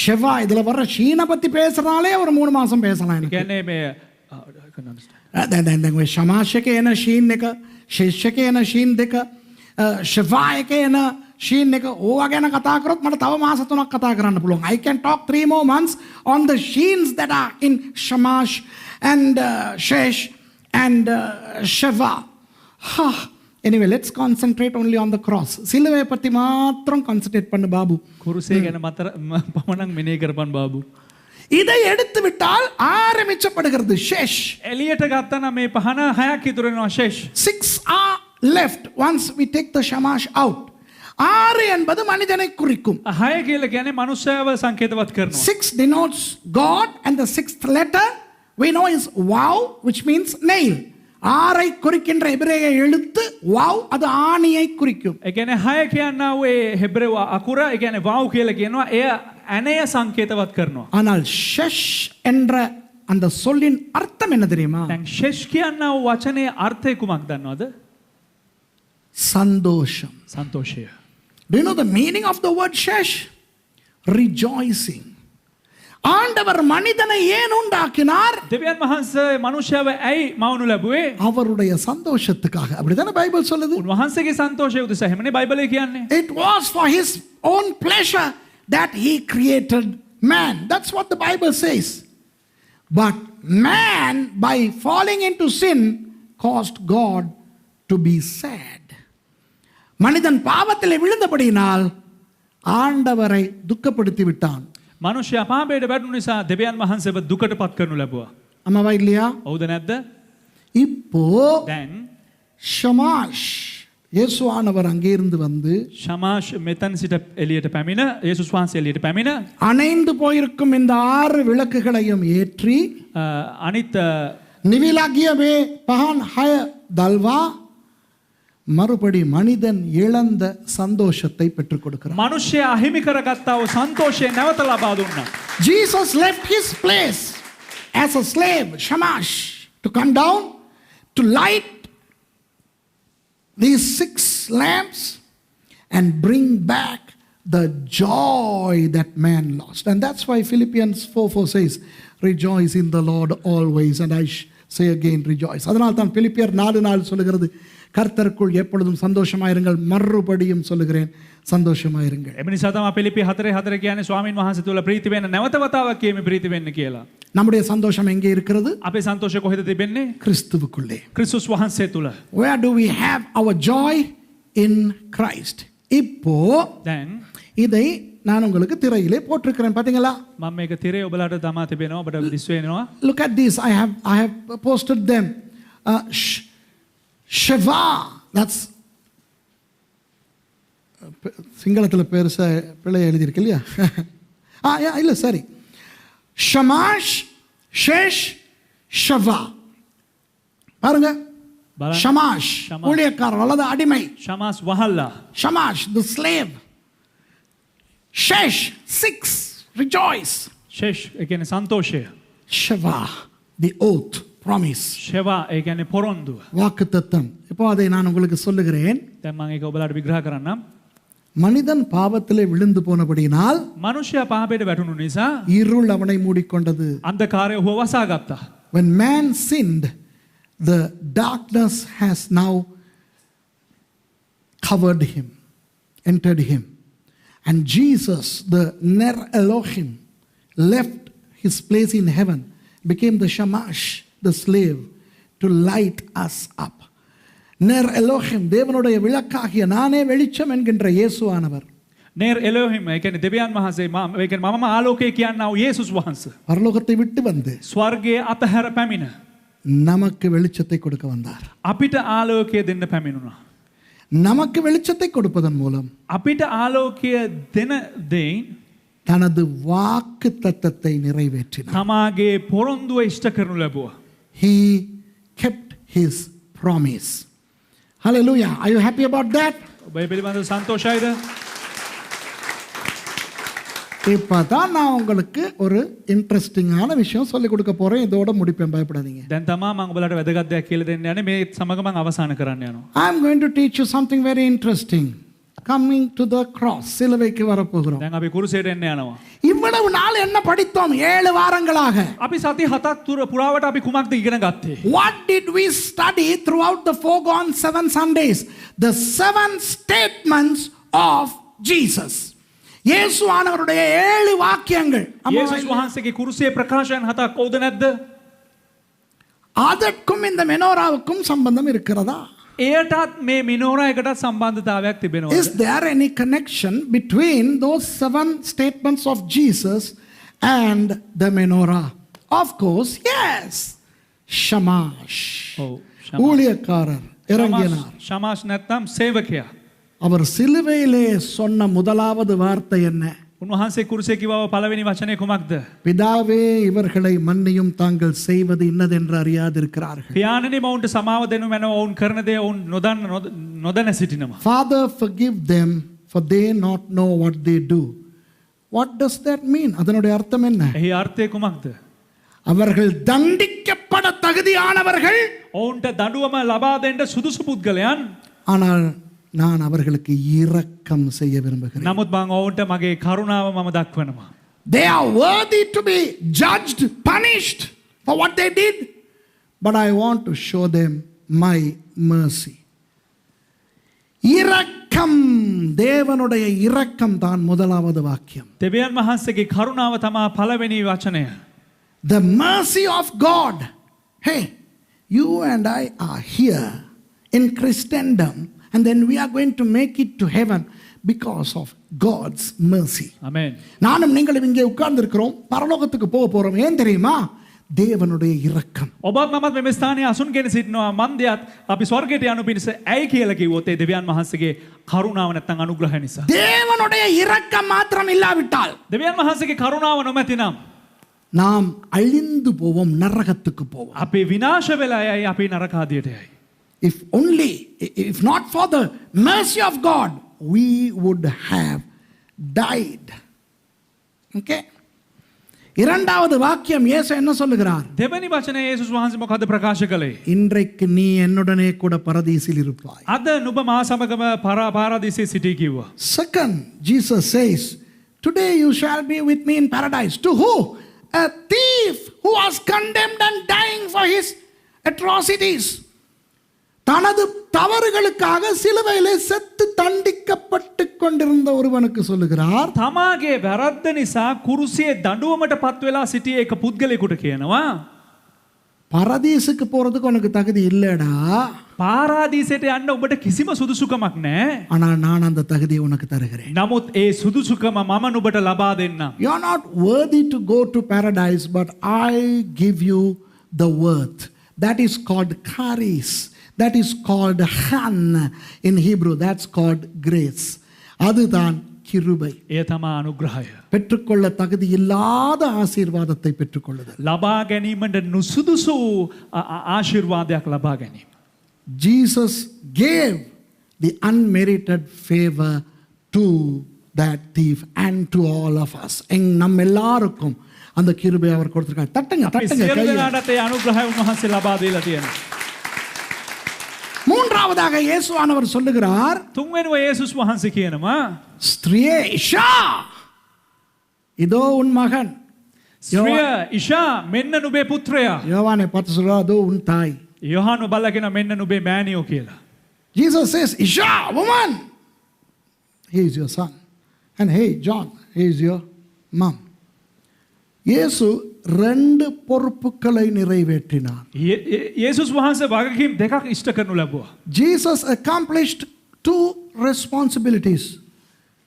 ஷெவா இதுல வர்ற ஷீனை பத்தி பேசுறனாலே ஒரு 3 மாசம் பேசலாம் எனக்கு. කියන්නේ මේ දැන් ඔය ෂමාෂ් එකේ එන ෂීන් එක, ෂෙෂ් එකේ එන ෂීන් දෙක, ෂෙවා එකේ එන ෂීන් එක ඕවා ගැන කතා කරොත් මට තව මාස 3ක් කතා කරන්න පුළුවන්. I can talk 3 more months on the sheens that are in Shamash and Shesh and Sheva. Anyway, let's concentrate only on the cross. சிலுவையை பத்தி மாத்திரம் கான்சென்ட்ரேட் பண்ணு பாபு. කුරුසේ ගැන පමණක් මෙනෙහි කරපන් බාබු. இதை எடுத்து விட்டால் ஆரம்பிக்கப்படுகிறது ஷெஷ். එළියට ගත්තා නම් මේ පහන 6ක් ඉතුරු වෙනවා ෂෙෂ්. 6 are left once we take the shamash out. 6 என்பது மனிதனை குறிக்கும். 6 කියලා කියන්නේ මනුෂ්‍යව සංකේතවත් කරනවා. 6 denotes God and the 6th letter we know is waw, which means nail. 6ஐ குறிக்கின்ற எபிரேய எழுத்து வாவ், அது ஆணியை குறிக்கும். ඒ කියන්නේ 6 කියනවා ඒ හෙබ්‍රෙව් අකුර, ඒ කියන්නේ வாவ் කියලා කියනවා එය ඇණය සංකේතවත් කරනවා. ஆனால் ஷெஷ் என்ற அந்த சொல்லின் அர்த்தம் என்ன தெரியுமா? දැන් ෂෙෂ් කියනවා වචනේ අර්ථය කුමක්ද දන්නවද? சந்தோஷம். සන්තෝෂය. Do you know the meaning of the word shesh? Rejoicing. ஆண்டவர் மனிதனை ஏன் உண்டாக்கினார்? දෙවියන් වහන්සේ මනුෂ්‍යව ඇයි මවනු ලැබුවේ? அவருடைய சந்தோஷத்துக்காக. அப்படிதானே பைபிள் சொல்லுது. උන්වහන්සේගේ සන්තෝෂය උදෙසා. එහෙමනේ බයිබලයේ කියන්නේ. It was for his own pleasure that he created man. That's what the Bible says. But man, by falling into sin, caused God to be sad. மனிதன் பாவத்தில் விழுந்தபடியினால் ஆண்டவரை துக்கப்படுத்தி விட்டான். මනුෂ්‍යයා පාපයට වැටුණු නිසා දෙවියන් වහන්සේව දුකට පත් කරනු ලැබුවා. ஆமாவா இல்லையா? හවුද නැද්ද? இப்போ දැන් ஷமாஷ் இயேசுவானவர் அங்கே இருந்து வந்து ஷமாஷ் මෙතන සිට එළියට පැමිණ, යේසුස් වහන්සේ එළියට පැමිණ அணைந்து போயிருக்கும் இந்த 6 விளக்குகளையும் ஏற்றி අනිත් நிவிலாகிய வே பஹான் ஹய தல்வா மறுபடி மனிதன் இழந்த சந்தோஷத்தை பெற்றுக் கொடுக்கிறார். මනුෂ්‍යයා අහිමි කරගත්තා වූ සන්තෝෂය නැවත ලබා දුන්නා. Jesus left his place as a slave, Shamash, to come down to light these 6 lamps and bring back the joy that man lost. And that's why Philippians 4:4 says, rejoice in the Lord always. And I say again, rejoice. அதனால் தான் பிலிப்பியர் 4:4 சொல்லுகிறது, கர்த்தருக்குள் எப்பொழுதும் சந்தோஷமாயிருங்கள். மறுபடியும் சொல்லுகிறேன், சந்தோஷமாயிருங்கள். එම නිසා තමයි පිලිපි 4:4 කියන්නේ ස්වාමින් වහන්සේ තුල ප්‍රීති වෙන්න, නැවත වතාවක් කියමි ප්‍රීති වෙන්න කියලා. நம்முடைய சந்தோஷம் எங்கே இருக்கிறது? අපේ සන්තෝෂය කොහෙද තිබෙන්නේ? கிறிஸ்துவுக்குள்ளே. ක්‍රිස්තුස් වහන්සේ තුල. Where do we have our joy? In Christ. இப்போ දැන් இதை நான் உங்களுக்கு திரையிலே போட்டிருக்கிறேன் பாத்தீங்களா? මම මේක තිරේ ඔබලාට තමා තිබෙනවා ඔබට දිස් වෙනවා. Look at this. I have posted them. Shiva. That's சிங்களத்தில் பெருசா பிள்ளை எழுதியிருக்கு இல்லையா? இல்ல சரி. ஷமாஷ் ஷேஷ் ஷவா. பாருங்க. ஷமாஷ் ஊழியக்காரர் அல்லது அடிமை. ஷமாஸ் வஹல்லா. ஷமாஷ் the slave. ஷேஷ் 6 rejoice. ෂෙෂ් ඒ කියන්නේ සන්තෝෂය. ஷவா the oath promise. ෂෙවා ඒ කියන්නේ පොරොන්දුව. வாக்குத்தத்தம். இப்போ அதை நான் உங்களுக்கு சொல்லுகிறேன். දැන් මම ඒක ඔබලාට විග්‍රහ කරන්නම්. மனிதன் பாவத்திலே விழுந்து போனபடியினால் මනුෂ්‍යයා පාපයට වැටුණු නිසා இருள் அவனை மூடிக்கொண்டது. අන්ධකාරය ඔහුව වසා ගත්තා. When man sinned, the darkness has now covered him, entered him. And Jesus, the Ner Elohim, left his place in heaven, became the Shamash, the slave, to light us up. Ner Elohim, தேவனுடைய விளக்காகிய நானே வெளிச்சம் என்கின்ற இயேசுவானவர். ner Elohim ඒ කියන්නේ දෙවියන් වහන්සේ ඒ කියන්නේ මමම ආලෝකය කියනවා යේසුස් වහන්සේ. பரலோகத்தை விட்டு வந்து ස්වර්ගයේ අතහැර පැමිණ நமக்கு வெளிச்சத்தை கொடுக்க வந்தார். අපිට ආලෝකය දෙන්න පැමිණුණා. நமக்கு வெளிச்சத்தை கொடுப்பதன் மூலம் අපිට ආලෝකය දෙන දෙයින් தனது வாக்கு தத்தத்தை நிறைவேற்றினார். තමාගේ පොරොන්දුව ඉෂ්ට කරනු ලැබුවා. He kept his promise. Hallelujah. Are you happy about that? ඔබ ඒ පිළිබඳව සන්තෝෂයිද? இப்பதான் நான் உங்களுக்கு ஒரு இன்ட்ரெஸ்டிங்கான விஷயம் சொல்லிக் கொடுக்க போறேன். இதோட முடிப்பேன், பயப்படாதீங்க. දැන් තමා මම ඔබලාට වැදගත් දෙයක් කියලා දෙන්න යන්නේ. මේ සමග මම අවසන් කරන්න යනවා. I am going to teach you something very interesting. Coming to the cross. சிலுவைக்கு வர போகிறோம். දැන් අපි කුරුසයට එන්න යනවා. இவ்வளவு நாள் என்ன படித்தோம்? 7 வாரங்களாக. අපි සති 7ක් තුර පුරාවට අපි කුමක්ද ඉගෙන ගත්තේ? What did we study throughout the foregone 7 Sundays? The 7 statements of Jesus. இயேசுவானவருடைய 7 வாக்கியங்கள். යේසුස් වහන්සේගේ කුරුසයේ ප්‍රකාශයන් 7ක් ඕද නැද්ද? அதற்கும் இந்த மெனோராவுக்கும் சம்பந்தம் இருக்கிறதா? එයටත් මේ මිනෝරා එකටත් සම්බන්ධතාවයක් තිබෙනවා. Is there any connection between those 7 statements of Jesus and the menorah? Of course, yes. Shamash. ඔව්. ஊழியக்காரர் இறங்கினார். ஷமாஷ் නැත්නම් සේවකයා. அவர் சிலுவையிலே சொன்ன முதலாவது வார்த்தை என்ன? උන්වහන්සේ කුරුසයේ කිව්ව පළවෙනි වචනේ කුමක්ද? பிதாவே இவர்களை மன்னியும், தாங்கள் செய்வது இன்னதென்று அறியாதிருக்கிறார்கள். පියාණනි මවුන්ට සමාව දෙනු මැනව ඔවුන් කරන දේ ඔවුන් නොදැන සිටිනවා. Father, forgive them, for they not know what they do. What does that mean? அதனுடைய அர்த்தம் என்ன? එහි අර්ථය කුමක්ද? அவர்கள் தண்டிக்கப்பட தகுதியானவர்கள், ඔවුන්ට දඬුවම ලබා දෙන්න සුදුසු පුද්ගලයන්. ஆனால் நான் அவர்களுக்கு இரக்கம் செய்ய விரும்புகிறேன். නමුත් මම ඔවුන්ට මගේ කරුණාව මම දක්වනවා. They are worthy to be judged, punished for what they did, but I want to show them my mercy. இரக்கம், தேவனுடைய இரக்கம் தான் முதலாவது வாக்கியம். දෙවියන් වහන්සේගේ කරුණාව තමයි පළවෙනි වචනය. The mercy of God. Hey, you and I are here in Christendom, and then we are going to make it to heaven because of God's mercy. Amen. நானும் நீங்களும் இங்கே உட்கார்ந்து இருக்கிறோம், பரலோகத்துக்கு போக போறோம். ஏன் தெரியுமா? தேவனுடைய இரக்கம். ඔබත් මමත් මේ ස්ථානයේ අසුන්ගෙන සිටිනවා. මන්දයත් අපි ස්වර්ගයට යනු පිණිස ඇයි කියලා කිව්වොත් ඒ දෙවියන් වහන්සේගේ කරුණාව නැත්නම් අනුග්‍රහය නිසා. தேவனுடைய இரக்கம் மாத்திரம் இல்லாவிட்டால், දෙවියන් වහන්සේගේ කරුණාව නොමැතිනම් நாம் அழிந்து போவோம், நரகத்துக்கு போவோம். අපි විනාශ වෙලා යයි, අපි නරකාදියට යයි. If not for the mercy of God, we would have died. Okay? இரண்டாவது வாக்கியம் இயேசு என்ன சொல்லுகிறார்? දෙවෙනි වචනේ යේසුස් වහන්සේ මොකද ප්‍රකාශ කළේ? இன்றைக்கு நீ என்னுடனே கூட பரதீசில் இருப்பாய். අද නුඹ මා සමගම පාරාදීසයේ සිටී කිව්වා. Second, Jesus says, today you shall be with me in paradise. To who? A thief who was condemned and dying for his atrocities. தனது தவறுகளுக்காக சிலுவையிலே செத்து தண்டிக்கப்பட்டு கொண்டிருந்த ஒருவனுக்கு சொல்லுகிறார். තමාගේ වැරද්ද නිසා කුරුසියේ දඬුවමට පත් වෙලා සිටියේ එක පුද්ගලයෙකුට කියනවා. பரதீசுக்கு போறதுக்கு உனக்கு தகுதி இல்லடா, පාරාදීසයට යන්න ඔබට කිසිම සුදුසුකමක් නැහැ. ஆனால் நான் அந்த தகுதியை உனக்கு தருகிறேன். නමුත් ඒ සුදුසුකම මම නුඹට ලබා දෙන්නම්. You are not worthy to go to paradise, but I give you the worth. That is called charis. That is called han in Hebrew. That's called grace. அதுதான் கிருபை. එය තමා අනුග්‍රහය. பெற்றுக்கொள்ள தகுதி இல்லாத ஆசீர்வாதத்தை பெற்றுக்கொள்ளுதல். ලබා ගැනීමට නුසුදුසු ආශිර්වාදයක් ලබා ගැනීම. Jesus gave the unmerited favor to that thief and to all of us. நம்ம எல்லாருக்கும் அந்த கிருபை அவர் கொடுத்திருக்கார். தட்டுங்க தட்டுங்க සියලු கையை. දෙනාටත් ඒ අනුග්‍රහය උන්වහන්සේ ලබා දීලා තියෙනවා. மூன்றாவதாக இயேசுவானவர் சொல்லுகிறார், තුන්වෙනිව යේසුස් වහන්සේ කියනවා ஸ்திரியே இஷா, இதோ உன் மகன். ස්ත්‍රිය ඉෂා මෙන්න නුඹේ පුත්‍රයා. யோவானை பார்த்து சொல்றார், அதோ உன் தாய். යොහානු බලලා කියනවා මෙන්න නුඹේ මෑණියෝ කියලා. Jesus says, Isha, woman, he is your son. And hey, John, he is your mom. இயேசு ரெண்டு பொறுப்புகளை நிறைவேற்றினார். යේසුස් වහන්සේ වගකීම් දෙකක් ඉෂ්ට කරනු ලැබුවා. Jesus accomplished two responsibilities.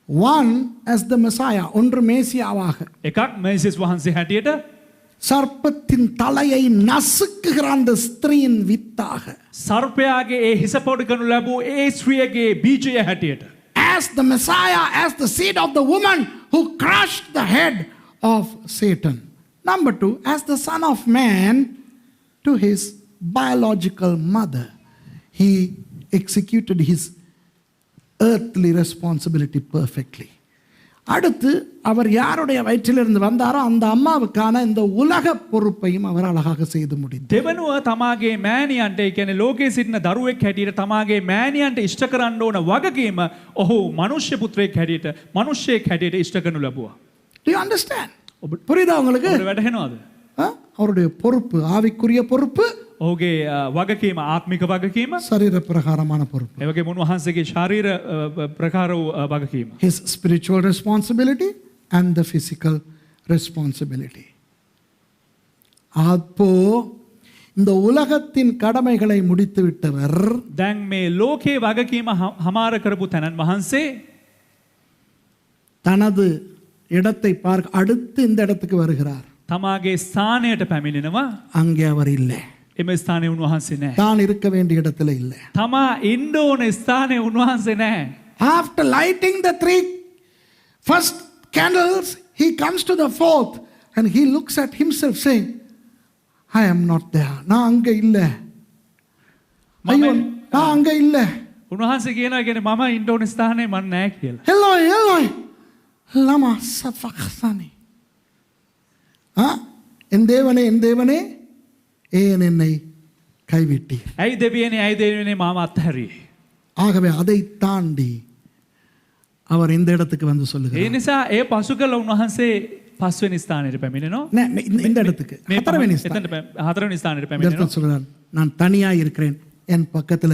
One as the Messiah, ஒன்று மேசியாவாக. එකක් මේසිස් වහන්සේ හැටියට சர்ப்பத்தின் தலையை நசுக்குகிற அந்த ஸ்திரீயின் வித்தாக. සර්පයාගේ ඒ හිස පොඩි කරනු ලැබූ ඒ ස්ත්‍රියගේ බීජය හැටියට. As the Messiah, as the seed of the woman who crushed the head of Satan. Number two, as the Son of Man to his biological mother. He executed his earthly responsibility perfectly. அடுத்து அவர் யாருடைய வயிற்றிலிருந்து வந்தாரோ அந்த அம்மாவுக்கான இந்த உலக பொறுப்பையும் அவர் அழகாக செய்து முடித்தார். දෙවනුව තමාගේ මෑණියන්ට ඒ කියන්නේ ලෝකයේ සිටින දරුවෙක් හැටියට තමාගේ මෑණියන්ට ඉෂ්ට කරන්න ඕන වගකීම ඔහු මනුෂ්‍ය පුත්‍රයෙක් හැටියට මිනිසෙක් හැටියට ඉෂ්ට කරනු ලැබුවා. Do you understand? புரியுதா உங்களுக்கு? ඔබට වැටහෙනවද? அவருடைய பொறுப்பு, ஆவிக்குரிய பொறுப்பு, ඔහුගේ වගකීම ආත්මික වගකීම, சரீர பிரகாரமான பொறுப்பு. ඒ වගේම උන්වහන්සේගේ ශාරීර ප්‍රකාර වූ වගකීම. His spiritual responsibility and the physical responsibility. அப்போ இந்த உலகத்தின் கடமைகளை முடித்து விட்டவர் දැන් මේ ලෝකේ වගකීම හමාර කරපු තැනන් වහන්සේ தனது இடத்தை பார்க்க அடுத்து இந்த இடத்துக்கு வருகிறார். තමාගේ ස්ථානයට පැමිණෙනවා. அங்கே அவர் இல்லை. එම ස්ථානයේ උන්වහන්සේ නැහැ. தான் இருக்க வேண்டிய இடத்துல இல்லை. තමා ඉන්න ඕන ස්ථානයේ උන්වහන්සේ නැහැ. After lighting the three first candles, he comes to the fourth and he looks at himself saying, I am not there. நான் அங்க இல்லை. ஐயோ, நான் அங்க இல்லை. උන්වහන්සේ කියනවා කියන්නේ මම ඉන්න ඕන ස්ථානයේ මම නැහැ කියලා. Eloi, Eloi, lama sabachthani. என் தேவனே ஏன் என்னை கைவிட்டீர்? ඇයි දෙවියනේ මාව අත්හැරියේ? ஆகவே அதை தாண்டி அவர் இந்த இடத்துக்கு வந்து ඒ சொல்லுகிறார். නිසා ඒ පසු කළ උන්වහන්සේ පස්වෙනි ස්ථානයට පැමිණෙනවා. இந்த இடத்துக்கு ஹතරවෙனி ஸ்தானம். හතරවෙනි ස්ථානයට இந்த இடத்துல පැමිණෙනවා. சொல்றார், நான் தனியா இருக்கிறேன், என் பக்கத்துல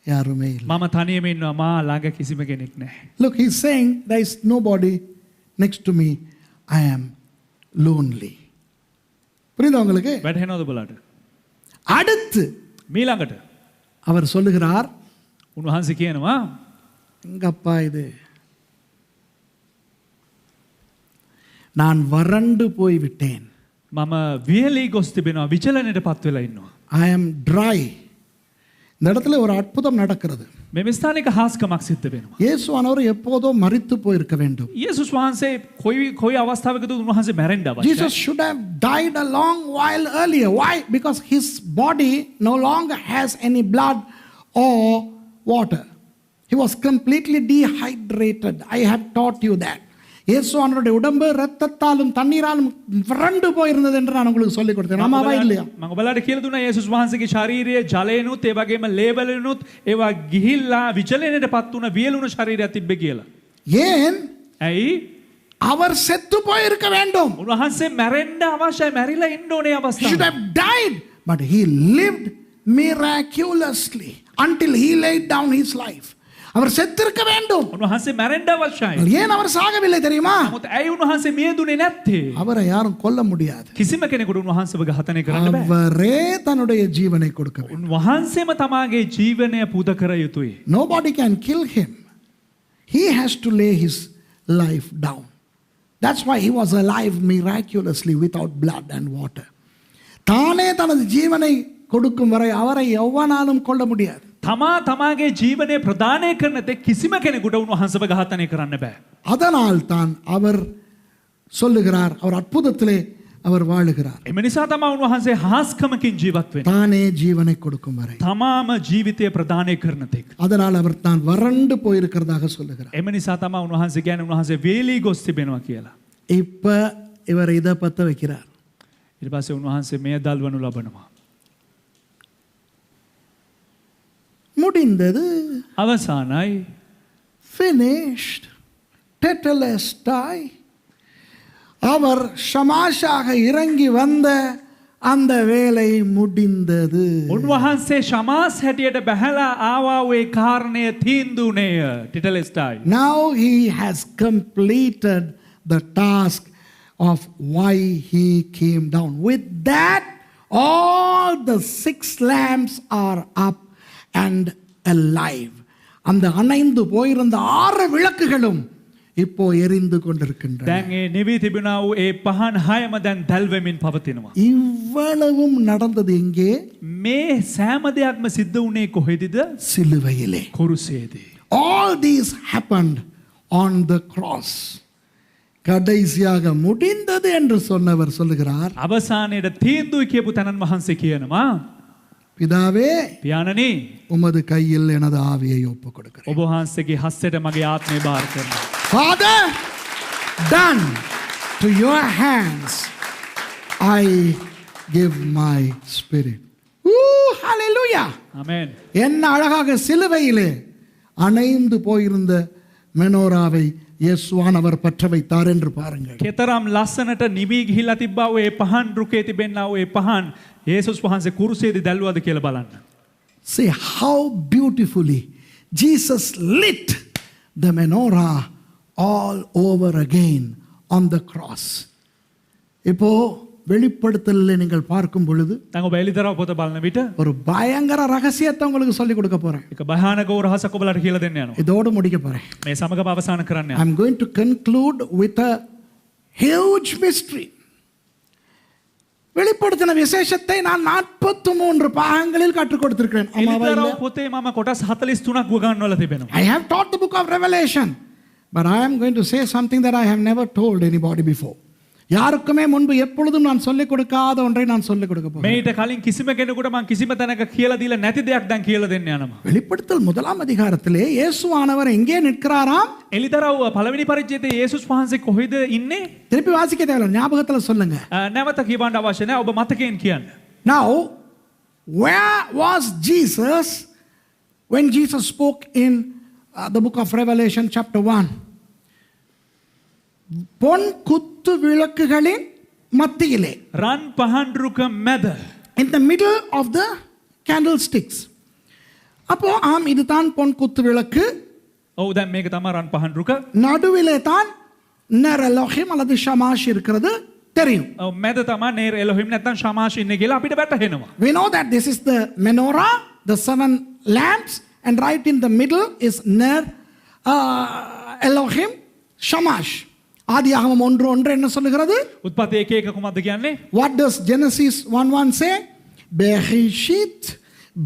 யாருமே இல்லை. මම තනියම ඉන්නවා, මා ළඟ කිසිම කෙනෙක් නැහැ. Look, he's saying there is nobody next to me. I am lonely. புரியுதா உங்களுக்கு? වැටහෙනවද බලන්න? அடுத்து මීළඟට அவர் சொல்லுகிறார், උන්වහන්සේ කියනවා எங்கப்பா இது, நான் வறண்டு போய் விட்டேன். මම වියලී ගොස් තිබෙනවා, විචලනයට පත් වෙලා ඉන්නවා. I am dry. இந்த இடத்துல ஒரு அற்புதம் நடக்கிறது. මෙම ස්ථානික හාස්කමක් සිද්ධ වෙනවා. இயேசுவானவர் எப்போதோ மரித்து போயிருக்க வேண்டும். යේසුස් වහන්සේ කොයි අවස්ථාවකද උන්වහන්සේ මැරෙන්න අවශ්‍යයි. Jesus should have died a long while earlier. Why? Because his body no longer has any blood or water. He was completely dehydrated. I have taught you that. இயேசுவானவருடைய உடம்பு இரத்தத்தாலும் தண்ணீராலும் வறண்டு போயிருந்தது என்று நான் உங்களுக்கு சொல்லிக் கொடுத்தேன். ஆமாவா இல்லையா? මම ඔයාලට කියලා දුන්නා යේසුස් වහන්සේගේ ශාරීරියේ ජලයෙන්ුත් ඒ වගේම ලේබලෙනුත් ඒවා ගිහිල්ලා විචලනයට පත් වුණ වියලුණු ශරීරයක් තිබ්බේ කියලා. ஏன்? ඇයි? அவர் செத்து போயிருக்க வேண்டும். උන්වහන්සේ මැරෙන්න අවශ්‍යයි, මැරිලා ඉන්න ඕනේ He අවස්ථාව. should have died, but he lived miraculously until he laid down his life. அவர் செத்திருக்க வேண்டும். උන්වහන්සේ මැරෙන්න අවශ්‍යයි. ஏன் அவர் சாகவில்லை தெரியுமா? නමුත් ඇයි උන්වහන්සේ මියදුනේ නැත්තේ? அவரை யாரும் கொல்ல முடியாது. කිසිම කෙනෙකුට උන්වහන්සේව ඝාතනය කරන්න බෑ. அவரே தன்னுடைய ஜீவனை கொடுக்க வேண்டும். උන්වහන්සේම තමාගේ ජීවනය පුද කර යුතුයි. Nobody can kill him. He has to lay his life down. That's why he was alive miraculously without blood and water. தானே தனது ஜீவனை கொடுக்கும் வரை அவரை எவ்வனாலும் கொல்ல முடியாது. තමාගේ ජීවනය ප්‍රදානය කරන තෙක් කිසිම කෙනෙකුට උන්වහන්සේව ඝාතනය කරන්න බෑ. அதனால் தான் அவர் சொல்லுகிறார், அவர் அற்புதத்திலே அவர் வாழுகிறார். එම නිසා තමයි උන්වහන්සේ හාස්කමකින් ජීවත් වෙන්නේ. தானே ஜீவனை கொடுக்கும் வரை. තමාම ජීවිතය ප්‍රදානය කරන තෙක්. அதனால் அவர் தான் வறண்டு போயிருக்கிறதாக சொல்லுகிறார். එම නිසා තමයි උන්වහන්සේ කියන්නේ උන්වහන්සේ වේලී ගොස් තිබෙනවා කියලා. இப்ப இவர் இதை பத்த வைக்கிறார். ඊට පස්සේ උන්වහන්සේ මෙය දල්වනු ලබනවා. முடிந்தது. අවසానයි. finished. tetelestai. அவர் ஷமாஷாக இறங்கி வந்த அந்த வேலை முடிந்தது. උන්වහන්සේ ශමාස් හැටියට බැහැලා ආවා ওই කාරණය තීන්දුවේය. ටිටලෙස්ටයි. Now he has completed the task of why he came down. With that, all the 6 lamps are up and alive. அந்த அணைந்து போயிருந்த 6 விளக்குகளும் இப்போ எரிந்து கொண்டிருக்கின்றன. දැන් ඒ නිවි තිබුණා වූ ඒ පහන් 6ම දැන් දැල්වෙමින් පවතිනවා. இவ்வளவும் நடந்தது எங்கே? මේ සෑම දෙයක්ම සිද්ධ වුණේ කොහෙදද? சிலுவையிலே. කුරුසයේදී. All these happened on the cross. கடைசியாக முடிந்தது என்று சொன்னவர் சொல்லுகிறார், අවසානයේ තීන්දුව කියපු තනන් වහන්සේ කියනවා, பிதாவே පියාණනි, உமது கையில் எனது ஆவியை ஒப்புக் கொடுக்கிறேன். ඔබ වහන්සේගේ හස්තයට මගේ ආත්මය බාර කරනවා. Father, done. To your hands I give my spirit. Hallelujah. ආමෙන්. என்ன அழகாக சிலுவையிலே அணைந்து போயிருந்த மெனோராவை இயேசுவானவர் பற்ற வைத்தார் என்று பாருங்கள். කෙතරම් ලස්සනට නිවි ගිහිලා තිබ්බා ඔය පහන් රුකේ තිබෙනා ඔය පහන් යේසුස් වහන්සේ කුරුසයේදී දැල්වුවද කියලා බලන්න. See how beautifully Jesus lit the menorah all over again on the cross. இப்போ வெளிப்படுத்தலில் நீங்கள் பார்க்கும் பொழுது දැන් ඔබ එලිතරව පොත බලන විට ஒரு பயங்கர ரகசியத்தை உங்களுக்கு சொல்லிக் கொடுக்க போறேன். එක භයානක වූ රහසක් ඔබලට කියලා දෙන්න යනවා. இதோடு முடிக்க போறேன். මේ සමගම අවසන් කරන්න යනවා. I'm going to conclude with a huge mystery. வெளிப்படுத்தின விசேஷத்தை நான் 43 பாகங்களில் கற்றுக் கொடுத்திருக்கிறேன். එලිතරව පොතේ මම කොටස් 43ක් උගන්වලා තිබෙනවා. I have taught the book of Revelation, but I am going to say something that I have never told anybody before. யாருக்குமே முன்பு எப்பொழுதும் நான் சொல்லிக் கொடுக்காத ஒன்றை நான் சொல்லிக் கொடுக்க போகிறேன். මේට කලින් කිසිම කෙනෙකුට මම කිසිම තැනක කියලා දීලා නැති දෙයක් දැන් කියලා දෙන්න යනවා. வெளிப்படுத்தல் 1 அதிகாரத்திலே இயேசுவானவர் எங்கே நிற்கிறாராம்? එලිතරව පළවෙනි පරිච්ඡේදයේ යේසුස් වහන්සේ කොහෙද ඉන්නේ? திருப்பி வாசிக்க தேவையில்லை, ஞாபகத்துல சொல்லுங்க. නැවත කියවන්න අවශ්‍ය නැහැ. ඔබ මතකයෙන් කියන්න. Now, where was Jesus when Jesus spoke in the book of Revelation chapter 1? பொன் குத்து விளக்குகளின் மத்தியிலே, රන් පහන් රුක මැද, in the middle of the candlesticks. அப்போ ஆம், இதுதான் பொன் குத்து விளக்கு. ඔව් දැන් මේක තමයි රන් පහන් රුක. நடுவிலே தான் னர் எலோஹிம் அல்லது ஷமாஷ் இருக்கிறது தெரியும். ඔව් මැද තමයි නේර් එලොහිම් නැත්නම් ශමාෂ් ඉන්නේ කියලා අපිට වැටහෙනවා. We know that this is the menorah, the 7 lamps, and right in the middle is ner elohim shamash. ஆதியாகமம் 1:1 என்ன சொல்லுகிறது? උත්පත්ති 1:1 කුමක්ද කියන්නේ? What does Genesis 1:1 say? Bereshit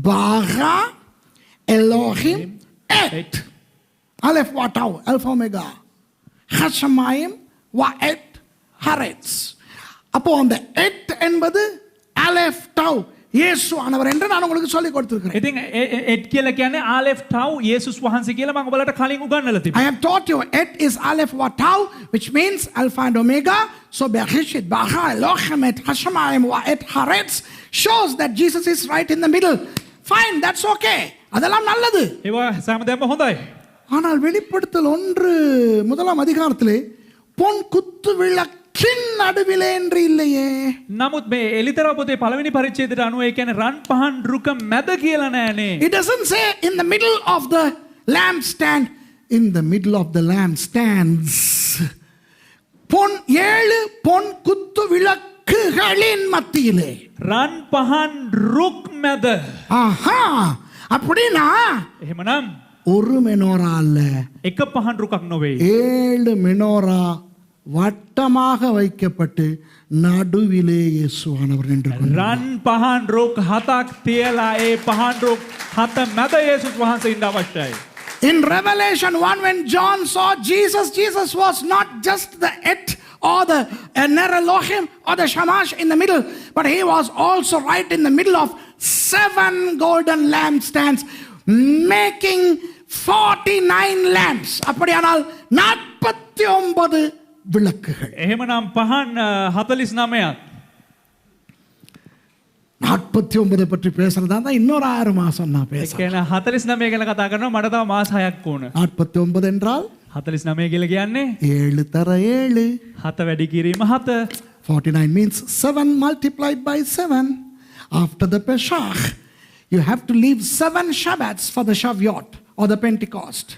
bara Elohim et Aleph Watau Alpha Omega Hashamayim wa et Haaretz. அப்போ அந்த et என்பது Aleph Tau இயேசு ஆனவர் என்று நான் உங்களுக்கு சொல்லி கொடுத்திருக்கிறேன். ඉතින් එට් කියලා කියන්නේ ආලෙෆ් ටව් යේසුස් වහන්සේ කියලා මම ඔයාලට කලින් උගන්වලා තිබුණා. I have taught you et is Aleph Watau, which means Alpha and Omega. So Bereshit bara Elohim et Hashamayim wa et Haaretz shows that Jesus is right in the middle. Fine, that's okay. அதெல்லாம் நல்லது. ඒවා සෑමදේම හොඳයි. ஆனால் வெளிப்படுத்தல் 1 அதிகாரத்திலே பொன் குத்து விளக்கின் நடுவிலே என்று இல்லையே. නමුත් මේ එලිතරව පොතේ පළවෙනි පරිච්ඡේදයට අනුව ඒ කියන්නේ රන් පහන් රුක මැද කියලා නෑනේ. It doesn't say in the middle of the lampstand. In the middle of the lampstands, ஏழு பொன் குத்து விளக்குகளின் மத்தியிலே. රන් පහන් රුක් මැද. ஆஹா, அப்படின்னா එහෙමනම් ஒரு மெனோரா அல்ல, එක පහන් රුකක් නොවේ. 7 மெனோரா வட்டமாக வைக்கப்பட்டு நடுவிலே இயேசுவானவர் நின்று கொண்டார். රන් පහන් රුක් හතක් තියලා ඒ පහන් රුක් හත මැද යේසුස් වහන්සේ ඉන්න අවශ්‍යයි. In Revelation 1, when John saw Jesus, Jesus was not just the Et or the Ner Elohim or the Shamash in the middle, but he was also right in the middle of 7 golden lampstands, making 49 lamps. அப்படியானால் 49 விளக்குகள். එහෙමනම් පහන් 49ක්. 49 பற்றி பேசுறதா தான் இன்னொரு 6 மாசம் நான் ඒ பேசுறேன். කියන්නේ 49 ගැන කතා කරනවා මට තව මාස 6ක් ඕන. 49 என்றால் 49 කියලා කියන්නේ 7 தர 7. 7 වැඩි කිරීම 7. 49 means 7 multiplied by 7. After the Pesach, you have to leave 7 Shabbats for the Shavuot or the Pentecost.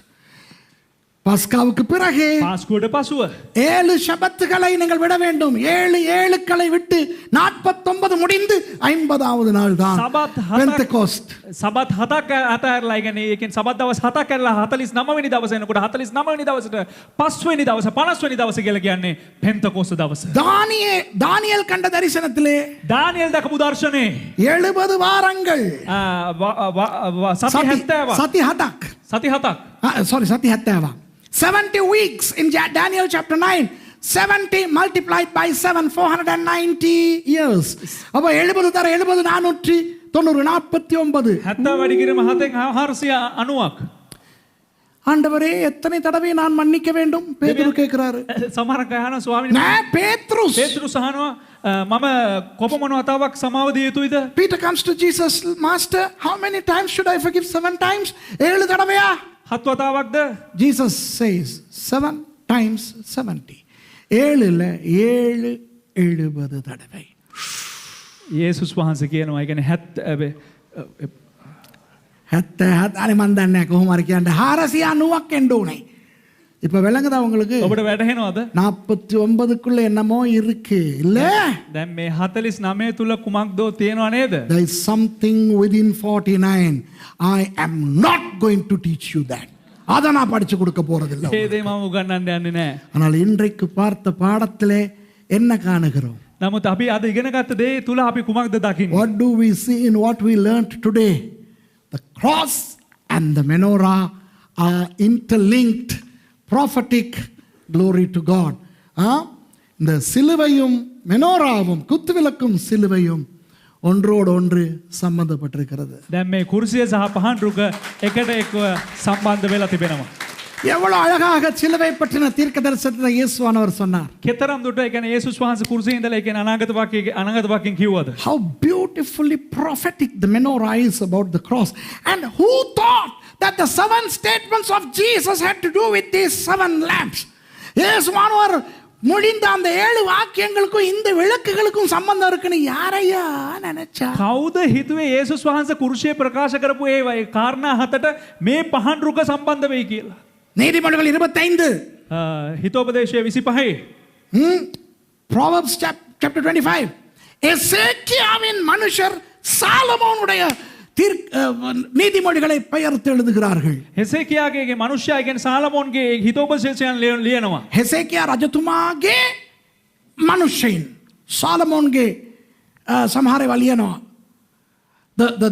பஸ்காவுக்கு பிறகு පාස්කුවට පසුව 7 ஷபத்துகளை நீங்கள் விட வேண்டும். 7 ஏழுக்களை விட்டு 49 முடிந்து 50வது நாள் தான் සබත් பெந்தெகோஸ்ட். සබත් 7ක් අතහැරලා ඒ කියන්නේ ඒකෙන් සබත් දවස් 7ක් කරලා 49 වෙනි දවසේ එනකොට 49 වෙනි දවසට 5 වෙනි දවස 50 වෙනි දවස කියලා කියන්නේ පෙන්තකොස්ත දවස. தானியேல் கண்ட தரிசனத்திலே දානියෙල් දකපු දර්ශනේ 70 வாரங்கள் සති 70ක්. සති 7ක්. සති 7ක්. Sorry, සති 70ක්. 70 weeks in Daniel chapter 9. 70 multiplied by 7, 490 years. அப்ப 70 தர 70 490 49. 70 වැඩි කිරීම 7න් 490ක්. ஆண்டவரே எத்தனை தடவை நான் மன்னிக்க வேண்டும்? பேதுரு கேக்குறாரு. සමහරක් අහනවා ස්වාමීනි பேத்ருஸ். පේතෘස් අහනවා මම කොපමණ වතාවක් සමාව දිය යුතුයිද? Peter comes to Jesus, Master, how many times should I forgive? 7 times? 7 தடவையா? 7 වතාවක්ද? Jesus says 7 times 70. 7 இல்ல 7 70 தடவை. යේසුස් වහන්සේ කියනවා ඒ කියන්නේ 70 අනේ මන් දන්නේ නැහැ කොහොම හරි කියන්නේ 490ක් එන්න උනේ. இப்ப விளங்குதா உங்களுக்கு? ඔබට වැටහෙනවද? 49க்குள்ள என்னமோ இருக்கு இல்ல? දැන් මේ 49 තුල කුමක්දෝ තියෙනව නේද? There is something within 49. I am not going to teach you that. அத நான் படிச்சு கொடுக்க போறதில்ல. ඒ දේ මම උගන්වන්න යන්නේ නැහැ. ஆனால் இன்றைக்கு பார்த்த பாடத்திலே என்ன காணுகிறோம்? නමුත් අපි අද ඉගෙන ගත්ත දේ තුල අපි කුමක්ද දකින්නේ? What do we see in what we learned today? The cross and the menorah are interlinked, prophetic. Glory to God. இந்த சிலுவையும் மெனோராவும் குத்துவிளக்கும் சிலுவையும் ஒன்றோடு ஒன்று சம்பந்தப்பட்டிருக்கிறது. දැන් මේ කුර්සිය සහ පහන් රුක එකට එක්ව සම්බන්ධ වෙලා තිබෙනවා. எவ்வளவு அழகாக சிலுவை பற்றின தீர்க்க தரிசனத்தை இயேசுவானவர் சொன்னார். කෙතරම් දුරට ඒ කියන්නේ යේසුස් වහන්සේ කුර්සියේ ඉඳලා ඒ කියන්නේ අනාගත වාක්‍යයෙන් කිව්වද? How beautifully prophetic the menorah is about the cross. And who thought that the 7 statements of Jesus had to do with these 7 lamps? இயேசுவானவர் முடிந்த அந்த 7 வாக்கியங்களுக்கும் இந்த விளக்குகளுக்கும் சம்பந்தம் இருக்குன்னு யாரையா நினைச்சா? කවුද හිතුවේ යේසුස් වහන්සේ කුර්සියේ ප්‍රකාශ කරපු ඒ කාරණා 7ට මේ පහන් රුක සම්බන්ධ වෙයි කියලා? நீதிமொழிகள் 25. හිතෝපදේශය 25. Proverbs chapter 25. எசேக்கியாவின் மனுஷர் சாலமோனுடைய நீதிமொழிகளை பெயர்த்து எழுதுகிறார்கள். හෙසේකියාගේ මනුෂ්‍යයා කියන්නේ සාලමෝන්ගේ හිතෝපදේශයන් ලියනවා. හෙසේකියා රජතුමාගේ මනුෂ්‍යයින් සාලමෝන්ගේ සමහරව ලියනවා.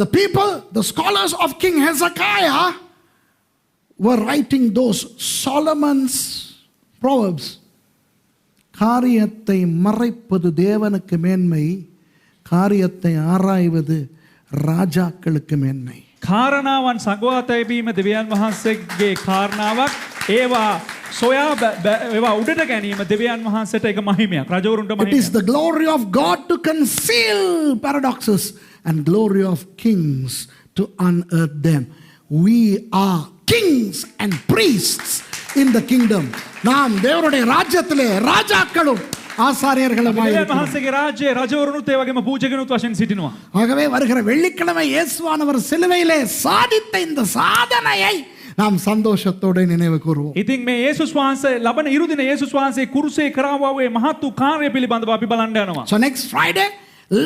The people, the scholars of King Hezekiah were writing those Solomon's proverbs. காரியத்தை மறைப்பது தேவனுக்கு மேன்மை, காரியத்தை ஆராய்வது ராஜாக்களுக்கு மேன்மை. කාරණාවන් සංගවා තැබීම දෙවියන් වහන්සේගේ කාරණාවක්. ඒවා සොයා ඒවා උඩට ගැනීම දෙවියන් වහන්සේට එක මහිමයක්. රජවරුන්ට It is the glory of God to conceal paradoxes and glory of kings to unearth them. We are kings and priests in the kingdom. நாம் தேவனுடைய ராஜ்யத்திலே ராஜாக்களும் ஆசாரியர்களுமாய் දෙවියන් இருக்கிறோம். වහන්සේගේ රාජ්‍යයේ රජවරුනුත් ඒ වගේම පූජකනුත් වශයෙන් සිටිනවා. ஆகவே வருகிற வெள்ளிக்கிழமை இயேசுவானவர் சிலுவையிலே சாதித்த இந்த சாதனையை நாம் சந்தோஷத்தோட நினைவு கூறுவோம். ඉතින් මේ යේසුස් වහන්සේ ලබන ඉරුදින යේසුස් වහන්සේ කුරුසේ කරාවා වූ මහත් වූ කාර්ය පිළිබඳව අපි බලන්න යනවා. So next Friday,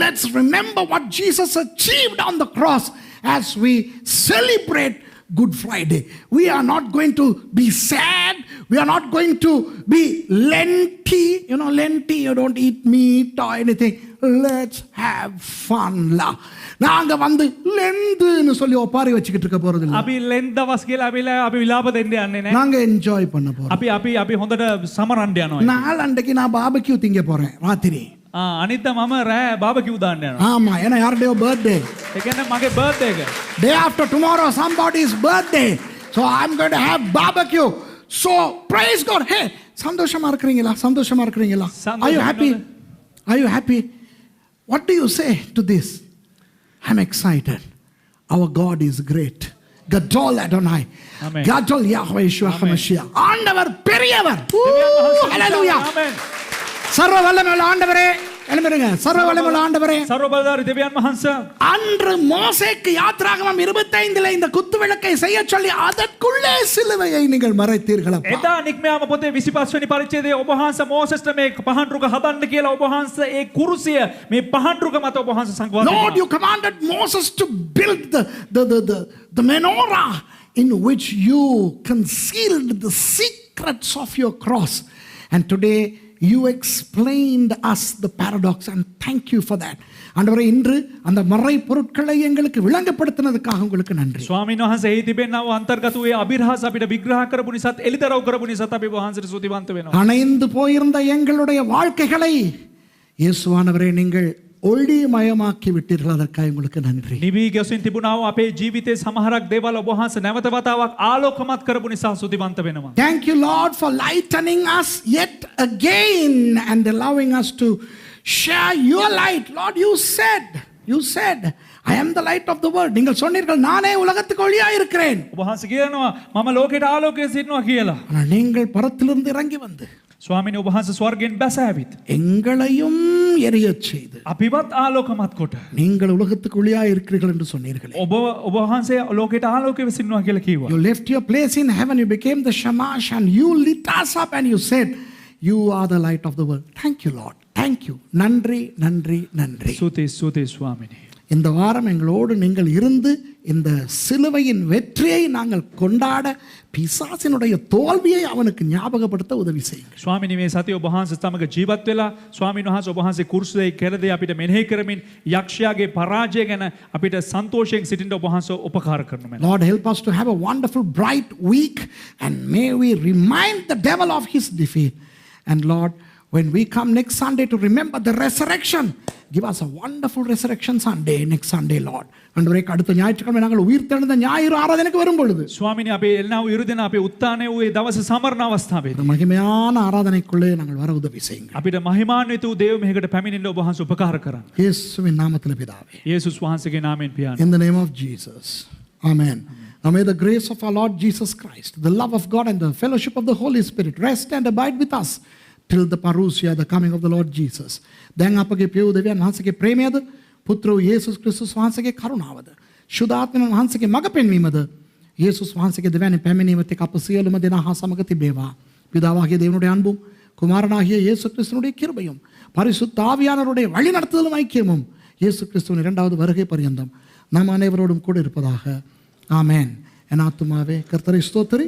let's remember what Jesus achieved on the cross as we celebrate Good Friday. We are not going to be sad. We are not going to be Lenti. You know, Lenti, you don't eat meat or anything. Let's have fun. நாங்க வந்து லெந்துன்னு சொல்லி ஒப்பாரி வச்சுக்கிட்டு இருக்க போறது இல்ல. අපි ලෙන් දවස් කියලා අපි විලාප දෙන්න යන්නේ නැහැ. நாங்க என்ஜாய் பண்ண போறோம். අපි හොඳට සමරන්න යනවා. நாளைக்கு நான் பாபிக்யூ திங்க போறேன் ராத்திரி. අනිත් මම රෑ බාබකියු දාන්න යනවා. ஆமா, ஏன்னா யாருடைய பர்த்டே. ඒ කියන්නේ මගේ බර්ත්ඩේ එක. Day after tomorrow somebody's birthday. So I'm going to have barbecue. So praise God. Hey, சந்தோஷமா இருக்கீங்களா? சந்தோஷமா இருக்கீங்களா? Are you happy? Are you happy? What do you say to this? I'm excited. Our God is great. Gadol Adonai. Amen. Gadol Yahweh Yeshua HaMashiach. ஆண்டவர் பெரியவர். Hallelujah. Amen. சர்வ வல்லமையுள்ள ஆண்டவரே, எழுந்திருங்க. சர்வ வல்லமையுள்ள ஆண்டவரே, சர்வபலதாரி தேவயான் வහන්සේ, அன்று மோசேக்கு யாத்ராகமம் 25 இந்த குத்து விளக்கை செய்ய சொல்லி அதற்குள்ளே சிலுவையை நீங்கள் மறைத்தீர்கள் அப்பா. එදා නික්මයාම පොතේ 25 වෙනි පරිච්ඡේදයේ ඔබ වහන්සේ මෝසෙස්ට මේ පහන් රුක හදන්න කියලා ඔබ වහන්සේ ඒ කුරුසිය මේ පහන් රුක මත ඔබ වහන්සේ සංවාද Lord, you commanded Moses to build the menorah in which you concealed the secrets of your cross. And today you explained us the paradox, and thank you for that. ஆண்டவரே, இன்று அந்த மறை பொருட்களை எங்களுக்கு விளங்கப்படுத்தினதுக்காக உங்களுக்கு நன்றி. ස්වාමීන් වහන්සේ එහි තිබෙනා වූ අන්තර්ගත වූ අභිරහස අපිට විග්‍රහ කරපු නිසාත් එලිදරව් කරපු නිසාත් අපි වහන්සේට ස්තුතිවන්ත වෙනවා. அணைந்து போயிருந்த எங்களுடைய வாழ்க்கைகளை இயேசுவானவரே நீங்கள் ஒளிமயமாக்கி விட்டீர்கள், அதற்காக உங்களுக்கு நன்றி. නිවි ගැසින් තිබුණා වූ අපේ ජීවිතයේ සමහරක් දේවල් ඔබ වහන්සේ නැවත වතාවක් ආලෝකමත් කරපු නිසා ස්තුතිවන්ත වෙනවා. Thank you, Lord, for lightening us yet again and allowing us to share your light. Lord, you said, I am the light of the world. நீங்கள் சொன்னீர்கள், நானே உலகத்துக்கு ஒளியாக இருக்கிறேன். ඔබ වහන්සේ කියනවා මම ලෝකයට ආලෝකයේ සිටිනවා කියලා. ஆனால் நீங்கள் பரத்திலிருந்து இறங்கி வந்து ස්වාමීන් වහන්සේ ස්වර්ගයෙන් බැස ඇවිත් எங்களையும் எரியச் செய்து අපිවත් ආලෝකමත් කොට நீங்கள் உலகத்துக்கு ஒளியாக இருக்கிறீர்கள் என்று சொன்னீர்கள். ඔබ වහන්සේ ලෝකයට ආලෝකයේ සිටිනවා කියලා කිව්වා. You left your place in heaven, you became the Shamash, and you lit us up and you said, you are the light of the world. Thank you, Lord. Thank you. நன்றி நன்றி நன்றி. ස්තුති ස්වාමීනි. இந்த வாரம் எங்களோடு நீங்கள் இருந்து இந்த சிலுவையின் வெற்றியை நாங்கள் கொண்டாட பிசாசினுடைய தோல்வியை அவனுக்கு ஞாபகப்படுத்த உதவி செய்யுங்கள். ස්වාමීනි, මේ සතිය ඔබ වහන්සේ සමග ජීවත් වෙලා ස්වාමීන් වහන්සේ ඔබ වහන්සේ කුරුසයේ කෙරදී අපිට මෙනෙහි කරමින් යක්ෂයාගේ පරාජය ගැන අපිට සන්තෝෂයෙන් සිටින්න ඔබ වහන්සේ උපකාර කරනවා. Lord, help us to have a wonderful bright week, and may we remind the devil of his defeat. And Lord, when we come next Sunday to remember the resurrection, give us a wonderful resurrection Sunday next Sunday, Lord. அன்றைய அடுத்த ஞாயிற்றுக்கிழமை நாங்கள் உயிர்த்தெழுந்த ஞாயிறு ஆராதனைக்கு வரும் பொழுது ස්වාමීනි, අපේ එල්නාව ඉරුදින අපේ උත්ථානයේ වූ ඒ දවසේ සමරන අවස්ථාවේ இந்த மகிமையான ஆராதனைக்குள்ளே நாங்கள் வர உதவி செய்யுங்கள். අපිට මහිමාන්විත වූ දේව මෙහෙකට පැමිණෙන්න ඔබ වහන්සේ උපකාර කරන්න. இயேசுவின் நாமத்தில் பிதாவே. යේසුස් වහන්සේගේ නාමයෙන් පියාණන්. In the name of Jesus. Amen. Now may the grace of our Lord Jesus Christ, the love of God, and the fellowship of the Holy Spirit rest and abide with us till the parousia, the coming of the Lord Jesus. දැන් අපගේ පියු දෙවියන් වහන්සේගේ ප්‍රේමයද, පුත්‍ර වූ යේසුස් ක්‍රිස්තුස් වහන්සේගේ කරුණාවද, ශුද්ධාත්මයන් වහන්සේගේ මඟ පෙන්වීමද, යේසුස් වහන්සේගේ දෙවැනි පැමිණීමත් එක්ක අප සියලුම දෙනා හා සමග තිබේවා. பிதாவாகிய தேவனுடைய அன்பும் குமாரனாகிய இயேசு கிறிஸ்துவினுடைய கிருபையும் பரிசுத்த ஆவியானவருடைய வழிநடத்துதலும் ஐக்கியமும் இயேசு கிறிஸ்துவின் இரண்டாவது வருகை பரியந்தம் நம் அனைவரோடும் கூட இருப்பதாக. ஆமென். என் ஆத்துமாவே கர்த்தரை ஸ்தோத்திரி,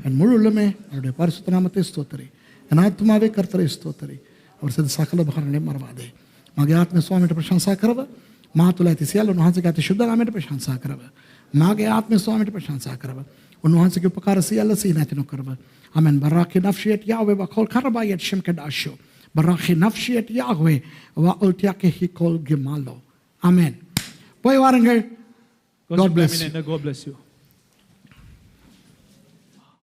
என் முழு உள்ளமே அவருடைய பரிசுத்த நாமத்தை ஸ்தோத்திரி. என் ஆத்துமாவே கர்த்தரை ஸ்தோத்திரி, அவர் செய்த සකල උපකාරණය මරවාදේ. මගේ ආත්මය ස්වාමීන්ට ප්‍රශංසා කරව, මා තුළ ඇති සියල්ල උන්වහන්සේගේ අති ශුද්ධ නාමයට ප්‍රශංසා කරව. මගේ ආත්මය ස්වාමීන්ට ප්‍රශංසා කරව, උන්වහන්සේගේ උපකාර සියල්ල සිහි නැති නොකරව. ආමෙන්. බරාකේ නෆ්ෂියත් යාවේ වකෝල් කරබායත් ෂම් කඩාෂෝ. බරාකේ නෆ්ෂියත් යාවේ වඋල්තියකේ හිකෝල් ගෙමාලෝ. ආමෙන්. போய் வாருங்கள். God bless you. God bless you.